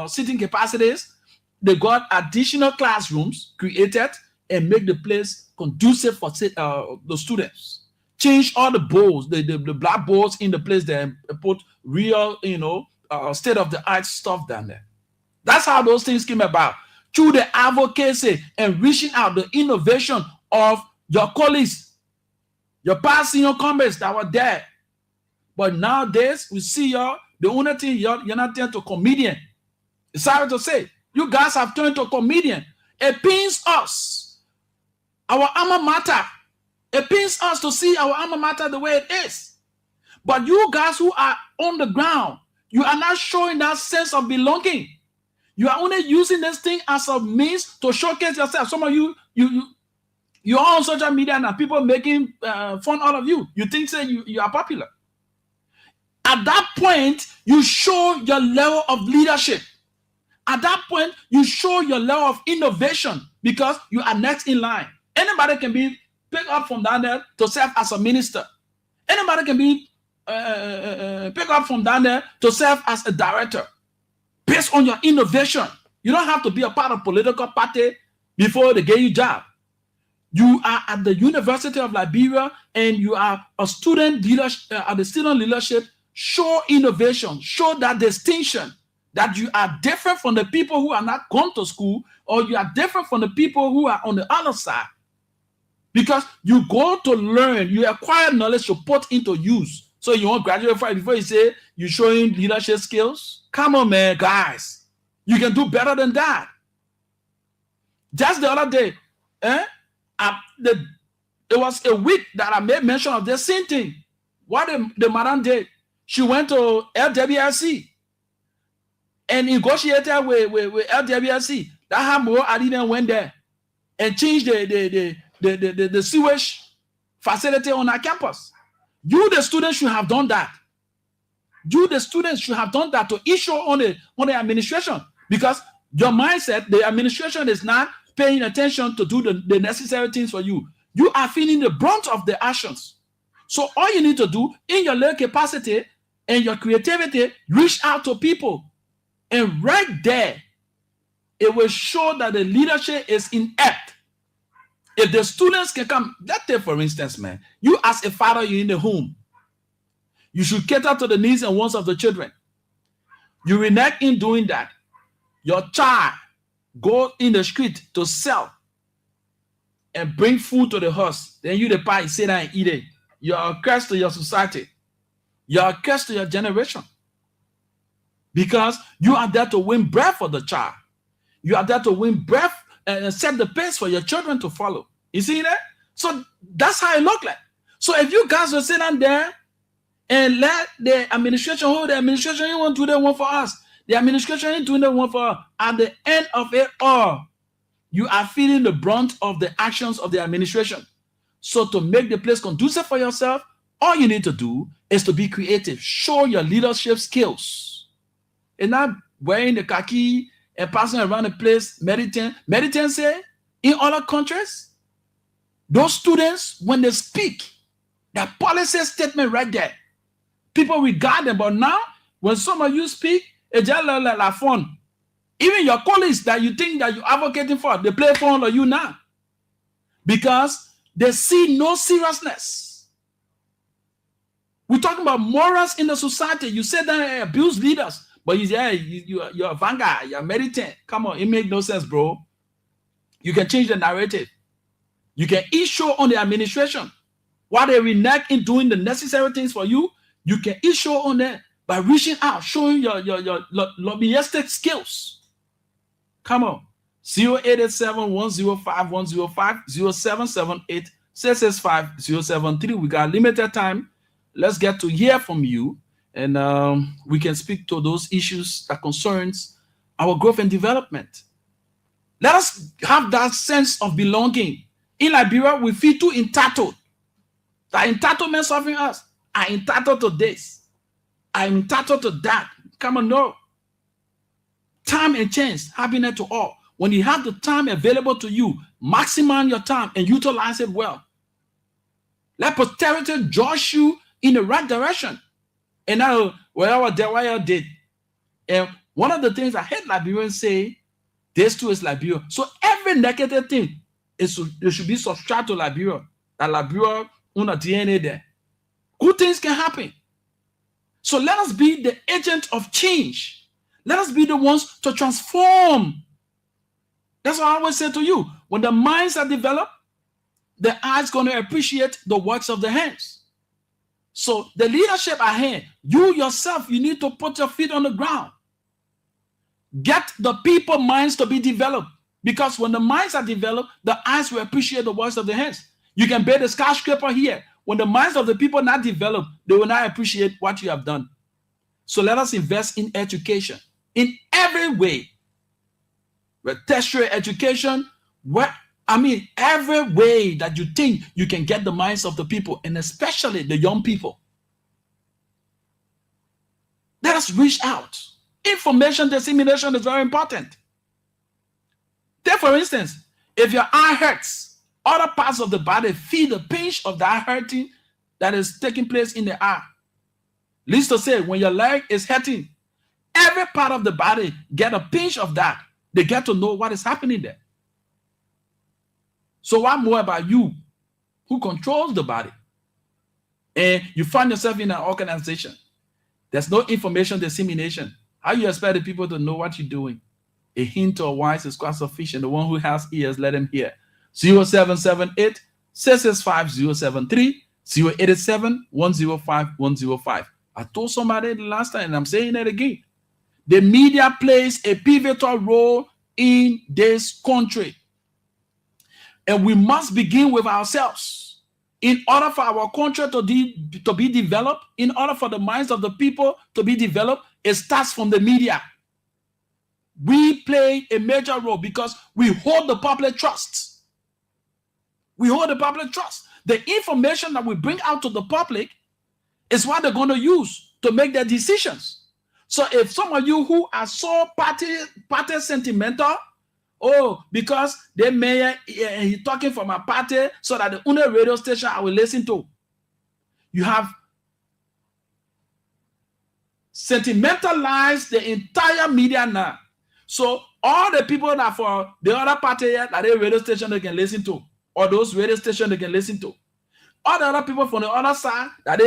seating capacities. They got additional classrooms created and make the place conducive for the students. Change all the boards, the blackboards in the place there and put real, state-of-the-art stuff down there. That's how those things came about. Through the advocacy and reaching out the innovation of your colleagues, your past senior comrades that were there. But nowadays, we see y'all, the only thing you're not turned to comedian. It's sorry to say, you guys have turned to comedian. It pains us, our alma mater. It pains us to see our alma mater the way it is. But you guys who are on the ground, you are not showing that sense of belonging. You are only using this thing as a means to showcase yourself. Some of you're on social media and people making fun out of you. You think you are popular. At that point, you show your level of leadership. At that point, you show your level of innovation because you are next in line. Anybody can be picked up from down there to serve as a minister. Anybody can be picked up from down there to serve as a director. Based on your innovation. You don't have to be a part of political party before they get you a job. You are at the University of Liberia and you are a student leadership, at the student leadership. Show innovation, show that distinction that you are different from the people who are not gone to school, or you are different from the people who are on the other side. Because you go to learn, you acquire knowledge to put into use. So you won't graduate from it before you say you're showing leadership skills. Come on, man, guys. You can do better than that. Just the other day, it was a week that I made mention of the same thing. What the madam did, she went to LWRC and negotiated with LWRC. That had more. I didn't went there and changed the sewage facility on our campus. You, the students, should have done that. You, the students, should have done that to issue on the administration, because your mindset, the administration is not paying attention to do the necessary things for you. You are feeling the brunt of the actions. So all you need to do in your little capacity and your creativity, reach out to people. And right there, it will show that the leadership is inept. If the students can come, let's take for instance, man, you as a father, you're in the home. You should cater to the needs and wants of the children. You renege in doing that. Your child go in the street to sell and bring food to the house. Then you, the party, sit down and eat it. You're a curse to your society. You're a curse to your generation. Because you are there to win breath for the child. You are there to win breath and set the pace for your children to follow. You see that? So that's how it look like. So if you guys will sit down there and let the administration hold, the administration ain't want to do that one for us. The administration ain't doing that one for us. At the end of it all, you are feeling the brunt of the actions of the administration. So to make the place conducive for yourself, all you need to do is to be creative. Show your leadership skills. And not wearing the khaki and passing around the place, meditating. Meditating say, in other countries, those students, when they speak, that policy statement right there, people regard them. But now, when some of you speak, it's just like fun. Even your colleagues that you think that you're advocating for, they play fun on you now. Because they see no seriousness. We're talking about morals in the society. You say that abuse leaders, but you're a vanguard, you're meditating. Come on, it makes no sense, bro. You can change the narrative. You can issue on the administration. While they renege in doing the necessary things for you, you can issue on them by reaching out, showing your lobbyistic skills. Come on. 0887-105-105, 0778-665-073. We got limited time. Let's get to hear from you, and we can speak to those issues that concerns our growth and development. Let us have that sense of belonging. In Liberia, we feel too entitled. That entitlement serving us. I'm entitled to this. I'm entitled to that. Come on, no. Time and chance, happiness to all. When you have the time available to you, maximize your time and utilize it well. Let posterity judge you in the right direction. And now, wherever Dewaya did. And one of the things I heard Liberians say, this too is Liberia. So every negative thing, it should be subscribed to Liberia. That Liberia, una DNA there. Good things can happen. So let us be the agent of change. Let us be the ones to transform. That's what I always say to you. When the minds are developed, the eyes going to appreciate the works of the hands. So the leadership at hand, you yourself, you need to put your feet on the ground. Get the people minds to be developed. Because when the minds are developed, the eyes will appreciate the works of the hands. You can build a skyscraper here. When the minds of the people not developed, they will not appreciate what you have done. So let us invest in education in every way. With tertiary education, every way that you think you can get the minds of the people, and especially the young people. Let us reach out. Information dissemination is very important. Take for instance, if your eye hurts, other parts of the body feel the pinch of that hurting that is taking place in the eye. Least to say, when your leg is hurting, every part of the body get a pinch of that. They get to know what is happening there. So what more about you who controls the body? And you find yourself in an organization. There's no information dissemination. How you expect the people to know what you're doing? A hint or wise is quite sufficient. The one who has ears, let him hear. 0778 665-073, 087-105-105. I told somebody the last time, and I'm saying it again. The media plays a pivotal role in this country. And we must begin with ourselves. In order for our country to be developed, in order for the minds of the people to be developed, it starts from the media. We play a major role because we hold the public trust. We hold the public trust. The information that we bring out to the public is what they're going to use to make their decisions. So if some of you who are so party sentimental, because the mayor he's talking for my party, so that the only radio station I will listen to, you have sentimentalized the entire media now. So all the people that for the other party that they radio station they can listen to, or those radio stations they can listen to, all the other people from the other side that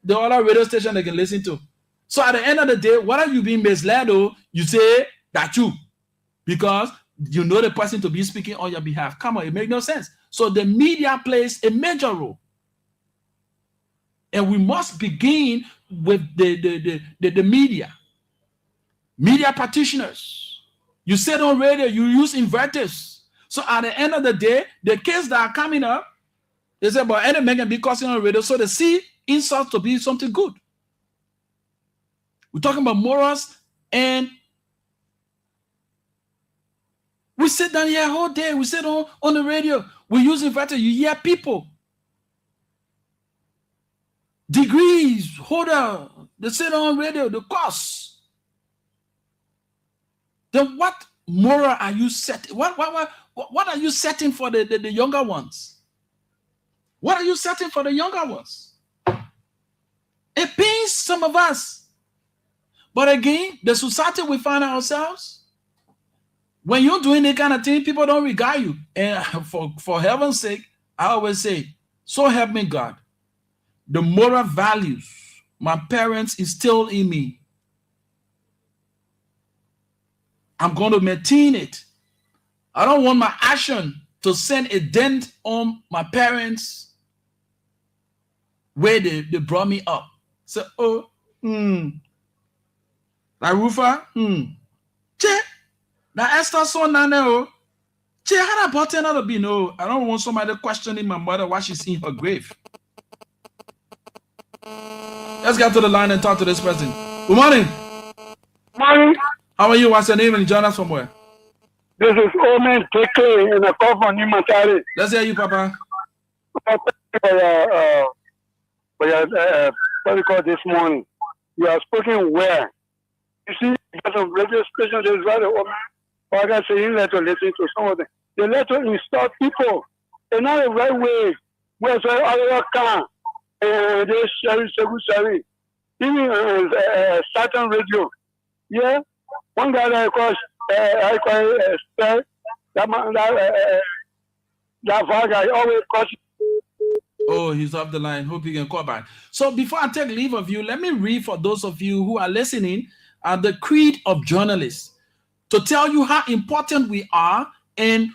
the other radio station they can listen to. So at the end of the day, whether you being misled or you say that you, because you know the person to be speaking on your behalf. Come on, it makes no sense. So the media plays a major role. And we must begin with the media. Media practitioners. You sit on radio, you use inverters. So at the end of the day, the kids that are coming up, they say, but any man can be cursing on radio, so they see insults to be something good. We're talking about morals, and we sit down here all day. We sit on the radio. We use inverter. You hear people, degrees, holder, they sit on radio, the course. Then what moral are you setting? What are you setting for the younger ones? What are you setting for the younger ones? It pains some of us. But again, the society we find ourselves, when you're doing that kind of thing, people don't regard you. And for heaven's sake, I always say, so help me God, the moral values my parents instilled in me, I'm going to maintain it. I don't want my action to send a dent on my parents where they brought me up. So, like Rufa, che, na Esther son nane che, how about another be no? I don't want somebody questioning my mother while she's in her grave. Let's get to the line and talk to this person. Good morning. Morning. How are you? What's your name and join us from where? This is Omen Teke in a call from Nimatari. Let's hear you, Papa. Thank you for your what do you call this morning. You are speaking well. You see, because of radio station, there's rather woman. Like I say, you let to listen to some of them. They let to install people. They're not the right way. Where's other car? They Sherry. Even Saturn radio. Yeah. One guy that I call that guy always calls. Oh, he's off the line. Hope he can call back. So before I take leave of you, let me read for those of you who are listening the creed of journalists to tell you how important we are, and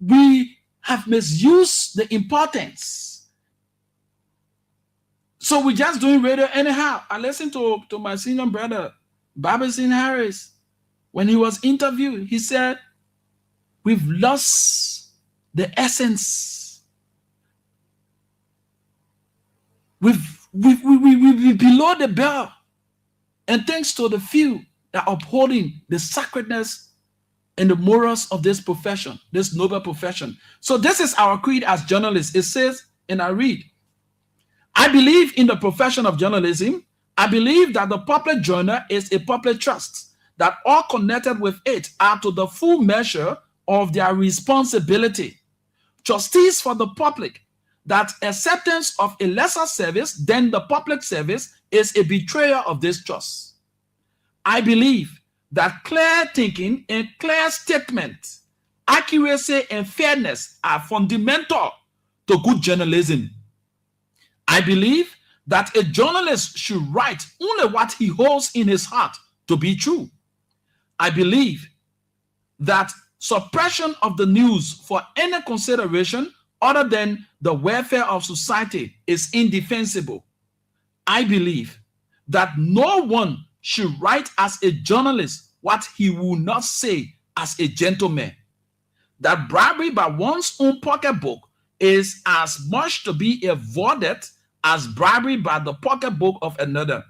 we have misused the importance. So we're just doing radio anyhow. I listened to my senior brother, Babison Harris, when he was interviewed. He said, we've lost the essence. We've below the bell. And thanks to the few that are upholding the sacredness and the morals of this profession, this noble profession. So this is our creed as journalists. It says, and I read, I believe in the profession of journalism. I believe that the public journal is a public trust, that all connected with it are to the full measure of their responsibility. Trustees for the public, that acceptance of a lesser service than the public service is a betrayal of this trust. I believe that clear thinking and clear statement, accuracy and fairness are fundamental to good journalism. I believe that a journalist should write only what he holds in his heart to be true. I believe that suppression of the news for any consideration other than the welfare of society is indefensible. I believe that no one should write as a journalist what he will not say as a gentleman. That bribery by one's own pocketbook is as much to be avoided as bribery by the pocketbook of another.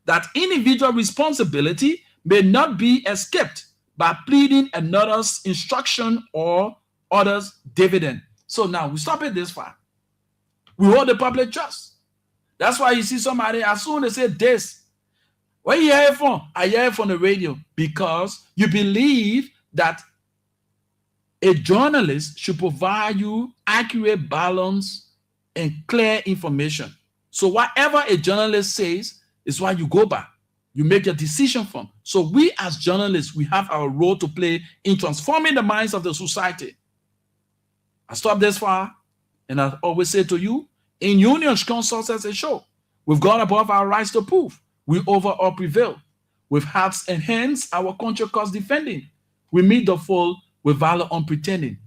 That individual responsibility may not be escaped by pleading another's instruction or other's dividend. So now we stop it this far. We hold the public trust. That's why you see somebody, as soon as they say this, where you hear it from? I hear it from the radio, because you believe that a journalist should provide you accurate, balanced, and clear information. So whatever a journalist says is what you go by. You make your decision from. So we as journalists, we have our role to play in transforming the minds of the society. I stop this far, and I always say to you, in union consults as a show, we've gone above our rights to prove. We over or prevail. With hearts and hands, our country cause defending. We meet the foe with valor unpretending.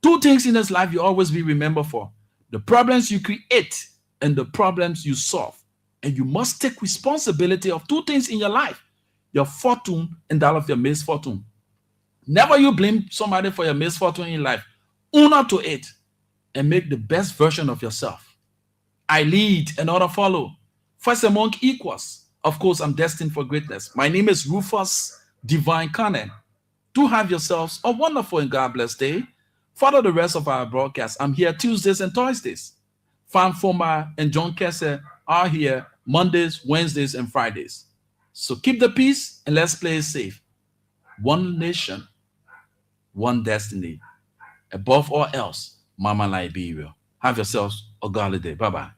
Two things in this life you always be remembered for: the problems you create and the problems you solve. And you must take responsibility of two things in your life: your fortune and that of your misfortune. Never you blame somebody for your misfortune in life. Own up to it and make the best version of yourself. I lead and others follow. First among equals. Of course, I'm destined for greatness. My name is Rufus Divine Cannon. Do have yourselves a wonderful and God-blessed day. Follow the rest of our broadcast. I'm here Tuesdays and Thursdays. Fan Foma and John Kesse are here Mondays, Wednesdays, and Fridays. So keep the peace and let's play it safe. One nation, one destiny. Above all else, Mama Liberia. Have yourselves a godly day. Bye-bye.